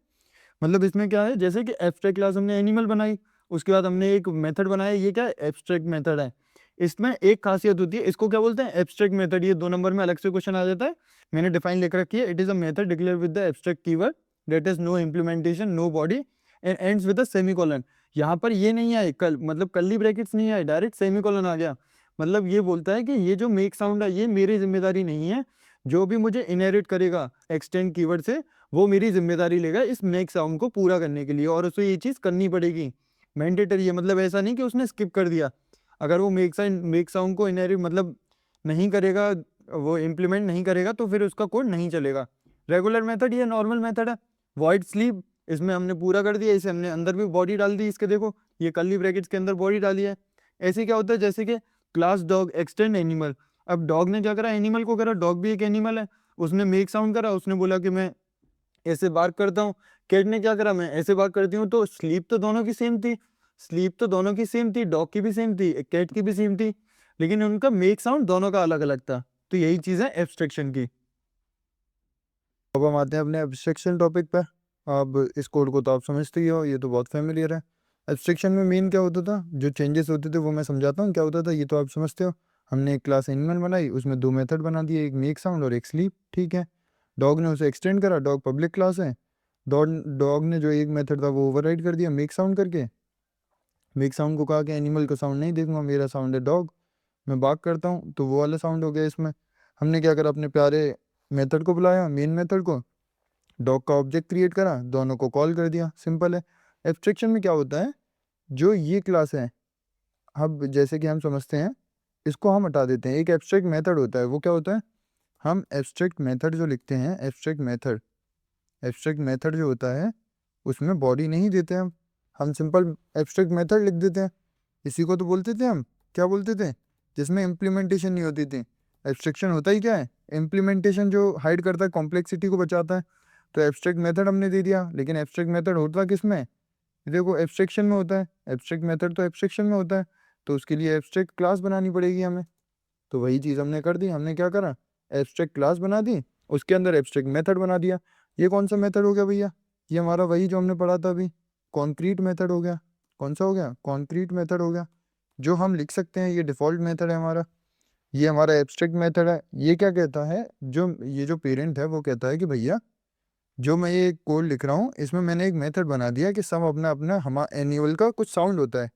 मतलब इसमें क्या है, जैसे कि एब्स्ट्रैक्ट क्लास हमने एनिमल बनाई, उसके बाद हमने एक मेथड बनाया, ये क्या है, एब्स्ट्रैक्ट मेथड है। इसमें एक खासियत होती है, इसको क्या बोलते हैं, एब्स्ट्रैक्ट मेथड। ये 2 नंबर में अलग से क्वेश्चन आ जाता है, मैंने डिफाइन लिख रखी है, it is a method declare with the abstract keyword that is no implementation no body and ends with a semicolon. यहाँ पर ये नहीं आए कल, मतलब कर्ली ब्रैकेट्स नहीं आए, डायरेक्ट सेमीकोलन आ गया। मतलब ये बोलता है कि ये जो मेक साउंड है ये मेरी जिम्मेदारी नहीं है, जो भी मुझे इनहेरिट करेगा एक्सटेंड कीवर्ड से वो मेरी जिम्मेदारी लेगा इस मेक साउंड को पूरा करने के लिए, और उसे ये चीज़ करनी पड़ेगी, मैंडेटरी है। मतलब ऐसा नहीं कि उसने स्किप कर दिया। अगर वो मेक साउंड को इनहेरिट मतलब नहीं करेगा, वो इम्प्लीमेंट नहीं करेगा, तो फिर उसका कोड नहीं चलेगा। रेगुलर मेथड ये नॉर्मल मेथड है। वॉइड स्लीप, इसमें हमने पूरा कर दिया, इसे हमने अंदर भी बॉडी डाल दी इसके, देखो ये कर्ली ब्रैकेट्स के अंदर बॉडी डाली है। ऐसे क्या होता है, जैसे कि क्लास डॉग एक्सटेंड एनिमल, अब डॉग ने क्या करा, एनिमल को करा, डॉग भी एक एनिमल है, उसने मेक साउंड करा, उसने बोला कि मैं ऐसे बात करता हूँ। कैट ने क्या करा, मैं ऐसे बात करती हूँ, तो स्लीप तो दोनों की सेम थी, स्लीप तो दोनों की सेम थी, डॉग की भी सेम थी, कैट की भी सेम थी, लेकिन उनका मेक साउंड दोनों का अलग अलग था। तो यही चीज़ है एब्स्ट्रैक्शन की। अब हम आते हैं अपने एब्स्ट्रैक्शन टॉपिक पे। अब इस कोड को तो आप समझते ही हो, ये तो बहुत फेमिलियर है। एब्स्ट्रैक्शन में मेन क्या होता था, जो चेंजेस होते थे वो मैं समझाता हूँ क्या होता था, ये तो आप समझते हो। हमने एक क्लास एनिमल बनाई, उसमें 2 मेथड बना दिए, एक मेक साउंड और एक स्लीप, ठीक है। डॉग ने उसे एक्सटेंड करा, डॉग पब्लिक क्लास है। डॉग ने जो एक मेथड था वो ओवरराइड कर दिया मेक साउंड करके। मेक साउंड को कहा कि एनिमल का साउंड नहीं देखूंगा, मेरा साउंड है डॉग, मैं बात करता हूँ, तो वो वाला साउंड हो गया इसमें। हमने क्या करा, अपने प्यारे मेथड को बुलाया, मेन मेथड को, डॉग का ऑब्जेक्ट क्रिएट करा, दोनों को कॉल कर दिया, सिंपल है। एब्स्ट्रैक्शन में क्या होता है, जो ये क्लास है, अब जैसे कि हम समझते हैं, इसको हम हटा देते हैं। एक एब्स्ट्रैक्ट मेथड होता है, वो क्या होता है, हम एब्स्ट्रैक्ट मेथड जो लिखते हैं, एब्स्ट्रैक्ट मेथड जो होता है उसमें बॉडी नहीं देते हम सिंपल एब्स्ट्रैक्ट मेथड लिख देते हैं। इसी को तो बोलते थे हम, क्या बोलते थे, जिसमें इम्प्लीमेंटेशन नहीं होती थी। एब्स्ट्रैक्शन होता ही क्या है, इम्प्लीमेंटेशन जो हाइड करता है, कॉम्प्लेक्सिटी को बचाता है। तो एब्स्ट्रैक्ट मेथड हमने दे दिया, लेकिन एब्स्ट्रैक्ट मेथड होता किस में, देखो एब्स्ट्रैक्शन में होता है। एब्स्ट्रैक्ट मेथड तो एब्स्ट्रैक्शन में होता है, तो उसके लिए एब्स्ट्रैक्ट क्लास बनानी पड़ेगी हमें। तो वही चीज़ हमने कर दी, हमने क्या करा, एब्स्ट्रैक्ट क्लास बना दी, उसके अंदर एब्स्ट्रैक्ट मेथड बना दिया। ये कौन सा मेथड हो गया भैया, ये हमारा वही जो हमने पढ़ा था अभी, कॉन्क्रीट मेथड हो गया। कौन सा हो गया, कॉन्क्रीट मेथड हो गया, जो हम लिख सकते हैं, ये डिफ़ॉल्ट मेथड है हमारा, ये हमारा एब्स्ट्रैक्ट मेथड है। ये क्या कहता है, जो ये जो पेरेंट है वो कहता है कि भैया जो मैं ये कोड लिख रहा हूँ, इसमें मैंने एक मेथड बना दिया कि सब अपना अपना एनिमल का कुछ साउंड होता है,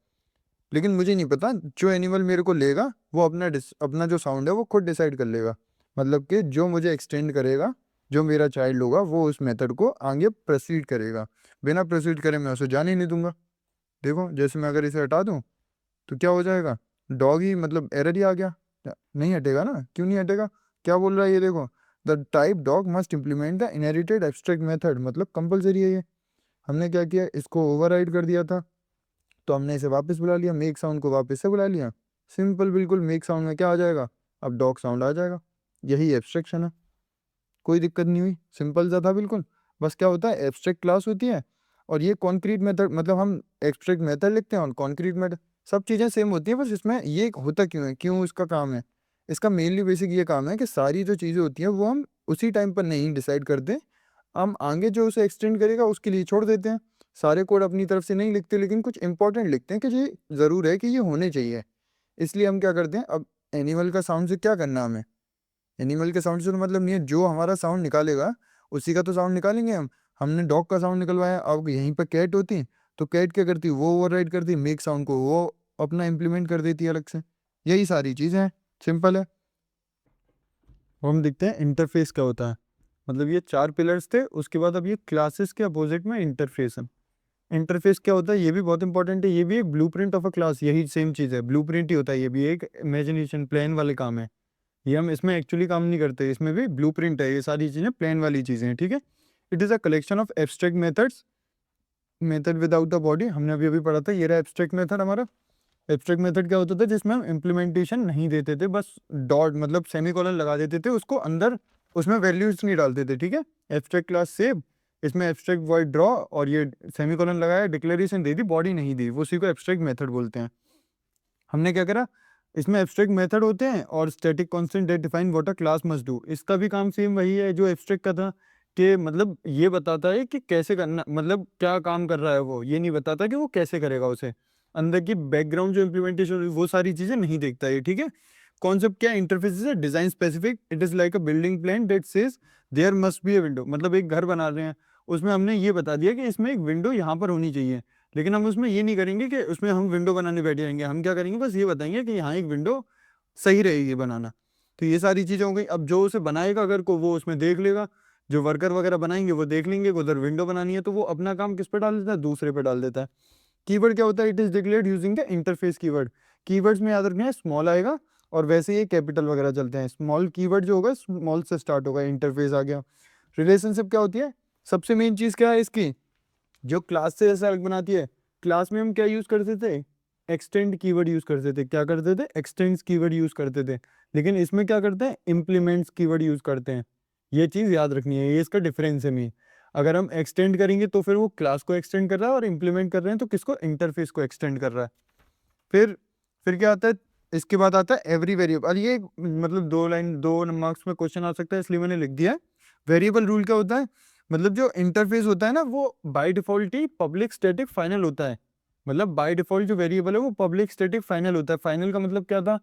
लेकिन मुझे नहीं पता जो एनिमल मेरे को लेगा वो अपना जो साउंड है वो खुद डिसाइड कर लेगा। मतलब कि जो मुझे एक्सटेंड करेगा, जो मेरा चाइल्ड होगा, वो उस मेथड को आगे प्रोसीड करेगा, बिना प्रोसीड करे मैं उसे जाने ही नहीं दूंगा। देखो जैसे मैं अगर इसे हटा दूं तो क्या हो जाएगा, डॉग ही मतलब एरर ही आ गया, नहीं हटेगा ना, क्यों नहीं हटेगा, क्या बोल रहा है ये देखो, the type dog must implement the inherited abstract method, मतलब कंपलसरी है ये। हमने क्या किया, इसको ओवरराइड कर दिया था, तो हमने इसे वापस बुला लिया, मेक साउंड को वापस से बुला लिया, सिंपल बिल्कुल। मेक साउंड में क्या आ जाएगा, अब डॉग साउंड आ जाएगा, यही एब्स्ट्रैक्शन है, कोई दिक्कत नहीं हुई, सिंपल सा था बिल्कुल। बस क्या होता है, एब्स्ट्रैक्ट क्लास होती है, और ये कॉन्क्रीट मेथड, मतलब हम एब्स्ट्रैक्ट मेथड लिखते हैं और कॉन्क्रीट मेथड, सब चीज़ें सेम होती हैं, बस इसमें ये होता क्यों है, क्यों इसका काम है, इसका मेनली बेसिक ये काम है कि सारी जो चीज़ें होती हैं वो हम उसी टाइम पर नहीं डिसाइड करते, हम आगे जो उसे एक्सटेंड करेगा उसके लिए छोड़ देते हैं। सारे कोड अपनी तरफ से नहीं लिखते, लेकिन कुछ इंपॉर्टेंट लिखते हैं कि ये ज़रूर है कि ये होने चाहिए। इसलिए हम क्या करते हैं, अब एनिमल का साउंड से क्या करना हमें, एनिमल के साउंड से तो मतलब नहीं है, जो हमारा साउंड निकालेगा उसी का तो साउंड निकालेंगे हम। हमने डॉग का साउंड निकलवाया, अब यहीं पर कैट होती, तो कैट क्या करती, वो ओवरराइड करती मेक साउंड को, वो अपना इम्प्लीमेंट कर देती है अलग से। यही सारी चीज़ें हैं, सिंपल है। अब हम देखते हैं इंटरफेस क्या होता है। मतलब ये 4 पिलर्स थे, उसके बाद अब ये क्लासेस के अपोजिट में इंटरफेस है। इंटरफेस क्या होता है, ये भी बहुत इंपॉर्टेंट है, ये भी एक ब्लूप्रिंट ऑफ अ क्लास, यही सेम चीज़ है, ब्लूप्रिंट ही होता है, ये भी एक इमेजिनेशन प्लान वाले काम है। ये हम इसमें एक्चुअली काम नहीं करते, इसमें भी ब्लूप्रिंट है, ये सारी चीज़ें प्लान वाली चीज़ें हैं, ठीक है। It is a collection of abstract methods, method without a body, हमने अभी अभी पढ़ा था, ये रहा एब्स्ट्रैक्ट मेथड हमारा। एब्स्ट्रैक्ट मेथड क्या होता था, जिसमें हम इम्प्लीमेंटेशन नहीं देते थे, बस डॉट मतलब सेमीकोलन लगा देते थे उसको अंदर, उसमें वैल्यूज नहीं डालते थे, ठीक है। एब्स्ट्रैक्ट क्लास सेव, इसमें एब्स्ट्रैक्ट वॉइड ड्रॉ, और ये सेमीकोलन लगाया, डिक्लेरेशन दे दी, बॉडी नहीं दी, वो उसी को एब्स्ट्रैक्ट मेथड बोलते हैं। हमने क्या करा, इसमें एब्स्ट्रैक्ट मेथड होते हैं और static constant that define what a class must do, इसका भी काम सेम वही है जो एब्स्ट्रैक्ट का था, कि मतलब ये बताता है कि कैसे करना, मतलब क्या काम कर रहा है वो, ये नहीं बताता कि वो कैसे करेगा उसे, अंदर की बैकग्राउंड जो इम्प्लीमेंटेशन वो सारी चीज़ें नहीं देखता है, ठीक है। कॉन्सेप्ट क्या, इंटरफेस है design specific, it is like a building plan that says there must be a window, मतलब एक घर बना रहे हैं, उसमें हमने ये बता दिया कि इसमें एक विंडो यहाँ पर होनी चाहिए, लेकिन हम उसमें ये नहीं करेंगे कि उसमें हम विंडो बनाने बैठ जाएंगे, हम क्या करेंगे, बस ये बताएंगे कि यहाँ एक विंडो सही रहेगी बनाना। तो ये सारी चीज़ें हो गई। अब जो उसे बनाएगा अगर को वो उसमें देख लेगा, जो वर्कर वगैरह बनाएंगे वो देख लेंगे, उधर विंडो बनानी है तो वो अपना काम किस पे डाल देता है, दूसरे पे डाल देता है। कीवर्ड क्या होता है, it is declared using the interface keyword, keywords में याद रखना है स्मॉल आएगा, और वैसे ये कैपिटल वगैरह चलते हैं, स्मॉल कीवर्ड जो होगा स्मॉल से स्टार्ट होगा, इंटरफेस आ गया। रिलेशनशिप क्या होती है, सबसे मेन चीज़ क्या है इसकी, जो क्लास से ऐसा अलग बनाती है, क्लास में हम क्या यूज़ करते थे, एक्सटेंड कीवर्ड यूज़ करते थे, क्या करते थे, एक्सटेंड्स कीवर्ड यूज़ करते थे, लेकिन इसमें क्या करते हैं, इम्प्लीमेंट्स कीवर्ड यूज़ करते हैं। ये चीज़ याद रखनी है, ये इसका डिफरेंस है मेन। अगर हम एक्सटेंड करेंगे तो फिर वो क्लास को एक्सटेंड कर रहा है, और इम्प्लीमेंट कर रहे हैं तो किसको, इंटरफेस को एक्सटेंड कर रहा है। फिर फिर क्या आता है, इसके बाद आता है एवरी वेरिएबल, और ये मतलब 2 मार्क्स में क्वेश्चन आ सकता है, इसलिए मैंने लिख दिया है। वेरिएबल रूल क्या होता है, मतलब जो इंटरफेस होता है ना वो by default he public static final होता है, मतलब बाय डिफॉल्ट जो वेरिएबल है वो पब्लिक स्टैटिक फाइनल होता है। फाइनल का मतलब क्या था,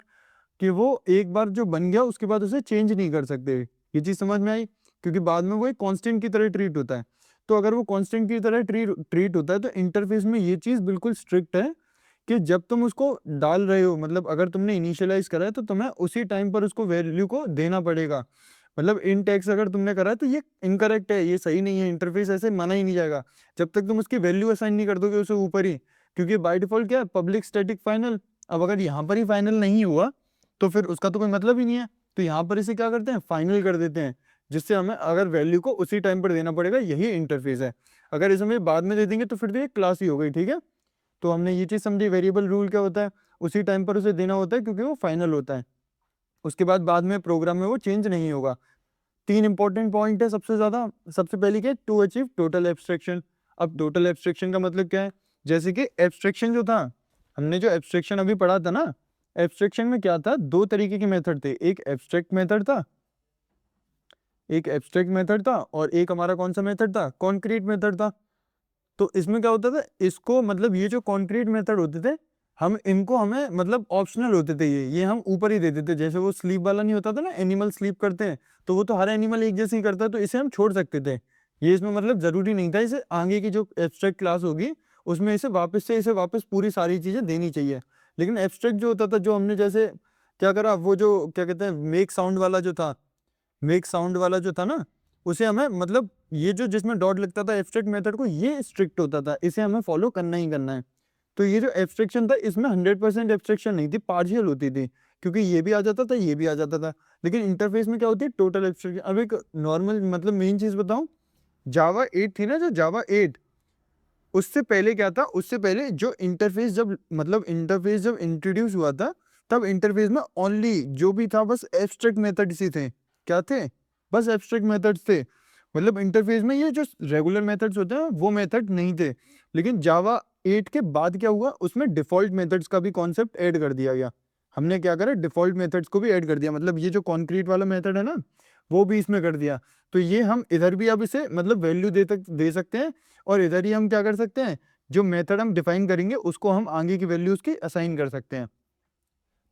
कि वो एक बार जो बन गया उसके बाद उसे चेंज नहीं कर सकते। ये चीज़ समझ में आई? क्योंकि बाद में वो एक कांस्टेंट की तरह ट्रीट होता है। तो अगर वो कांस्टेंट की तरह ट्रीट होता है तो इंटरफेस में ये चीज़ बिल्कुल स्ट्रिक्ट है कि जब तुम उसको डाल रहे हो, मतलब अगर तुमने इनिशियलाइज़ करा है तो तुम्हें उसी टाइम पर उसको वैल्यू को देना पड़ेगा। मतलब इन टैक्स अगर तुमने करा है तो ये इनकरेक्ट है, ये सही नहीं है, इंटरफेस ऐसे माना ही नहीं जाएगा जब तक तुम उसकी वैल्यू असाइन नहीं कर दोगे उसे ऊपर ही। क्योंकि बाय डिफॉल्ट क्या है, पब्लिक स्टैटिक फाइनल। अब अगर यहाँ पर ही फाइनल नहीं हुआ तो फिर उसका तो कोई मतलब ही नहीं है। तो यहाँ पर इसे क्या करते हैं, फाइनल कर देते हैं, जिससे हमें अगर वैल्यू को उसी टाइम पर देना पड़ेगा, यही इंटरफेस है। अगर इसे हमें बाद में दे देंगे तो फिर तो ये क्लास ही हो गई, ठीक है। तो हमने ये चीज़ समझी, वेरिएबल रूल क्या होता है, उसी टाइम पर उसे देना होता है क्योंकि वो फाइनल होता है। उसके बाद में प्रोग्राम में वो चेंज नहीं होगा। 3 इंपॉर्टेंट पॉइंट है सबसे ज़्यादा। सबसे पहले क्या है, टू अचीव टोटल एब्स्ट्रैक्शन। अब टोटल एब्स्ट्रैक्शन का मतलब क्या है, जैसे कि एब्स्ट्रैक्शन जो था, हमने जो एब्स्ट्रैक्शन अभी पढ़ा था ना, एब्स्ट्रैक्शन में क्या था, 2 तरीके के मेथड थे। एक एब्स्ट्रैक्ट मेथड था, एक एब्स्ट्रैक्ट मेथड था, और एक हमारा कौन सा मेथड था, कॉन्क्रीट मेथड था। तो इसमें क्या होता था, इसको मतलब ये जो कॉन्क्रीट मेथड होते थे, हम इनको हमें मतलब ऑप्शनल होते थे, ये हम ऊपर ही देते थे। जैसे वो स्लीप वाला नहीं होता था ना, एनिमल स्लीप करते हैं, तो वो तो हर एनिमल एक जैसे ही करता है, तो इसे हम छोड़ सकते थे। ये इसमें मतलब जरूरी नहीं था, इसे आगे की जो एब्स्ट्रैक्ट क्लास होगी उसमें इसे वापस पूरी सारी चीजें देनी चाहिए। लेकिन एब्स्ट्रैक्ट जो होता था, जो हमने जैसे क्या करा, वो जो क्या कहते हैं, मेक साउंड वाला जो था ना, उसे हमें मतलब ये जो जिसमें डॉट लगता था एब्स्ट्रैक्ट मेथड को, ये स्ट्रिक्ट होता था, इसे हमें फॉलो करना ही करना है। तो ये जो एब्स्ट्रैक्शन था, इसमें 100% एब्स्ट्रैक्शन नहीं थी, पार्शियल होती थी, क्योंकि ये भी आ जाता था, ये भी आ जाता था। लेकिन इंटरफेस में क्या होती है, टोटल एब्स्ट्रैक्शन। अब एक नॉर्मल मतलब मेन चीज बताऊं, जावा 8 थी ना, जो जावा 8, उससे पहले क्या था, उससे पहले जो इंटरफेस जब मतलब इंटरफेस जब इंट्रोड्यूस हुआ था, तब इंटरफेस में ओनली जो भी था बस एब्स्ट्रैक्ट मेथड्स ही थे। क्या थे, बस एब्स्ट्रैक्ट मेथड्स थे। मतलब इंटरफेस में ये जो रेगुलर मेथड्स होते हैं वो मेथड नहीं थे। लेकिन जावा 8 के बाद क्या हुआ, उसमें डिफॉल्ट मेथड्स का भी कॉन्सेप्ट ऐड कर दिया गया। हमने क्या करा, डिफॉल्ट मेथड्स को भी ऐड कर दिया। मतलब ये जो कॉन्क्रीट वाला मेथड है ना, वो भी इसमें कर दिया। तो ये हम इधर भी अब इसे मतलब वैल्यू दे सकते हैं, और इधर ही हम क्या कर सकते हैं, जो मेथड हम डिफाइन करेंगे उसको हम आगे की वैल्यूज की असाइन कर सकते हैं।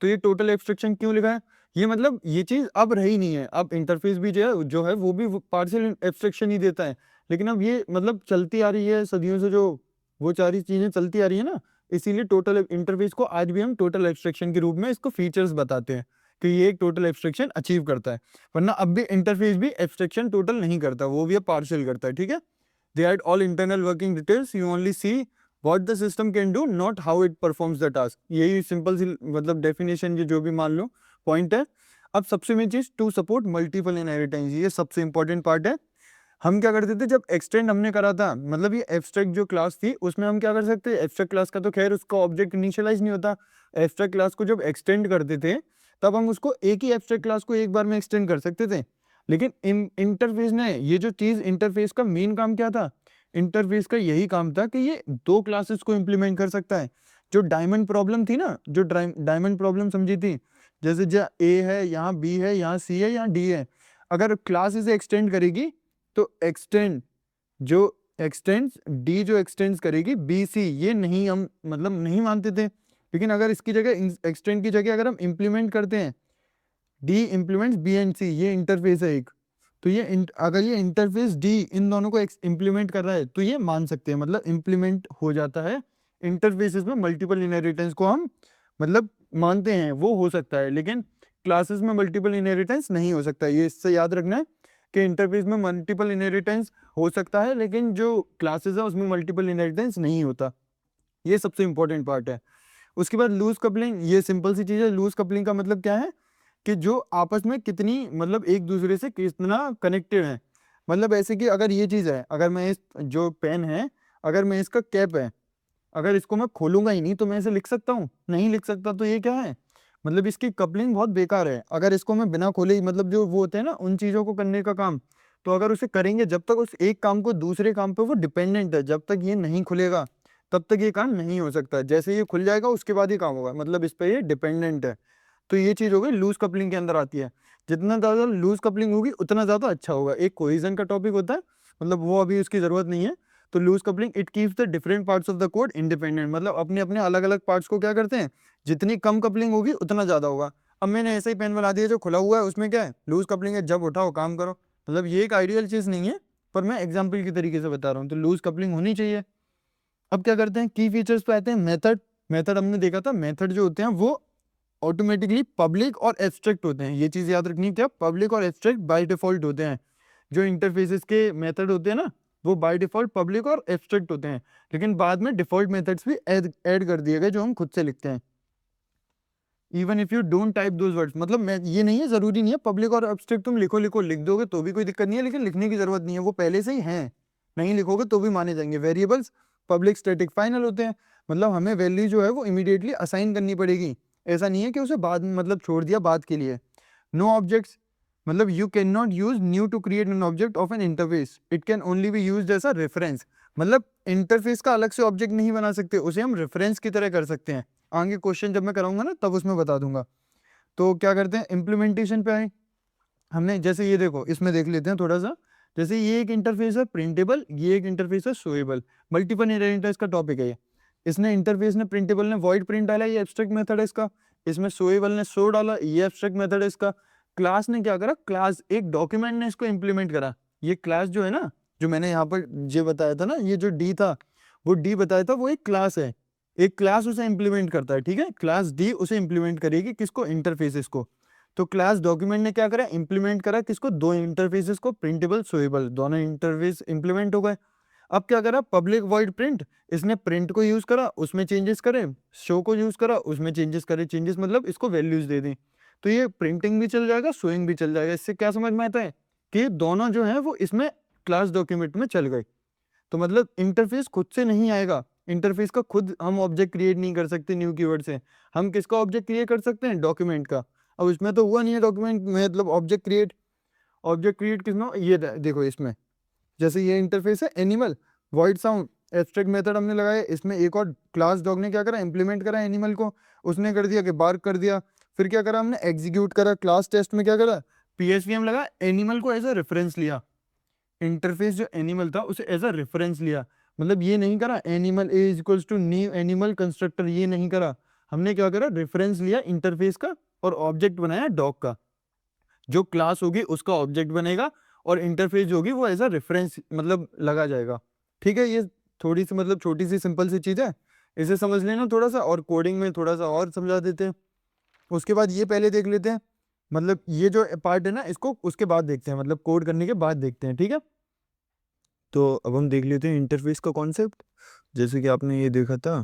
तो ये टोटल एब्स्ट्रैक्शन क्यों लिखा है, ये मतलब ये चीज अब रही नहीं है। अब इंटरफेस भी जो है वो भी पार्शियल एब्स्ट्रैक्शन ही देता है। लेकिन अब ये मतलब चलती आ रही है सदियों से, जो वो सारी चीजें चलती आ रही है ना, इसीलिए टोटल इंटरफेस को आज भी हम टोटल एब्स्ट्रैक्शन के रूप में इसको फीचर्स बताते हैं कि ये एक टोटल एब्स्ट्रैक्शन अचीव करता है। वरना अब भी इंटरफेस भी एब्स्ट्रैक्शन टोटल नहीं करता, वो भी अब पार्शियल करता है, ठीक है। They hide all internal working details. You only see what the system can do, not how it performs the task. यही सिंपल सी मतलब डेफिनेशन, ये जो भी मान लो पॉइंट है। अब सबसे मेन चीज, टू सपोर्ट मल्टीपल इनहेरिटेंस, ये सबसे इंपॉर्टेंट पार्ट है। हम क्या करते थे, जब एक्सटेंड हमने करा था, मतलब ये एब्स्ट्रैक्ट जो क्लास थी उसमें हम क्या कर सकते हैं, एब्स्ट्रैक्ट क्लास का तो खैर उसका ऑब्जेक्ट इनिशियलाइज नहीं होता। एब्स्ट्रैक्ट क्लास को जब एक्सटेंड करते थे, तब हम उसको एक ही एब्स्ट्रैक्ट क्लास को एक बार में एक्सटेंड कर सकते थे। लेकिन इंटरफेस ने ये जो चीज, इंटरफेस का मेन काम क्या था, इंटरफेस का यही काम था कि ये 2 क्लासेस को इंप्लीमेंट कर सकता है। जो डायमंड प्रॉब्लम थी ना, जो डायमंड प्रॉब्लम समझी थी, जैसे जहाँ ए है, यहाँ बी है, यहाँ सी है, यहाँ डी है, अगर क्लास इसे एक्सटेंड करेगी तो एक्सटेंड्स डी जो एक्सटेंड्स करेगी बी सी, ये नहीं हम मतलब नहीं मानते थे। लेकिन अगर इसकी जगह, एक्सटेंड की जगह अगर हम इंप्लीमेंट करते हैं डी इम्प्लीमेंट्स बी एंड सी, ये इंटरफेस है एक, तो ये अगर ये इंटरफेस डी इन दोनों को इंप्लीमेंट कर रहा है तो ये मान सकते हैं, मतलब इंप्लीमेंट हो जाता है। इंटरफेसेस में मल्टीपल इनहेरिटेंस को हम मतलब मानते हैं, वो हो सकता है। लेकिन क्लासेस में मल्टीपल इनहेरिटेंस नहीं हो सकता, ये इससे याद रखना है कि इंटरफेस में मल्टीपल इनहेरिटेंस हो सकता है, लेकिन जो क्लासेस है उसमें मल्टीपल इनहेरिटेंस नहीं होता। ये सबसे इंपॉर्टेंट पार्ट है। उसके बाद लूज कपलिंग, ये सिंपल सी चीज है। लूज कपलिंग का मतलब क्या है कि जो आपस में कितनी मतलब एक दूसरे से कितना कनेक्टेड है। मतलब ऐसे कि अगर ये चीज है, अगर मैं इस जो पेन है, अगर मैं इसका कैप है, अगर इसको मैं खोलूंगा ही नहीं तो मैं इसे लिख सकता हूँ, नहीं लिख सकता। तो ये क्या है, मतलब इसकी कपलिंग बहुत बेकार है। अगर इसको मैं बिना खोले ही, मतलब जो वो होते हैं ना उन चीजों को करने का काम, तो अगर उसे करेंगे, जब तक उस एक काम को दूसरे काम पे वो डिपेंडेंट है, जब तक ये नहीं खुलेगा तब तक ये काम नहीं हो सकता। जैसे ये खुल जाएगा उसके बाद ही काम होगा, मतलब इस पे ये डिपेंडेंट है। तो ये चीज हो गई लूज कपलिंग के अंदर आती है। जितना ज्यादा लूज कपलिंग होगी उतना ज्यादा अच्छा होगा। एक कोहेजन का टॉपिक होता है, मतलब वो अभी उसकी जरूरत नहीं है। तो loose coupling, it keeps the different parts of the code independent, मतलब अपने अपने अलग अलग पार्ट्स को क्या करते हैं, जितनी कम कपलिंग होगी उतना ज्यादा होगा। अब मैंने ऐसा ही पेन बना दिया जो खुला हुआ है, उसमें क्या है, लूज कपलिंग है, जब उठाओ काम करो। मतलब ये एक आइडियल चीज़ नहीं है, पर मैं एग्जाम्पल की तरीके से बता रहा हूँ, तो लूज कपलिंग होनी चाहिए। अब क्या करते हैं, की फीचर्स पे आते हैं। मेथड, मेथड हमने देखा था, मेथड जो होते हैं वो ऑटोमेटिकली पब्लिक और एब्स्ट्रैक्ट होते हैं। ये चीज़ याद रखनी है, क्या पब्लिक और एब्स्ट्रैक्ट बाय डिफॉल्ट होते हैं। जो इंटरफेसेस के मेथड होते हैं ना, वो बाय डिफॉल्ट पब्लिक और एब्स्ट्रैक्ट होते हैं, लेकिन बाद में डिफॉल्ट मेथड्स भी ऐड कर दिए गए जो हम खुद से लिखते हैं। Even if you don't type those words, मतलब मैं ये नहीं है, जरूरी नहीं है पब्लिक और एब्स्ट्रैक्ट तुम लिखो लिख दोगे तो भी कोई दिक्कत नहीं है, लेकिन लिखने की जरूरत नहीं है, वो पहले से ही हैं, नहीं लिखोगे तो भी माने जाएंगे। वेरिएबल्स पब्लिक, स्टैटिक, फाइनल होते हैं, मतलब हमें वैल्यू जो है वो इमीडिएटली असाइन करनी पड़ेगी। ऐसा नहीं है कि उसे बाद में मतलब छोड़ दिया बाद के लिए। नो ऑब्जेक्ट्स, मतलब you can not use new to create an object of an interface, it can only be used as a reference. मतलब इंटरफेस का अलग से ऑब्जेक्ट नहीं बना सकते, उसे हम रेफरेंस की तरह कर सकते हैं। आगे क्वेश्चन जब मैं कराऊंगा ना तब उसमें बता दूंगा। तो क्या करते हैं, इम्प्लीमेंटेशन पे आए। हमने जैसे ये देखो, इसमें देख लेते हैं थोड़ा सा। जैसे ये एक इंटरफेस है प्रिंटेबल, ये एक इंटरफेस है शोएबल। मल्टीपल इनहेरिटेंस का टॉपिक है ये। इसने इंटरफेस ने, प्रिंटेबल ने वॉइड प्रिंट डाला, ये एब्स्ट्रैक्ट मेथड है इसका। इसमें शोएबल ने शो डाला, ये एब्स्ट्रैक्ट मेथड है इसका। क्लास ने क्या करा, क्लास एक डॉक्यूमेंट ने इसको इंप्लीमेंट करा। ये क्लास जो है ना, जो मैंने यहाँ पर ये बताया था ना, ये जो डी था, वो डी बताया था, वो एक क्लास है। एक क्लास उसे इंप्लीमेंट करता है, ठीक है, क्लास डी उसे इंप्लीमेंट करेगी, किसको, इंटरफेसेस को। तो क्लास डॉक्यूमेंट ने क्या करा, इंप्लीमेंट करा किसको, दो इंटरफेसेस को, प्रिंटेबल शोएबल, दोनों इंटरफेस इंप्लीमेंट हो गए। अब क्या करा, पब्लिक वॉइड प्रिंट, इसने प्रिंट को यूज करा, उसमें चेंजेस करे, शो को यूज करा, उसमें चेंजेस करे, चेंजेस मतलब इसको वैल्यूज दे दी। तो ये प्रिंटिंग भी चल जाएगा, शोइंग भी चल जाएगा। इससे क्या समझ में आता है कि दोनों जो है वो इसमें क्लास डॉक्यूमेंट में चल गए। तो मतलब इंटरफेस खुद से नहीं आएगा, इंटरफेस का खुद हम ऑब्जेक्ट क्रिएट नहीं कर सकते न्यू कीवर्ड से। हम किसका ऑब्जेक्ट क्रिएट कर सकते हैं, डॉक्यूमेंट का। अब इसमें तो हुआ नहीं है डॉक्यूमेंट में, मतलब ऑब्जेक्ट क्रिएट। ऑब्जेक्ट क्रिएट किसमें, ये देखो इसमें, जैसे ये इंटरफेस है animal, void sound, abstract method हमने लगाया, इसमें एक और क्लास डॉग ने क्या करा, इंप्लीमेंट करा एनिमल को, उसने कर दिया कि बार्क कर दिया। फिर क्या करा हमने, एग्जीक्यूट करा, क्लास टेस्ट में क्या करा, पीएसवीएम लगा, एनिमल को एज अ रेफरेंस लिया। इंटरफेस जो एनिमल था उसे एज अ रेफरेंस लिया। मतलब ये नहीं करा animal is equals to new animal constructor, ये नहीं करा। हमने क्या करा, रेफरेंस लिया इंटरफेस का और ऑब्जेक्ट बनाया डॉग का। जो क्लास होगी उसका ऑब्जेक्ट बनेगा और इंटरफेस जो होगी वो एज अ रेफरेंस मतलब लगा जाएगा। ठीक है, ये थोड़ी सी मतलब छोटी सी सिंपल सी चीज़ है, इसे समझ लेना थोड़ा सा, और कोडिंग में थोड़ा सा और समझा देते हैं। उसके बाद ये पहले देख लेते हैं, मतलब ये जो पार्ट है ना इसको उसके बाद देखते हैं, मतलब कोड करने के बाद देखते हैं, ठीक है। तो अब हम देख लेते हैं इंटरफेस का कॉन्सेप्ट। जैसे कि आपने ये देखा था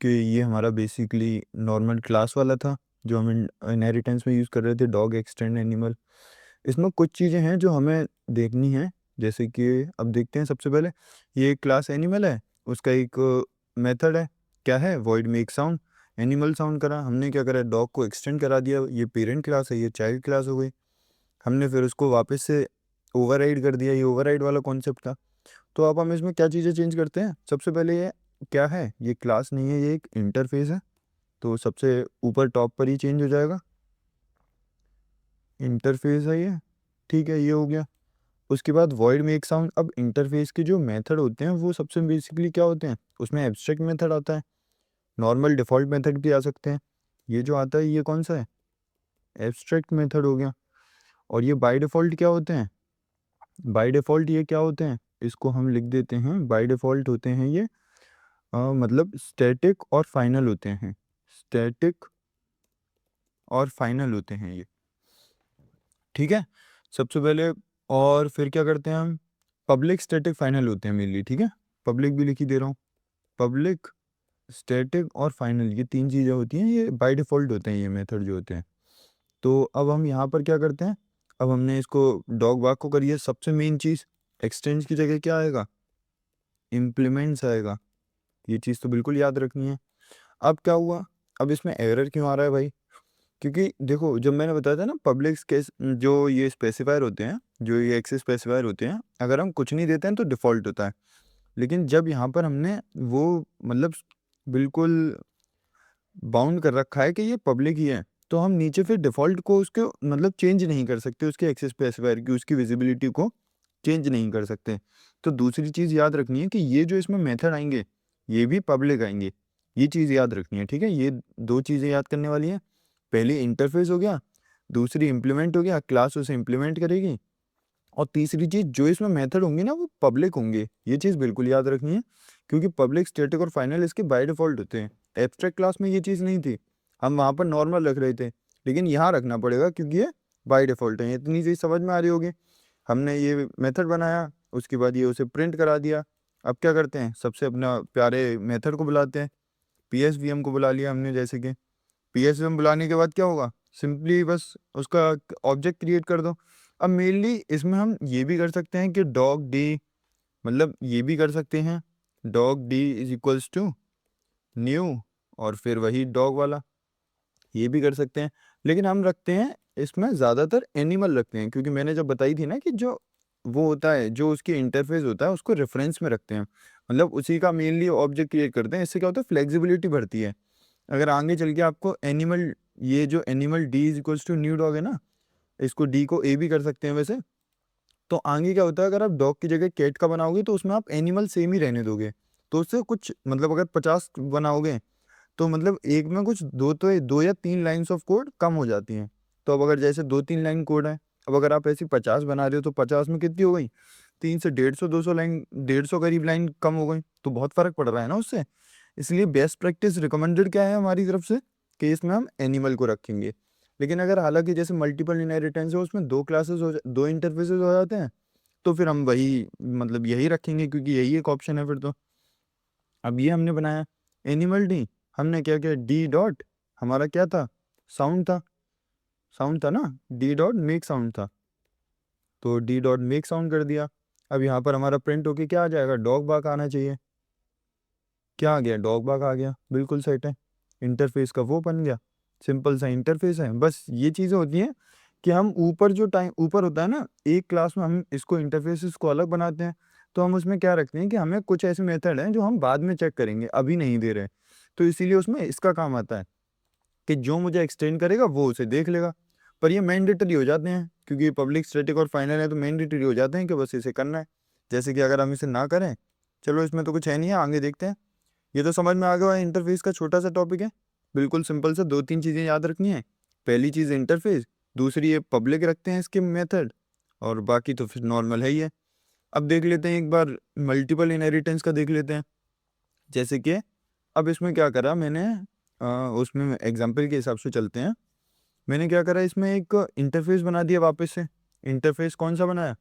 कि ये हमारा बेसिकली नॉर्मल क्लास वाला था जो हम इनहेरिटेंस में यूज़ कर रहे थे, डॉग एक्सटेंड एनिमल। इसमें कुछ चीज़ें हैं जो हमें देखनी है, जैसे कि अब देखते हैं। सबसे पहले ये क्लास एनिमल है, उसका एक मेथड है, क्या है, void make sound. Animal sound करा, हमने क्या करा, डॉग को एक्सटेंड करा दिया, ये पेरेंट क्लास है, ये चाइल्ड क्लास हो गई। हमने फिर उसको वापस से ओवरराइड कर दिया, ये ओवरराइड वाला कॉन्सेप्ट था। तो अब हम इसमें क्या चीज़ें चेंज करते हैं, सबसे पहले ये क्या है, ये क्लास नहीं है, ये एक इंटरफेस है। तो सबसे ऊपर टॉप पर ही चेंज हो जाएगा, इंटरफेस है ये, ठीक है, ये हो गया। उसके बाद वॉइड मेक साउंड। अब इंटरफेस के जो मेथड होते हैं वो सबसे बेसिकली क्या होते हैं, उसमें एब्स्ट्रैक्ट मेथड आता है, नॉर्मल डिफ़ॉल्ट मेथड भी आ सकते हैं। ये जो आता है ये कौन सा है, एब्स्ट्रैक्ट मेथड हो गया। और ये बाय डिफ़ॉल्ट क्या होते हैं, बाय डिफ़ॉल्ट ये क्या होते हैं, इसको हम लिख देते हैं, बाय डिफ़ॉल्ट होते हैं ये मतलब स्टैटिक और फाइनल होते हैं, स्टैटिक और फाइनल होते हैं ये, ठीक है, सबसे पहले। और फिर क्या करते हैं हम, पब्लिक, स्टैटिक, फाइनल होते हैं मेनली, ठीक है। पब्लिक भी लिख ही दे रहा हूँ, पब्लिक, स्टैटिक और फाइनल, ये तीन चीज़ें होती हैं, ये बाय डिफ़ॉल्ट होते हैं ये मेथड जो होते हैं। तो अब हम यहाँ पर क्या करते हैं, अब हमने इसको डॉग वाक को करिए, सबसे मेन चीज़ एक्सटेंज की जगह क्या आएगा, इम्प्लीमेंट्स आएगा। ये चीज़ तो बिल्कुल याद रखनी है। अब क्या हुआ, अब इसमें एरर क्यों आ रहा है भाई, क्योंकि देखो जब मैंने बताया था ना, पब्लिक के जो ये स्पेसिफायर होते हैं, जो ये एक्सेस स्पेसिफायर होते हैं, अगर हम कुछ नहीं देते हैं तो डिफ़ॉल्ट होता है। लेकिन जब यहाँ पर हमने वो मतलब बिल्कुल बाउंड कर रखा है कि ये पब्लिक ही है, तो हम नीचे फिर डिफ़ॉल्ट को उसके मतलब चेंज नहीं कर सकते, उसके एक्सेस स्पेसिफायर की उसकी विजिबिलिटी को चेंज नहीं कर सकते। तो दूसरी चीज़ याद रखनी है कि ये जो इसमें मेथड आएंगे ये भी पब्लिक आएंगे, ये चीज़ याद रखनी है, ठीक है। ये दो चीज़ें याद करने वाली हैं। पहली इंटरफेस हो गया, दूसरी इम्प्लीमेंट हो गया, क्लास उसे इम्प्लीमेंट करेगी, और तीसरी चीज़ जो इसमें मेथड होंगे ना वो पब्लिक होंगे। ये चीज़ बिल्कुल याद रखनी है, क्योंकि पब्लिक, स्टैटिक और फाइनल इसके बाय डिफ़ॉल्ट होते हैं। एब्स्ट्रैक्ट क्लास में ये चीज़ नहीं थी, हम वहाँ पर नॉर्मल रख रहे थे, लेकिन यहाँ रखना पड़ेगा क्योंकि ये बाय डिफ़ॉल्ट है। इतनी चीज़ समझ में आ रही होगी। हमने ये मेथड बनाया, उसके बाद ये उसे प्रिंट करा दिया। अब क्या करते हैं, सबसे अपना प्यारे मेथड को बुलाते हैं, पीएसवीएम को बुला लिया हमने। जैसे कि पीएसवीएम बुलाने के बाद क्या होगा, सिंपली बस उसका ऑब्जेक्ट क्रिएट कर दो। अब मेनली इसमें हम ये भी कर सकते हैं कि डॉग डी, मतलब ये भी कर सकते हैं dog D is equals to new, और फिर वही डॉग वाला, ये भी कर सकते हैं। लेकिन हम रखते हैं इसमें ज़्यादातर एनिमल रखते हैं, क्योंकि मैंने जब बताई थी ना कि जो वो होता है, जो उसकी इंटरफेस होता है उसको रेफरेंस में रखते हैं, मतलब उसी का मेनली ऑब्जेक्ट क्रिएट करते हैं। इससे क्या होता है, फ्लेक्सिबिलिटी बढ़ती है। अगर आगे चल के आपको एनिमल, ये जो animal D is equals to new dog है ना, इसको डी को ए भी कर सकते हैं वैसे। तो आगे क्या होता है, अगर आप डॉग की जगह कैट का बनाओगे तो उसमें आप एनिमल सेम ही रहने दोगे, तो उससे कुछ मतलब अगर 50 बनाओगे तो मतलब एक में कुछ दो या तीन लाइन्स ऑफ कोड कम हो जाती हैं। तो अब अगर जैसे 2-3 लाइन कोड है, अब अगर आप ऐसी 50 बना रहे हो तो 50 में कितनी हो गई, 3 से 150 200 लाइन, 150 करीब लाइन कम हो गई, तो बहुत फ़र्क पड़ रहा है ना उससे। इसलिए बेस्ट प्रैक्टिस रिकमेंडेड क्या है हमारी तरफ से, कि इसमें हम एनिमल को रखेंगे। लेकिन अगर हालांकि जैसे मल्टीपल इनहेरिटेंस है, उसमें 2 क्लासेस हो, 2 इंटरफेसेस हो जाते हैं, तो फिर हम वही मतलब यही रखेंगे, क्योंकि यही एक ऑप्शन है फिर तो। अब ये हमने बनाया एनिमल डी, हमने क्या किया, डी डॉट, हमारा क्या था, साउंड था, साउंड था ना, डी डॉट मेक साउंड था, तो डी डॉट मेक साउंड कर दिया। अब यहाँ पर हमारा प्रिंट होके क्या आ जाएगा, डॉग बाक आना चाहिए। क्या आ गया, डॉग बाग आ गया, बिल्कुल सेट है। इंटरफेस का वो बन गया, सिंपल सा इंटरफेस है। बस ये चीज़ें होती हैं कि हम ऊपर जो टाइम ऊपर होता है ना, एक क्लास में हम इसको इंटरफेसेस को अलग बनाते हैं, तो हम उसमें क्या रखते हैं कि हमें कुछ ऐसे मेथड हैं जो हम बाद में चेक करेंगे, अभी नहीं दे रहे, तो इसीलिए उसमें इसका काम आता है कि जो मुझे एक्सटेंड करेगा वो उसे देख लेगा। पर ये मैंडेटरी हो जाते हैं, क्योंकि पब्लिक, स्टैटिक और फाइनल है, तो मैंडेटरी हो जाते हैं कि बस इसे करना है। जैसे कि अगर हम इसे ना करें, चलो इसमें तो कुछ है नहीं है, आगे देखते हैं। ये तो समझ में आ गया, इंटरफेस का छोटा सा टॉपिक है, बिल्कुल सिंपल सा। 2-3 चीज़ें याद रखनी है, पहली चीज़ इंटरफेस, दूसरी ये पब्लिक रखते हैं इसके मेथड, और बाकी तो फिर नॉर्मल है ही है। अब देख लेते हैं एक बार मल्टीपल इनहेरिटेंस का देख लेते हैं। जैसे कि अब इसमें क्या करा मैंने, उसमें एग्जाम्पल के हिसाब से चलते हैं। मैंने क्या करा, इसमें एक इंटरफेस बना दिया वापस से। इंटरफेस कौन सा बनाया,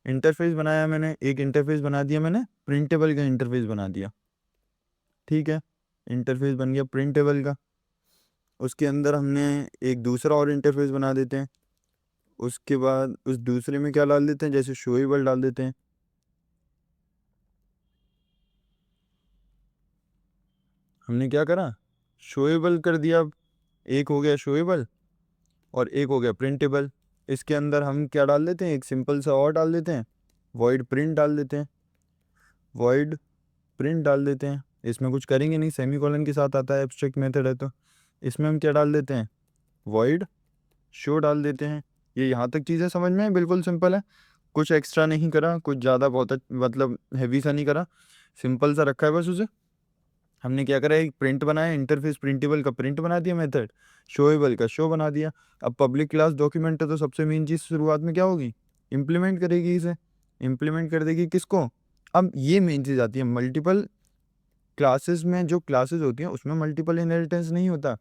इंटरफेस बनाया मैंने, एक इंटरफेस बना दिया मैंने, प्रिंटेबल का इंटरफेस बना दिया। ठीक है, इंटरफेस बन गया प्रिंटेबल का। उसके अंदर हमने एक दूसरा और इंटरफेस बना देते हैं। उसके बाद उस दूसरे में क्या डाल देते हैं, जैसे शोएबल डाल देते हैं। हमने क्या करा, शोएबल कर दिया। एक हो गया शोएबल और एक हो गया प्रिंटेबल। इसके अंदर हम क्या डाल देते हैं, एक सिंपल सा और डाल देते हैं, वॉइड प्रिंट डाल देते हैं, वॉइड प्रिंट डाल देते हैं। इसमें कुछ करेंगे नहीं, सेमीकोलन के साथ आता है, एब्स्ट्रैक्ट मेथड है, तो इसमें हम क्या डाल देते हैं, वॉइड शो डाल देते हैं। ये यहाँ तक चीज़ें समझ में है, बिल्कुल सिंपल है, कुछ एक्स्ट्रा नहीं करा, कुछ ज़्यादा बहुत मतलब हैवी सा नहीं करा, सिंपल सा रखा है बस उसे। हमने क्या करा, एक प्रिंट बनाया, इंटरफेस प्रिंटेबल का प्रिंट बना दिया मेथड, शोएबल का शो बना दिया। अब पब्लिक क्लास डॉक्यूमेंट है, तो सबसे मेन चीज़ शुरुआत में क्या होगी, इम्प्लीमेंट करेगी इसे, इम्प्लीमेंट कर देगी किसको। अब ये मेन चीज़ आती है, मल्टीपल क्लासेस में जो क्लासेस होती हैं उसमें मल्टीपल इनहेरिटेंस नहीं होता,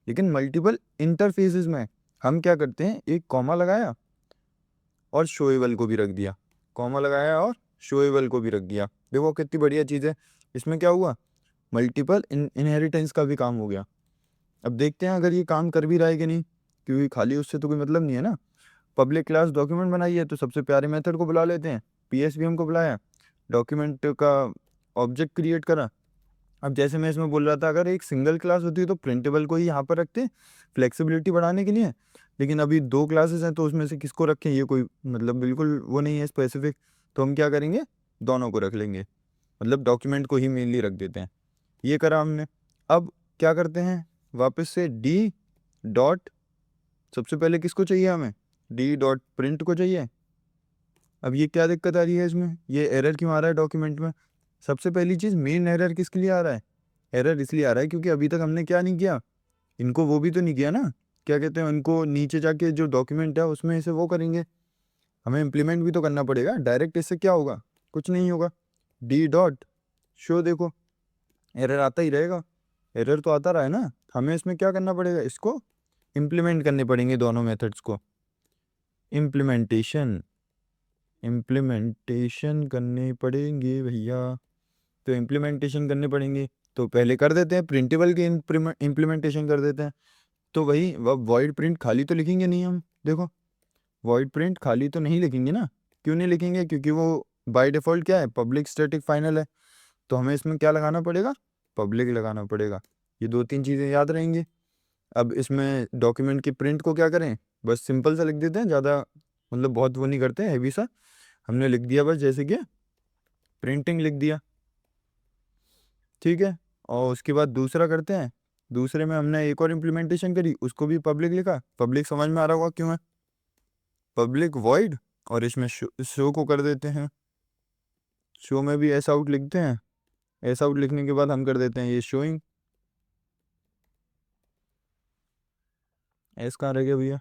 लेकिन मल्टीपल इंटरफेसेस में हम क्या करते हैं, एक कॉमा लगाया और शोएबल को भी रख दिया, कॉमा लगाया और शोएबल को भी रख दिया। देखो कितनी बढ़िया चीज़ है, इसमें क्या हुआ, मल्टीपल इनहेरिटेंस का भी काम हो गया। अब देखते हैं अगर ये काम कर भी रहा है कि नहीं, क्योंकि खाली उससे तो कोई मतलब नहीं है ना। पब्लिक क्लास डॉक्यूमेंट बनाई है, तो सबसे प्यारे मेथड को बुला लेते हैं, पीएसवीएम को बुलाया, डॉक्यूमेंट का ऑब्जेक्ट क्रिएट करा। अब जैसे मैं इसमें बोल रहा था, अगर एक सिंगल क्लास होती है तो प्रिंटेबल को ही यहाँ पर रखते हैं फ्लेक्सिबिलिटी बढ़ाने के लिए, लेकिन अभी 2 क्लासेस हैं, तो उसमें से किसको रखें, ये कोई मतलब बिल्कुल वो नहीं है स्पेसिफिक, तो हम क्या करेंगे, दोनों को रख लेंगे, मतलब डॉक्यूमेंट को ही मेनली रख देते हैं। ये करा हमने। अब क्या करते हैं, वापस से डी डॉट, सबसे पहले किसको चाहिए हमें, डी डॉट प्रिंट को चाहिए। अब ये क्या दिक्कत आ रही है इसमें, ये एरर क्यों आ रहा है डॉक्यूमेंट में। सबसे पहली चीज़, मेन एरर किसके लिए आ रहा है, एरर इसलिए आ रहा है क्योंकि अभी तक हमने क्या नहीं किया, इनको वो भी तो नहीं किया ना, क्या कहते हैं उनको, नीचे जाके जो डॉक्यूमेंट है उसमें इसे वो करेंगे, हमें इम्प्लीमेंट भी तो करना पड़ेगा। डायरेक्ट इससे क्या होगा, कुछ नहीं होगा। डी डॉट शो, देखो एरर आता ही रहेगा, एरर तो आता रहा है ना। हमें इसमें क्या करना पड़ेगा, इसको इम्प्लीमेंट करने पड़ेंगे दोनों मेथड्स को। इम्प्लीमेंटेशन करने पड़ेंगे भैया, तो इम्प्लीमेंटेशन करने पड़ेंगे। तो पहले कर देते हैं प्रिंटेबल की इम्प्लीमेंटेशन कर देते हैं। तो वही वॉइड प्रिंट खाली तो लिखेंगे नहीं हम, देखो वॉइड प्रिंट खाली तो नहीं लिखेंगे ना। क्यों नहीं लिखेंगे, क्योंकि वो बाय डिफ़ॉल्ट क्या है, पब्लिक स्टैटिक फाइनल है। तो हमें इसमें क्या लगाना पड़ेगा, पब्लिक लगाना पड़ेगा। ये 2-3 चीज़ें याद रहेंगी। अब इसमें डॉक्यूमेंट की प्रिंट को क्या करें, बस सिंपल सा लिख देते हैं, ज़्यादा मतलब बहुत वो नहीं करते हैं हैवी सा। हमने लिख दिया बस, जैसे कि प्रिंटिंग लिख दिया, ठीक है। और उसके बाद दूसरा करते हैं, दूसरे में हमने एक और इम्प्लीमेंटेशन करी, उसको भी पब्लिक लिखा। पब्लिक समझ में आ रहा होगा क्यों है, पब्लिक वॉइड, और इसमें शो को कर देते हैं, शो में भी एस आउट लिखते हैं। एस आउट लिखने के बाद हम कर देते हैं ये शोइंग, एस कहाँ रह गया भैया,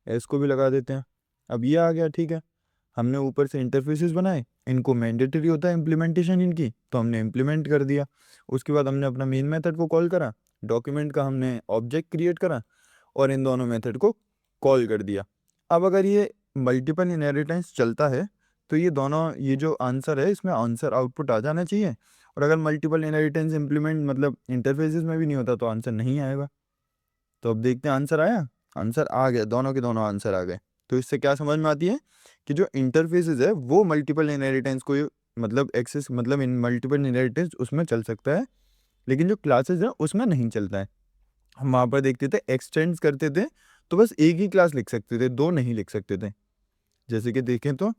एस को भी लगा देते हैं। अब ये आ गया, ठीक है। हमने ऊपर से इंटरफेसेस बनाए, इनको मैंडेटरी होता है इम्प्लीमेंटेशन इनकी, तो हमने इम्प्लीमेंट कर दिया। उसके बाद हमने अपना मेन मेथड को कॉल करा, डॉक्यूमेंट का हमने ऑब्जेक्ट क्रिएट करा, और इन दोनों मेथड को कॉल कर दिया। अब अगर ये मल्टीपल इनहेरिटेंस चलता है, तो ये दोनों, ये जो आंसर है इसमें आंसर आउटपुट आ जाना चाहिए। और अगर मल्टीपल इनहेरिटेंस इम्प्लीमेंट मतलब इंटरफेसेस में भी नहीं होता तो आंसर नहीं आएगा। तो अब देखते हैं आंसर आया, आंसर आ गया, दोनों के दोनों आंसर आ गए। तो इससे क्या समझ में आती है कि जो इंटरफेसेस है वो मल्टीपल इनहेरिटेंस को मतलब एक्सेस, मतलब इन मल्टीपल इनहेरिटेंस उसमें चल सकता है, लेकिन जो क्लासेस है उसमें नहीं चलता है। हम वहाँ पर देखते थे एक्सटेंड्स करते थे तो बस एक ही क्लास लिख सकते थे, दो नहीं लिख सकते थे। जैसे कि देखें तो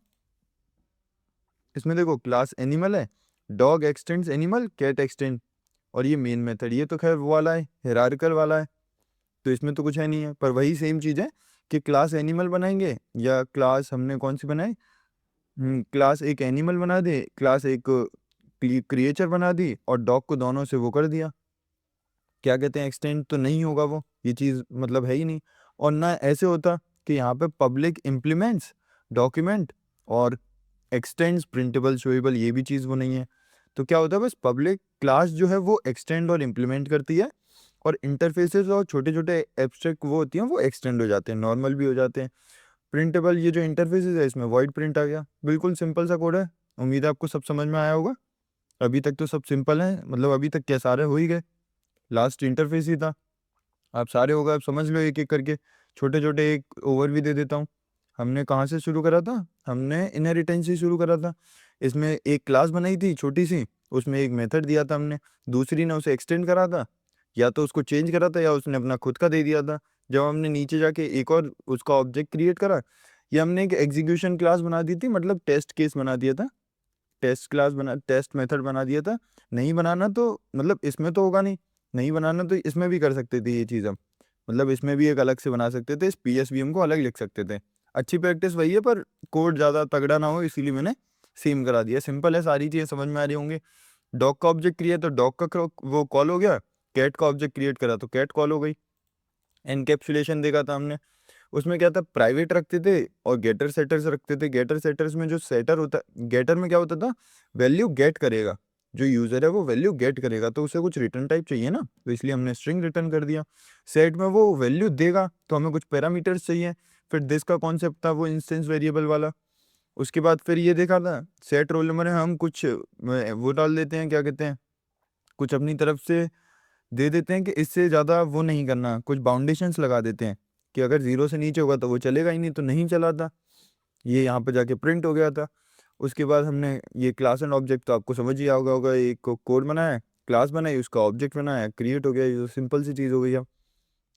इसमें देखो क्लास एनिमल है, dog extends animal, cat extend, और ये मेन मेथड, ये तो खैर वो वाला है, हिरार्कल वाला है, तो इसमें तो कुछ है नहीं है। पर वही सेम चीज़ है कि क्लास एनिमल बनाएंगे या क्लास हमने कौन सी बनाई, क्लास एक एनिमल बना दे, क्लास एक क्रिएचर बना दी, और डॉग को दोनों से वो कर दिया, क्या कहते हैं एक्सटेंड, तो नहीं होगा वो, ये चीज़ मतलब है ही नहीं। और ना ऐसे होता कि यहाँ पे पब्लिक इम्प्लीमेंट्स डॉक्यूमेंट और एक्सटेंड्स प्रिंटेबल शोएबल, ये भी चीज़ वो नहीं है। तो क्या होता है, बस पब्लिक क्लास जो है वो एक्सटेंड और इम्प्लीमेंट करती है, और इंटरफेसेस और छोटे छोटे एब्स्ट्रैक्ट वो होती हैं वो एक्सटेंड हो जाते हैं, नॉर्मल भी हो जाते हैं। प्रिंटेबल ये जो इंटरफेसेस है इसमें वॉइड प्रिंट आ गया, बिल्कुल सिंपल सा कोड है। उम्मीद है आपको सब समझ में आया होगा। अभी तक तो सब सिंपल है, मतलब अभी तक क्या सारे हो ही गए, लास्ट इंटरफेस ही था। आप सारे हो गए, आप समझ लो एक एक करके। छोटे छोटे एक ओवरव्यू दे देता हूँ। हमने कहाँ से शुरू करा था, हमने इनहेरिटेंस से शुरू करा था। इसमें एक क्लास बनाई थी छोटी सी, उसमें एक मेथड दिया था हमने, दूसरी ने उसे एक्सटेंड करा था, या तो उसको चेंज करा था या उसने अपना खुद का दे दिया था। जब हमने नीचे जाके एक और उसका ऑब्जेक्ट क्रिएट करा, या हमने एक एग्जीक्यूशन क्लास बना दी थी, मतलब टेस्ट केस बना दिया था, टेस्ट क्लास बना, टेस्ट मेथड बना दिया था। नहीं बनाना तो मतलब इसमें तो होगा नहीं, नहीं बनाना तो इसमें भी कर सकते थे ये चीज़ हम, मतलब इसमें भी एक अलग से बना सकते थे, इस PSVM को अलग लिख सकते थे। अच्छी प्रैक्टिस वही है, पर कोड ज़्यादा तगड़ा ना हो इसीलिए मैंने सेम करा दिया। सिंपल है, सारी चीज़ें समझ में आ रही होंगी। डॉग का ऑब्जेक्ट क्रिएट तो डॉग का वो कॉल हो गया, कैट का ऑब्जेक्ट क्रिएट करा तो कैट कॉल हो गई। एनकैप्सुलेशन देखा था हमने, उसमें क्या था, प्राइवेट रखते थे और गेटर सेटर्स रखते थे। गेटर सेटर्स में जो सेटर होता, गेटर में क्या होता था, वैल्यू गेट करेगा, जो यूज़र है वो वैल्यू गेट करेगा, तो उसे कुछ रिटर्न टाइप चाहिए ना, तो इसलिए हमने स्ट्रिंग रिटर्न कर दिया। सेट में वो वैल्यू देगा तो हमें कुछ पैरामीटर्स चाहिए, फिर दिस का कॉन्सेप्ट था वो इंस्टेंस वेरिएबल वाला। उसके बाद फिर ये देखा था सेट रोल नंबर है, हम कुछ वो डाल देते हैं, क्या कहते हैं, कुछ अपनी तरफ से दे देते हैं कि इससे ज़्यादा वो नहीं करना, कुछ बाउंडेशंस लगा देते हैं कि अगर 0 से नीचे होगा तो वो चलेगा ही नहीं, तो नहीं चला था, ये यहाँ पे जाके प्रिंट हो गया था। उसके बाद हमने ये क्लास एंड ऑब्जेक्ट तो आपको समझ ही आ गया होगा, एक कोड बनाया, क्लास बनाई, उसका ऑब्जेक्ट बनाया, क्रिएट हो गया, ये तो सिंपल सी चीज़ हो गई। अब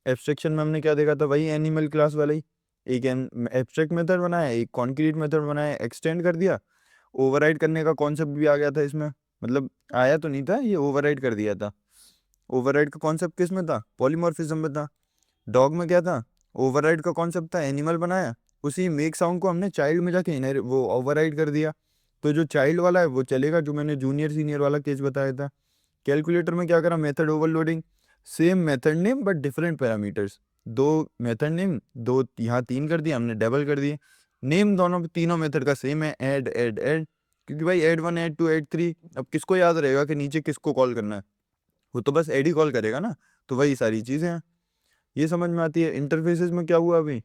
एब्स्ट्रैक्शन में हमने क्या देखा था, वही एनिमल क्लास वाला ही, एक एब्स्ट्रैक्ट मेथड बनाया, एक कॉन्क्रीट मेथड बनाया, एक्सटेंड कर दिया। ओवरराइड करने का कॉन्सेप्ट भी आ गया था इसमें, मतलब आया तो नहीं था, ये ओवरराइड कर दिया था। ओवरराइड का कॉन्सेप्ट किस में था, पॉलीमॉर्फिज्म में था। डॉग में क्या था, ओवरराइड का कॉन्सेप्ट था, एनिमल बनाया, उसी मेक साउंड को हमने चाइल्ड में जाके वो ओवरराइड कर दिया। तो जो चाइल्ड वाला है वो चलेगा, जो मैंने जूनियर सीनियर वाला केस बताया था। कैलकुलेटर में क्या करा, method overloading, same method name but different parameters. दो मेथड नेम, दो यहाँ 3 कर दिए हमने, डबल कर दिए। नेम दोनों तीनों मेथड का सेम है, ऐड ऐड ऐड, क्योंकि भाई ऐड 1 ऐड 2 ऐड 3, अब किसको याद रहेगा कि नीचे किसको कॉल करना है, वो तो बस ऐड ही कॉल करेगा ना। तो वही सारी चीज़ें हैं, ये समझ में आती है। इंटरफेसेस में क्या हुआ अभी,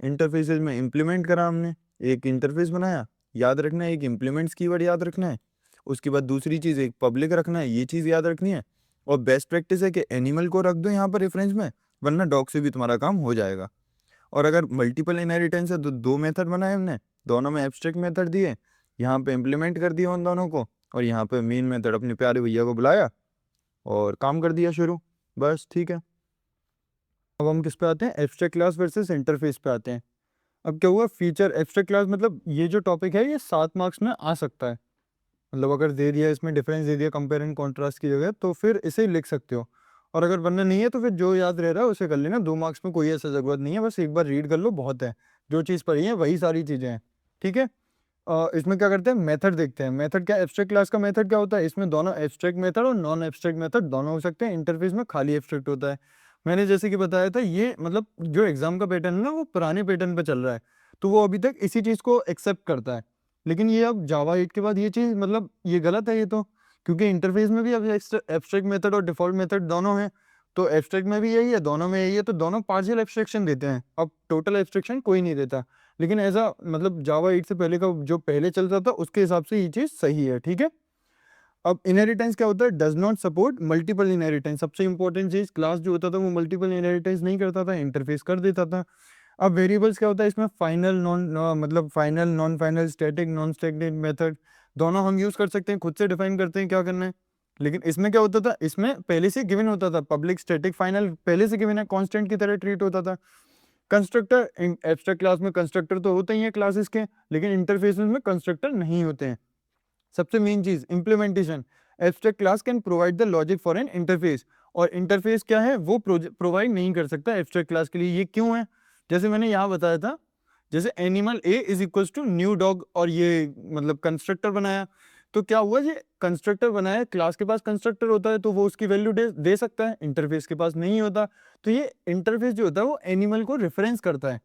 इंटरफेसेस में इम्प्लीमेंट करा हमने, एक इंटरफेस बनाया, याद रखना है एक इम्प्लीमेंट्स कीवर्ड याद रखना है। उसके बाद दूसरी चीज़ एक पब्लिक रखना है, ये चीज़ याद रखनी है। और बेस्ट प्रैक्टिस है कि एनिमल को रख दो यहाँ पर रेफरेंस में, वरना डॉग से भी तुम्हारा काम हो जाएगा। और अगर मल्टीपल इनहेरिटेंस है तो दो मेथड बनाए हमने, दोनों में एब्स्ट्रैक्ट मेथड दिए, यहाँ पे इम्प्लीमेंट कर दिया उन दोनों को, और यहाँ पे मेन मेथड अपने प्यारे भैया को बुलाया और काम कर दिया शुरू, बस ठीक है। अब हम किस पे आते हैं, एब्स्ट्रैक्ट क्लास वर्सेस इंटरफेस पे आते हैं। अब क्या हुआ, फीचर एब्स्ट्रैक्ट क्लास, मतलब ये जो टॉपिक है ये 7 मार्क्स में आ सकता है। मतलब अगर दे दिया इसमें डिफरेंस दे दिया कंपेयर एंड कॉन्ट्रास्ट की जगह, तो फिर इसे लिख सकते हो। और अगर वरना नहीं है तो फिर जो याद रह रहा है उसे कर लेना, 2 मार्क्स में कोई ऐसा ज़रूरत नहीं है, बस एक बार रीड कर लो बहुत है। जो चीज़ पढ़ी है वही सारी चीज़ें हैं, ठीक है। इसमें क्या करते हैं, मेथड देखते हैं। मेथड क्या, एब्स्ट्रैक्ट क्लास का मेथड क्या होता है, इसमें दोनों एब्स्ट्रैक्ट मेथड और नॉन एब्स्ट्रैक्ट मेथड दोनों हो सकते हैं। इंटरफेस में खाली एब्स्ट्रैक्ट होता है। मैंने जैसे कि बताया था, ये मतलब जो एग्जाम का पैटर्न है ना वो पुराने पैटर्न पे चल रहा है, तो वो अभी तक इसी चीज़ को एक्सेप्ट करता है। लेकिन ये अब जावा 8 के बाद ये चीज़ मतलब ये गलत है ये तो, क्योंकि इंटरफेस में भी अब एब्स्ट्रैक्ट मेथड और डिफ़ॉल्ट मेथड दोनों हैं। तो एब्स्ट्रैक्ट में भी यही है, दोनों में यही है, तो दोनों पार्शियल एब्स्ट्रैक्शन देते हैं, अब टोटल एब्स्ट्रैक्शन कोई नहीं देता। लेकिन ऐसा मतलब जावा 8 से पहले का जो पहले चलता था उसके हिसाब से ये चीज़ सही है, ठीक है। अब इनहेरिटेंस क्या होता है, does not support multiple inheritance. सबसे इंपॉर्टेंट चीज़, क्लास जो होता था वो मल्टीपल इनहेरिटेंस नहीं करता था, इंटरफेस कर देता था। अब वेरिएबल्स क्या होता है, इसमें फाइनल नॉन मतलब final non final static non static method दोनों हम यूज़ कर सकते हैं, खुद से डिफाइन करते हैं क्या करना है। लेकिन इसमें क्या होता था, इसमें पहले से गिवन होता था, पब्लिक स्टैटिक फाइनल पहले से गिवन है, कांस्टेंट की तरह ट्रीट होता था। कंस्ट्रक्टर एब्स्ट्रैक्ट क्लास में कंस्ट्रक्टर तो होते ही हैं क्लासेस के, लेकिन इंटरफेसेस में कंस्ट्रक्टर नहीं होते हैं। सबसे मेन चीज implementation, abstract class can provide the logic for an interface, और इंटरफेस क्या है वो प्रोवाइड नहीं कर सकता एब्स्ट्रैक्ट क्लास के लिए। ये क्यों है, जैसे मैंने यहाँ बताया था, जैसे animal A is equal to new dog, और ये मतलब कंस्ट्रक्टर बनाया, तो क्या हुआ, ये कंस्ट्रक्टर बनाया, क्लास के पास कंस्ट्रक्टर होता है तो वो उसकी वैल्यू दे सकता है, इंटरफेस के पास नहीं होता। तो ये इंटरफेस जो होता है वो एनिमल को रेफरेंस करता है।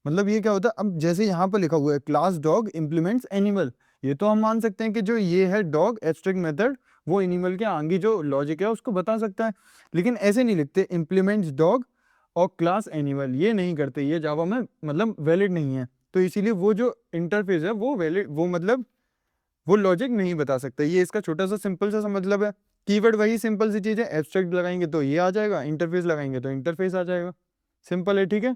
मतलब ये क्या होता है, अब जैसे यहाँ पर लिखा हुआ है क्लास डॉग इम्प्लीमेंट्स एनिमल, ये तो हम मान सकते हैं कि जो ये है डॉग एब्स्ट्रैक्ट मेथड, वो एनिमल के आगे जो लॉजिक है उसको बता सकता है। लेकिन ऐसे नहीं लिखते इम्प्लीमेंट्स डॉग और क्लास एनिमल, ये नहीं करते, ये जावा में मतलब वैलिड नहीं है। तो इसीलिए वो जो इंटरफेस है वो वैलिड, वो मतलब वो लॉजिक नहीं बता सकता। ये इसका छोटा सा सिंपल सा मतलब है। कीवर्ड वही सिंपल सी चीज़ है, एब्स्ट्रैक्ट लगाएंगे तो ये आ जाएगा, इंटरफेस लगाएंगे तो इंटरफेस आ जाएगा, सिंपल है, ठीक है।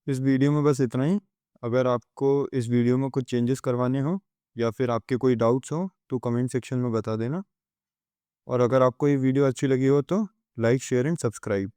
इस वीडियो में बस इतना ही। अगर आपको इस वीडियो में कुछ चेंजेस करवाने हो या फिर आपके कोई डाउट्स हो तो कमेंट सेक्शन में बता देना। और अगर आपको ये वीडियो अच्छी लगी हो तो लाइक शेयर एंड सब्सक्राइब।